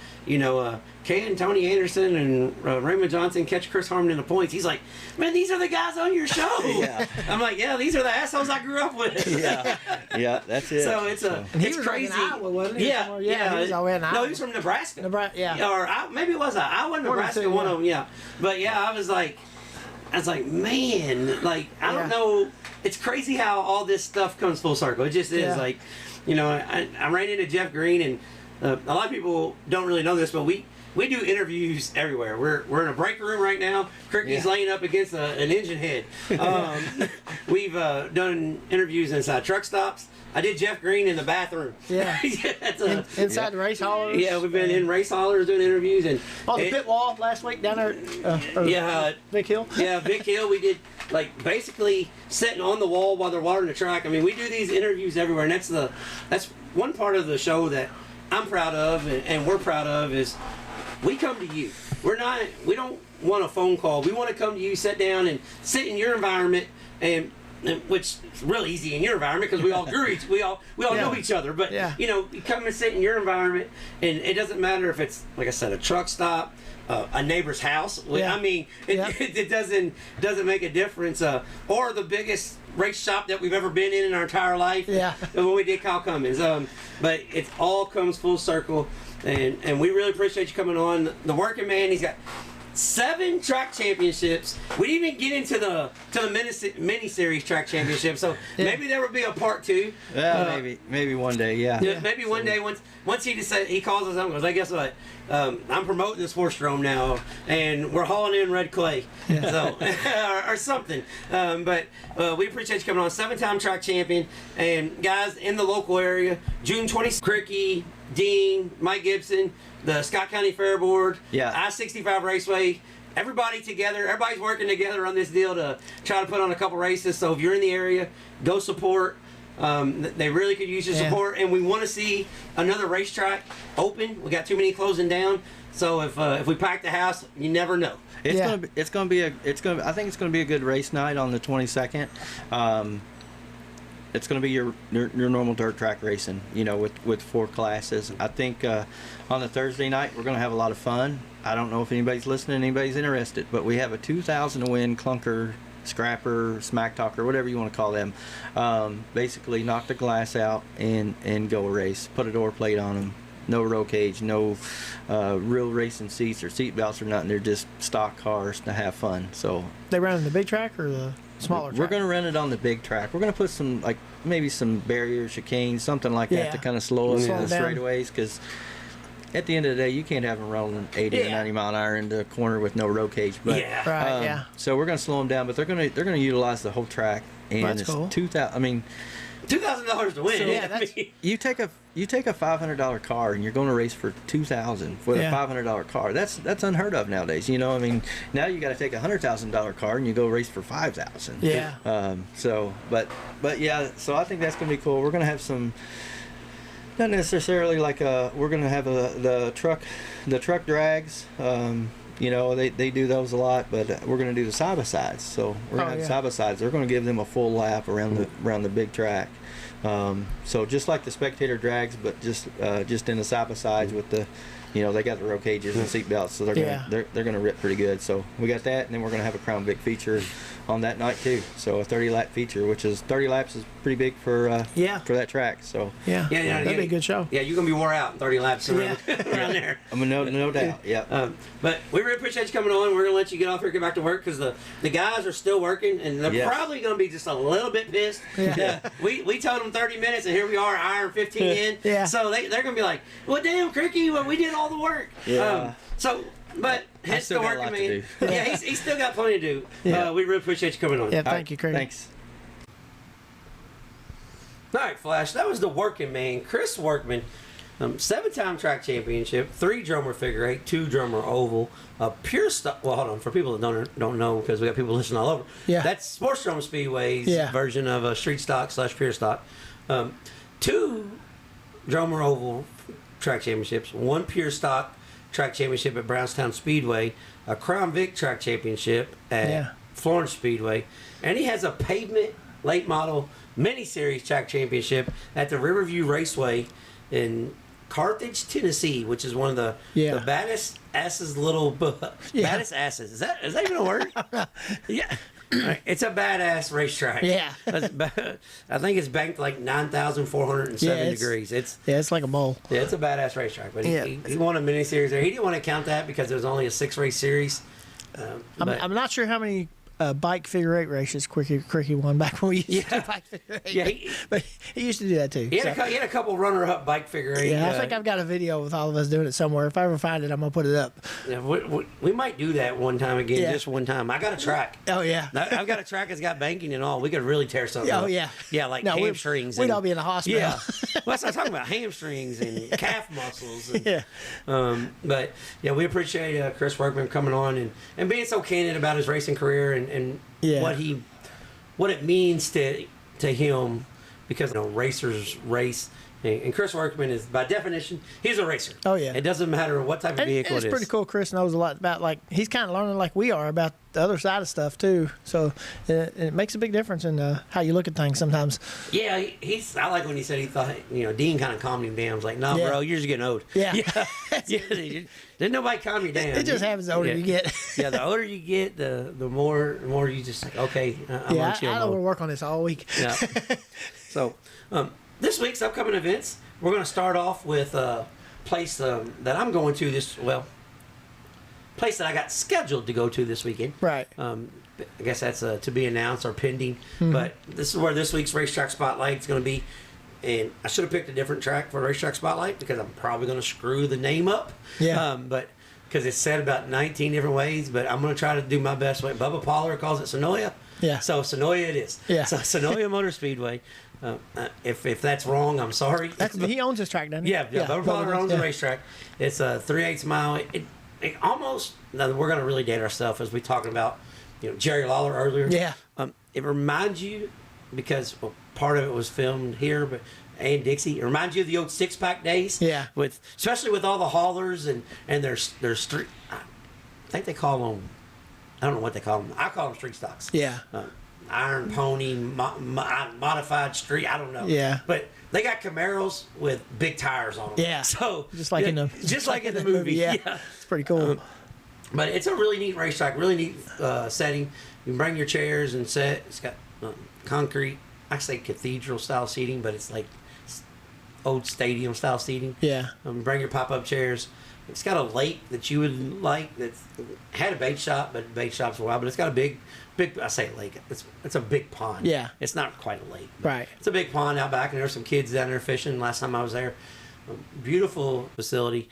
can Tony Anderson and Raymond Johnson catch Chris Harmon in the points? He's like, man, these are the guys on your show. Yeah. I'm like, yeah, these are the assholes I grew up with. Yeah, that's it. So it's crazy. Like in Iowa, wasn't he? Yeah. He was always in Iowa. No, he's from Nebraska. Yeah. Or maybe it was Iowa, Nebraska, one of them. Yeah. But yeah, I was like, man, like I don't know. It's crazy how all this stuff comes full circle. It just is like, I ran into Jeff Green, and a lot of people don't really know this, but we do interviews everywhere. We're in a break room right now. Cricky's laying up against an engine head. We've done interviews inside truck stops. I did Jeff Green in the bathroom. Yeah. Inside the race haulers. Yeah, we've been in race haulers doing interviews and on the pit wall last week down there. Vic Hill. Yeah, Vic Hill. We did like basically sitting on the wall while they're watering the track. I mean, we do these interviews everywhere, and that's one part of the show that I'm proud of, and we're proud of is we come to you. We don't want a phone call. We want to come to you, sit down, and sit in your environment and which is real easy in your environment because we all know each other. But you come and sit in your environment, and it doesn't matter if it's like I said, a truck stop, a neighbor's house. I mean, it doesn't make a difference. Or the biggest race shop that we've ever been in our entire life. Yeah. When we did Kyle Cummins. But it all comes full circle, and we really appreciate you coming on. The Workin Man, he's got 7 track championships. We didn't even get into the mini series track championship, so maybe there will be a part 2. Maybe one day, maybe one day once he calls us up and goes, hey, guess what? I'm promoting this horse drome now, and we're hauling in red clay, so or something. But we appreciate you coming on. 7-time track champion, and guys in the local area, June 20th, Cricky, Dean, Mike Gibson, the Scott County Fair Board, I-65 Raceway, everybody together. Everybody's working together on this deal to try to put on a couple races. So if you're in the area, go support. They really could use your support, and we want to see another racetrack open. We got too many closing down. So if we pack the house, you never know. I think it's gonna be a good race night on the 22nd. It's going to be your normal dirt track racing, with 4 classes. I think on the Thursday night we're going to have a lot of fun. I don't know if anybody's listening, anybody's interested, but we have a 2,000 to win clunker, scrapper, smack talker, whatever you want to call them. Basically knock the glass out and go a race. Put a door plate on them. No roll cage, no real racing seats or seat belts or nothing. They're just stock cars to have fun. So they run the big track or the smaller track? We're going to run it on the big track. We're going to put some, maybe some barriers, chicanes, something like that to kind of slow us in the straightaways, because at the end of the day, you can't have them rolling 80 or 90 mile an hour into a corner with no roll cage. But, So we're going to slow them down, but they're going to utilize the whole track. And that's cool. $2,000 to win. So you take a $500 car and you're going to race for $2,000 with a $500 car. That's unheard of nowadays. Now you got to take a $100,000 car and you go race for $5,000. Yeah. So I think that's going to be cool. We're going to have some. Not necessarily we're going to have the truck drags. They do those a lot, but we're going to do the side-by-sides. So we're going to have side-by-sides. They're going to give them a full lap around the big track. So just like the spectator drags, but just in the side-by-sides with the, they got the roll cages and seat belts, so they're gonna rip pretty good. So we got that, and then we're gonna have a Crown Vic feature on that night too. So a 30-lap feature, which is 30 laps is pretty big for that track. So that'd be a good show. Yeah, you're gonna be wore out in 30 laps around there. I mean, no doubt. Yeah. But we really appreciate you coming on. We're gonna let you get off here, get back to work, because the guys are still working, and they're probably gonna be just a little bit pissed. We told them 30 minutes, and here we are, hour and 15 in. So they're gonna be like, well, damn, Cricky, we did all the work. But hence the Workin Man. He's still got plenty to do. We really appreciate you coming on. Yeah, thank you, Craig. Thanks. All right, Flash. That was the Workin Man, Chris Workman. 7-time track championship, 3 Dromer figure 8, 2 Dromer oval, pure stock. Well, hold on, for people that don't know, because we got people listening all over. Yeah, that's Brownstown Speedway's version of a street stock / pure stock. 2 Dromer oval track championships, 1 pure stock track championship at Brownstown Speedway, a Crown Vic track championship at Florence Speedway, and he has a pavement late model mini series track championship at the Riverview Raceway in Carthage, Tennessee, which is one of the baddest asses baddest asses. Is that even a word? Right. It's a badass racetrack. Yeah. I think it's banked like 9,407 degrees. It's like a bowl. Yeah, it's a badass racetrack. But he won a mini series there. He didn't want to count that because it was only a 6-race series. I'm not sure how many bike figure eight races. Quickie won back when we used to do bike figure eight. Yeah, but he used to do that too. He had a couple runner-up bike figure eight. Yeah, I think I've got a video with all of us doing it somewhere. If I ever find it, I'm gonna put it up. Yeah, we might do that one time again, Yeah. just one time. I got a track. Oh yeah. I've got a track that's got banking and all. We could really tear something up. Oh yeah. Yeah, like No, hamstrings. We'd all be in the hospital. Yeah. Well, that's what I'm talking about. Hamstrings and calf muscles. And, Yeah. But yeah, we appreciate Chris Workman coming on and being so candid about his racing career and Yeah. what it means to him, because racers race. And Chris Workman is, by definition, he's a racer. Oh, yeah. It doesn't matter what type of vehicle it's it is. pretty cool. Chris knows a lot about, like, he's kind of learning like we are about the other side of stuff too. So it makes a big difference in how you look at things sometimes. Yeah, I like when he said he thought, Dean kind of calmed him down. I was like, no, bro, you're just getting old. Yeah. Yeah. Didn't nobody calm you down. It just happens the older you get. Yeah, the older you get, the more you just like, okay, I'm on chill I don't mode. want to work on this all week. Yeah. So, this week's upcoming events, we're going to start off with a place that I'm going to place that I got scheduled to go to this weekend. Right. I guess that's to be announced or pending. Mm-hmm. But this is where this week's Racetrack Spotlight is going to be. And I should have picked a different track for Racetrack Spotlight because I'm probably going to screw the name up. Yeah. But because it's said about 19 different ways, but I'm going to try to do my best way. Bubba Pollard calls it Sonoya. Yeah. So Sonoya it is. Yeah. So Sonoya Motor Speedway. If that's wrong, I'm sorry. He owns his track, doesn't he? Yeah, Bubba Pollard owns the racetrack. It's a 3/8 mile. It almost. Now we're going to really date ourselves as we talking about, Jerry Lawler earlier. Yeah. It reminds you, because part of it was filmed here, and Dixie. It reminds you of the old six-pack days. Yeah. Especially with all the haulers and their street. I think they call them. I don't know what they call them. I call them street stocks. Yeah. Iron Pony, modified street. I don't know. Yeah. But they got Camaros with big tires on them. Yeah. So just like in the movie. Yeah. It's pretty cool. But it's a really neat racetrack, really neat setting. You can bring your chairs and sit. It's got concrete, I say cathedral style seating, but it's like old stadium style seating. Yeah. Bring your pop up chairs. It's got a lake that you would like. That's had a bait shop, but bait shop's a while. But it's got a big. I say lake. It's a big pond. Yeah. It's not quite a lake. Right. It's a big pond out back, and there's some kids down there fishing. Last time I was there, beautiful facility.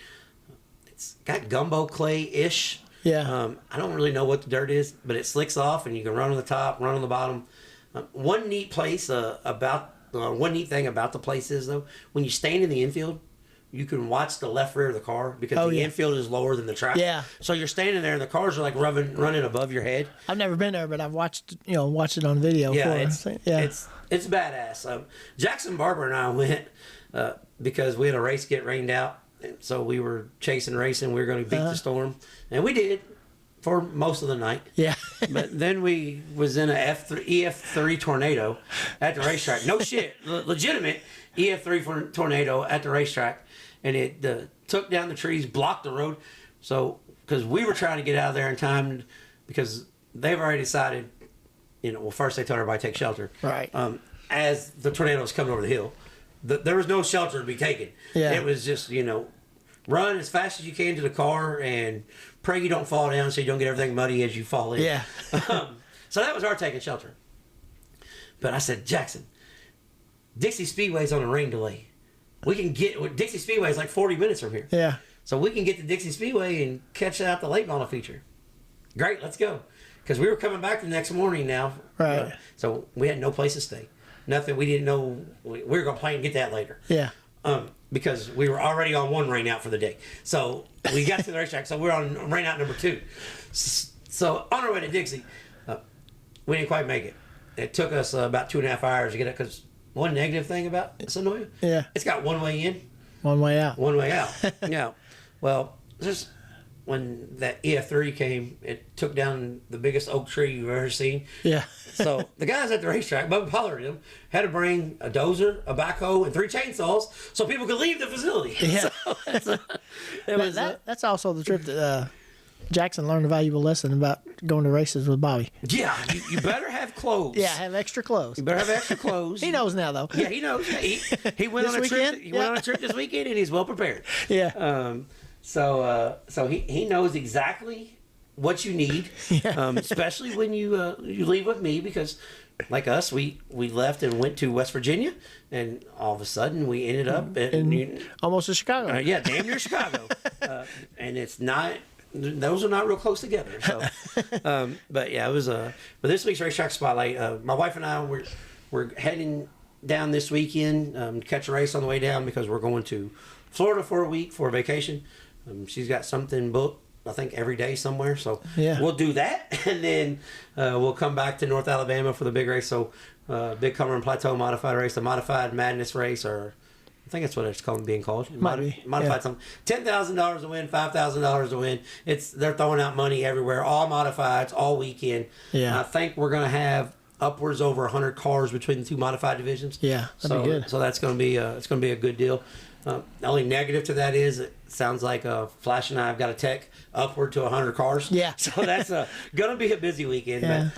It's got gumbo clay-ish. Yeah. I don't really know what the dirt is, but it slicks off, and you can run on the top, run on the bottom. One neat thing about the place is, though, when you stand in the infield, you can watch the left rear of the car because the infield is lower than the track. Yeah. So you're standing there, and the cars are like running above your head. I've never been there, but I've watched it on video. Yeah, it's badass. Jackson Barber and I went because we had a race get rained out, and so we were racing. We were going to beat the storm, and we did for most of the night. Yeah. But then we was in a EF3 tornado at the racetrack. No shit, legitimate EF3 tornado at the racetrack. And it took down the trees, blocked the road. So, because we were trying to get out of there in time, because they've already decided, first they told everybody to take shelter. Right. As the tornado was coming over the hill, there was no shelter to be taken. Yeah. It was just, run as fast as you can to the car and pray you don't fall down so you don't get everything muddy as you fall in. Yeah. So that was our taking shelter. But I said, Jackson, Dixie Speedway's on a rain delay. We can get Dixie Speedway is like 40 minutes from here. Yeah. So we can get to Dixie Speedway and catch out the late model feature. Great, let's go. Because we were coming back the next morning now. Right. So we had no place to stay. Nothing. We didn't know. We were going to play and get that later. Yeah. Because we were already on one rain out for the day. So we got to the racetrack. So we're on rain out number 2. So on our way to Dixie, we didn't quite make it. It took us about 2.5 hours to get it because one negative thing about Sonoya, it's got one way in, one way out. One way out. Yeah. Well, just when that EF3 came, it took down the biggest oak tree you've ever seen. Yeah. So the guys at the racetrack, Bubba Pollard and them, had to bring a dozer, a backhoe, and 3 chainsaws so people could leave the facility. Yeah. So that's also the trip that Jackson learned a valuable lesson about going to races with Bobby. Yeah, you better have clothes. Yeah, have extra clothes. You better have extra clothes. He knows now, though. Yeah, he knows. He went on a trip. He went on a trip this weekend, and he's well prepared. Yeah. So he knows exactly what you need, especially when you leave with me, because like us, we left and went to West Virginia, and all of a sudden we ended up almost to Chicago. Yeah, damn near Chicago, and it's not. Those are not real close together. So, but yeah, it was but this week's racetrack spotlight. My wife and I we're heading down this weekend to catch a race on the way down because we're going to Florida for a week for a vacation. She's got something booked, I think, every day somewhere. So we'll do that, and then we'll come back to North Alabama for the big race. So Big Cumberland Plateau Modified race, the Modified Madness race, or I think that's what it's being called. Modified something. $10,000 to win, $5,000 to win. They're throwing out money everywhere. All modifieds, all weekend. Yeah. I think we're going to have upwards over 100 cars between the two modified divisions. Yeah, that'd be good. So that's going to be it's going to be a good deal. The only negative to that is it sounds like Flash and I have got a tech upward to 100 cars. Yeah. So that's going to be a busy weekend. Yeah.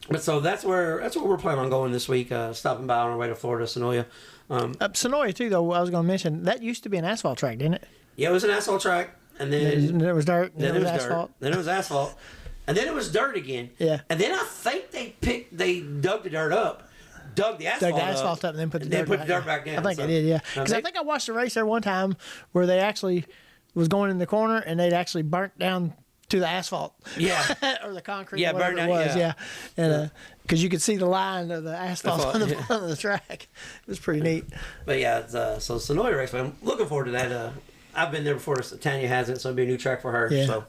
But so that's where we're planning on going this week. Stopping by on our way to Florida, Sonoya. Sonoya too, though. I was going to mention that used to be an asphalt track, didn't it? Yeah, it was an asphalt track, and then it was dirt. Then it was asphalt. Then it was asphalt, and then it was dirt again. Yeah. And then I think they dug the dirt up, dug the asphalt up, and then put the dirt back down. I think they did, yeah. Because I think I watched a race there one time where they actually was going in the corner and they'd actually burnt down to the asphalt. Yeah. Or the concrete, yeah, whatever it was. Yeah. And because you could see the line of the asphalt on the front of the track. It was pretty neat. But yeah, it's, so Sonoya race, but I'm looking forward to that. I've been there before. Tanya hasn't, so it'll be a new track for her. Yeah. So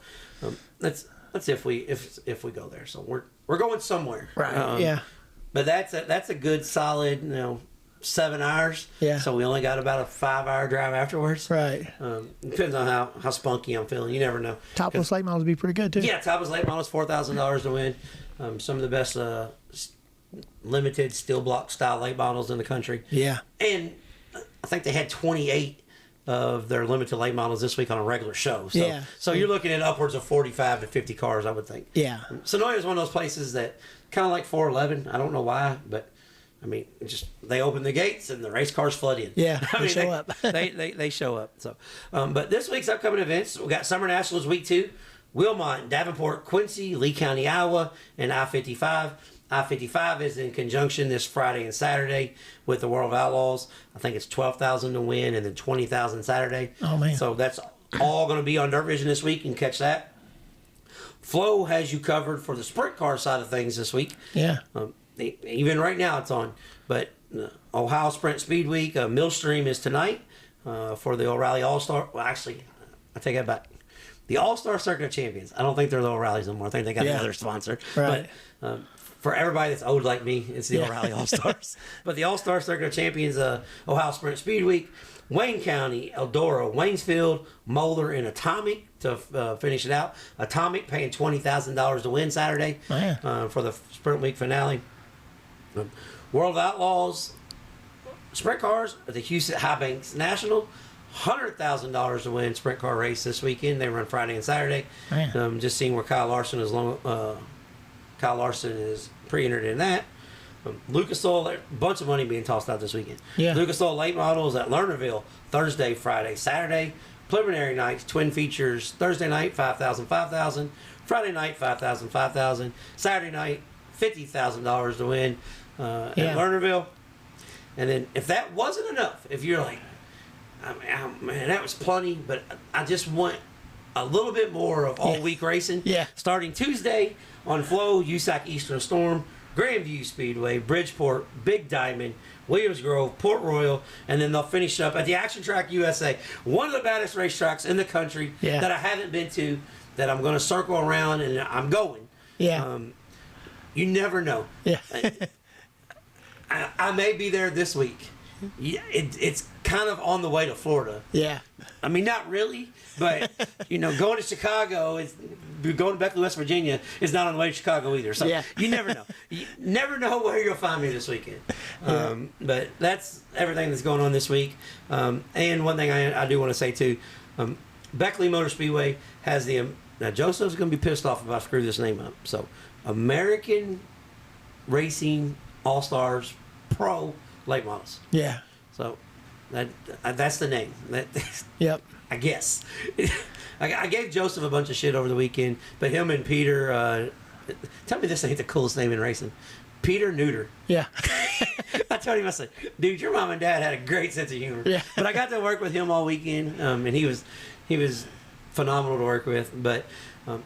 let's see if we go there. So we're going somewhere. Right. Yeah. But that's a good solid 7 hours. Yeah. So we only got about a 5-hour drive afterwards. Right. Depends on how spunky I'm feeling. You never know. Topless late models would be pretty good too. Yeah, topless late models, $4,000 to win. Some of the best limited steel block style late models in the country. Yeah. And I think they had 28 of their limited late models this week on a regular show. So, so you're looking at upwards of 45 to 50 cars, I would think. Yeah. Sonoya is one of those places that kind of like 411. I don't know why, but I mean, they open the gates and the race cars flood in. Yeah, they show up. they show up. So, but this week's upcoming events, we got Summer Nationals Week 2, Wilmot, Davenport, Quincy, Lee County, Iowa, and I-55. I-55 is in conjunction this Friday and Saturday with the World of Outlaws. I think it's $12,000 to win and then $20,000 Saturday. Oh, man. So that's all going to be on Dirt Vision this week. You can catch that. Flo has you covered for the sprint car side of things this week. Yeah. Even right now it's on. But Ohio Sprint Speed Week, Millstream is tonight for the O'Reilly All-Star. Well, actually, I take that back. The All-Star Circuit of Champions. I don't think they're the O'Reillys anymore. I think they got another sponsor. Right. But for everybody that's old like me, it's the O'Reilly All-Stars. But the All-Star Circuit of Champions, Ohio Sprint Speed Week, Wayne County, Eldora, Waynesfield, Moeller, and Atomic to finish it out. Atomic paying $20,000 to win Saturday for the Sprint Week finale. World of Outlaws sprint cars at the Houston High Banks National, $100,000 to win sprint car race this weekend. They run Friday and Saturday. Just seeing where Kyle Larson is pre-entered in that. Lucas Oil, a bunch of money being tossed out this weekend. Yeah. Lucas Oil late models at Lernerville Thursday, Friday, Saturday. Preliminary nights, twin features Thursday night, $5,000. Friday night, $5,000, $5,000. Saturday night, $50,000 to win at Lernerville. And then if that wasn't enough, if you're like, man, that was plenty, but I just want a little bit more of all week racing. Yeah. Starting Tuesday on Flo, USAC Eastern Storm, Grandview Speedway, Bridgeport, Big Diamond, Williams Grove, Port Royal, and then they'll finish up at the Action Track USA, one of the baddest racetracks in the country that I haven't been to, that I'm going to circle around and I'm going. Yeah. You never know. Yeah. I may be there this week. Yeah, it's kind of on the way to Florida. Yeah. I mean, not really, but going to Chicago, going to Beckly, West Virginia, is not on the way to Chicago either. So you never know. You never know where you'll find me this weekend. But that's everything that's going on this week. And one thing I do want to say too, Beckly Motor Speedway has now Joseph's going to be pissed off if I screw this name up. So American Racing All-Stars Pro Late Models. Yeah. So that's the name. Yep. I guess. I gave Joseph a bunch of shit over the weekend, but him and Peter, tell me this ain't the coolest name in racing. Peter Neuter. Yeah. I told him, I said, dude, your mom and dad had a great sense of humor. Yeah. But I got to work with him all weekend, and he was phenomenal to work with. But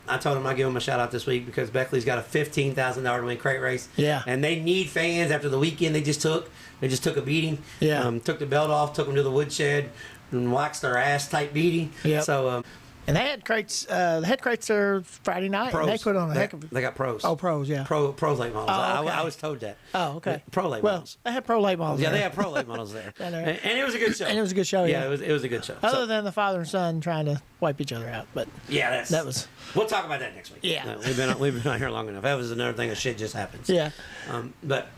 I told him I'd give him a shout out this week because Beckly's got a $15,000 to win crate race. Yeah. And they need fans after the weekend they just took. They just took a beating. Yeah. Took the belt off, took them to the woodshed, and waxed their ass type beating. Yep. So. And they had crates. They had crates there Friday night. Pros. And they put on a heck of. They got pros. Oh, pros, yeah. Pro late models. Oh, okay. I was told that. Oh, okay. Pro late well, models. they had pro late models. Yeah, there. they had pro late models there. I know. And it was a good show. And it was a good show. Yeah, it was a good show. Other So, than the father and son trying to wipe each other out, but yeah, that was. We'll talk about that next week. Yeah. No, we've been on here long enough. That was another thing that shit just happens. Yeah. But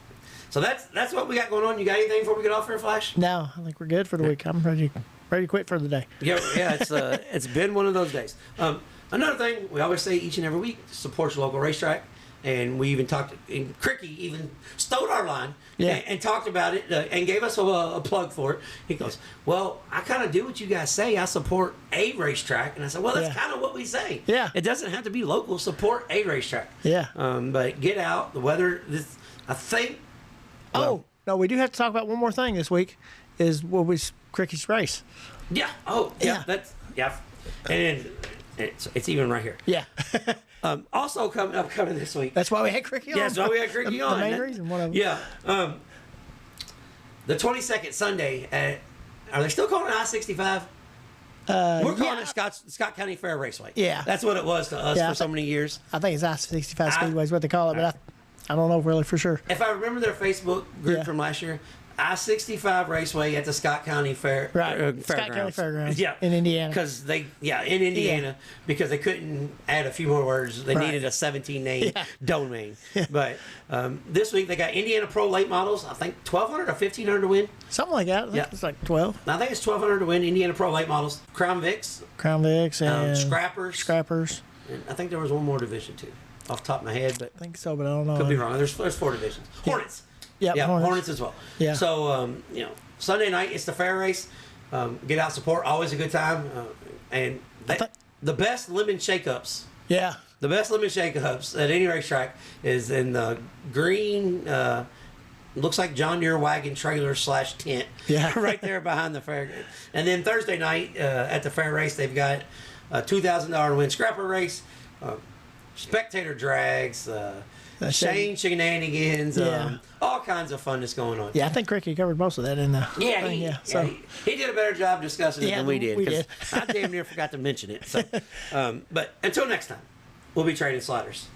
so that's what we got going on. You got anything before we get off here, Flash? No, I think we're good for the week. I'm ready to quit for the day. Yeah. It's been one of those days. Another thing we always say each and every week: support your local racetrack. And we even talked, and Cricky even stole our line and talked about it and gave us a plug for it. He goes, well, I kind of do what you guys say. I support a racetrack. And I said, well, that's kind of what we say. Yeah. It doesn't have to be local. Support a racetrack. Yeah. But get out. The weather, I think. No, we do have to talk about one more thing this week is what was Cricky's race. Yeah. Oh, yeah. And it's even right here. Yeah. Also coming this week. That's why we had Cricky on. Yeah, that's why we had Cricky on. The main reason, one of them. Yeah. The 22nd Sunday at, are they still calling it I-65? We're calling it Scott County Fair Raceway. Yeah. That's what it was to us for so many years. I think it's I-65 Speedway is what they call it, but I don't know really for sure. If I remember their Facebook group from last year, I-65 Raceway at the Scott County Fair, Scott County Fairgrounds. Yeah, in Indiana. Because in Indiana, because they couldn't add a few more words. They needed a 17-name domain. But this week they got Indiana Pro late models. I think 1,200 or 1,500 to win. Something like that. I think it's like 12. I think it's 1,200 to win. Indiana Pro late models. Crown Vics. And Scrappers. And I think there was one more division too, off the top of my head, but I think so, but I don't know. could be wrong. There's 4 divisions. Hornets. Yeah, Hornets as well. Yeah. So, Sunday night, it's the fair race. Get out, support, always a good time. And the best lemon shake-ups. Yeah. The best lemon shake-ups at any racetrack is in the green, looks like John Deere wagon trailer / tent. Yeah. Right there behind the fair. And then Thursday night at the fair race, they've got a $2,000 to win scrapper race, spectator drags, Shane shenanigans, all kinds of funness going on. Yeah, I think Cricky covered most of that in the thing. So he did a better job discussing it than we did. We did. I damn near forgot to mention it. So, but until next time, we'll be trading sliders.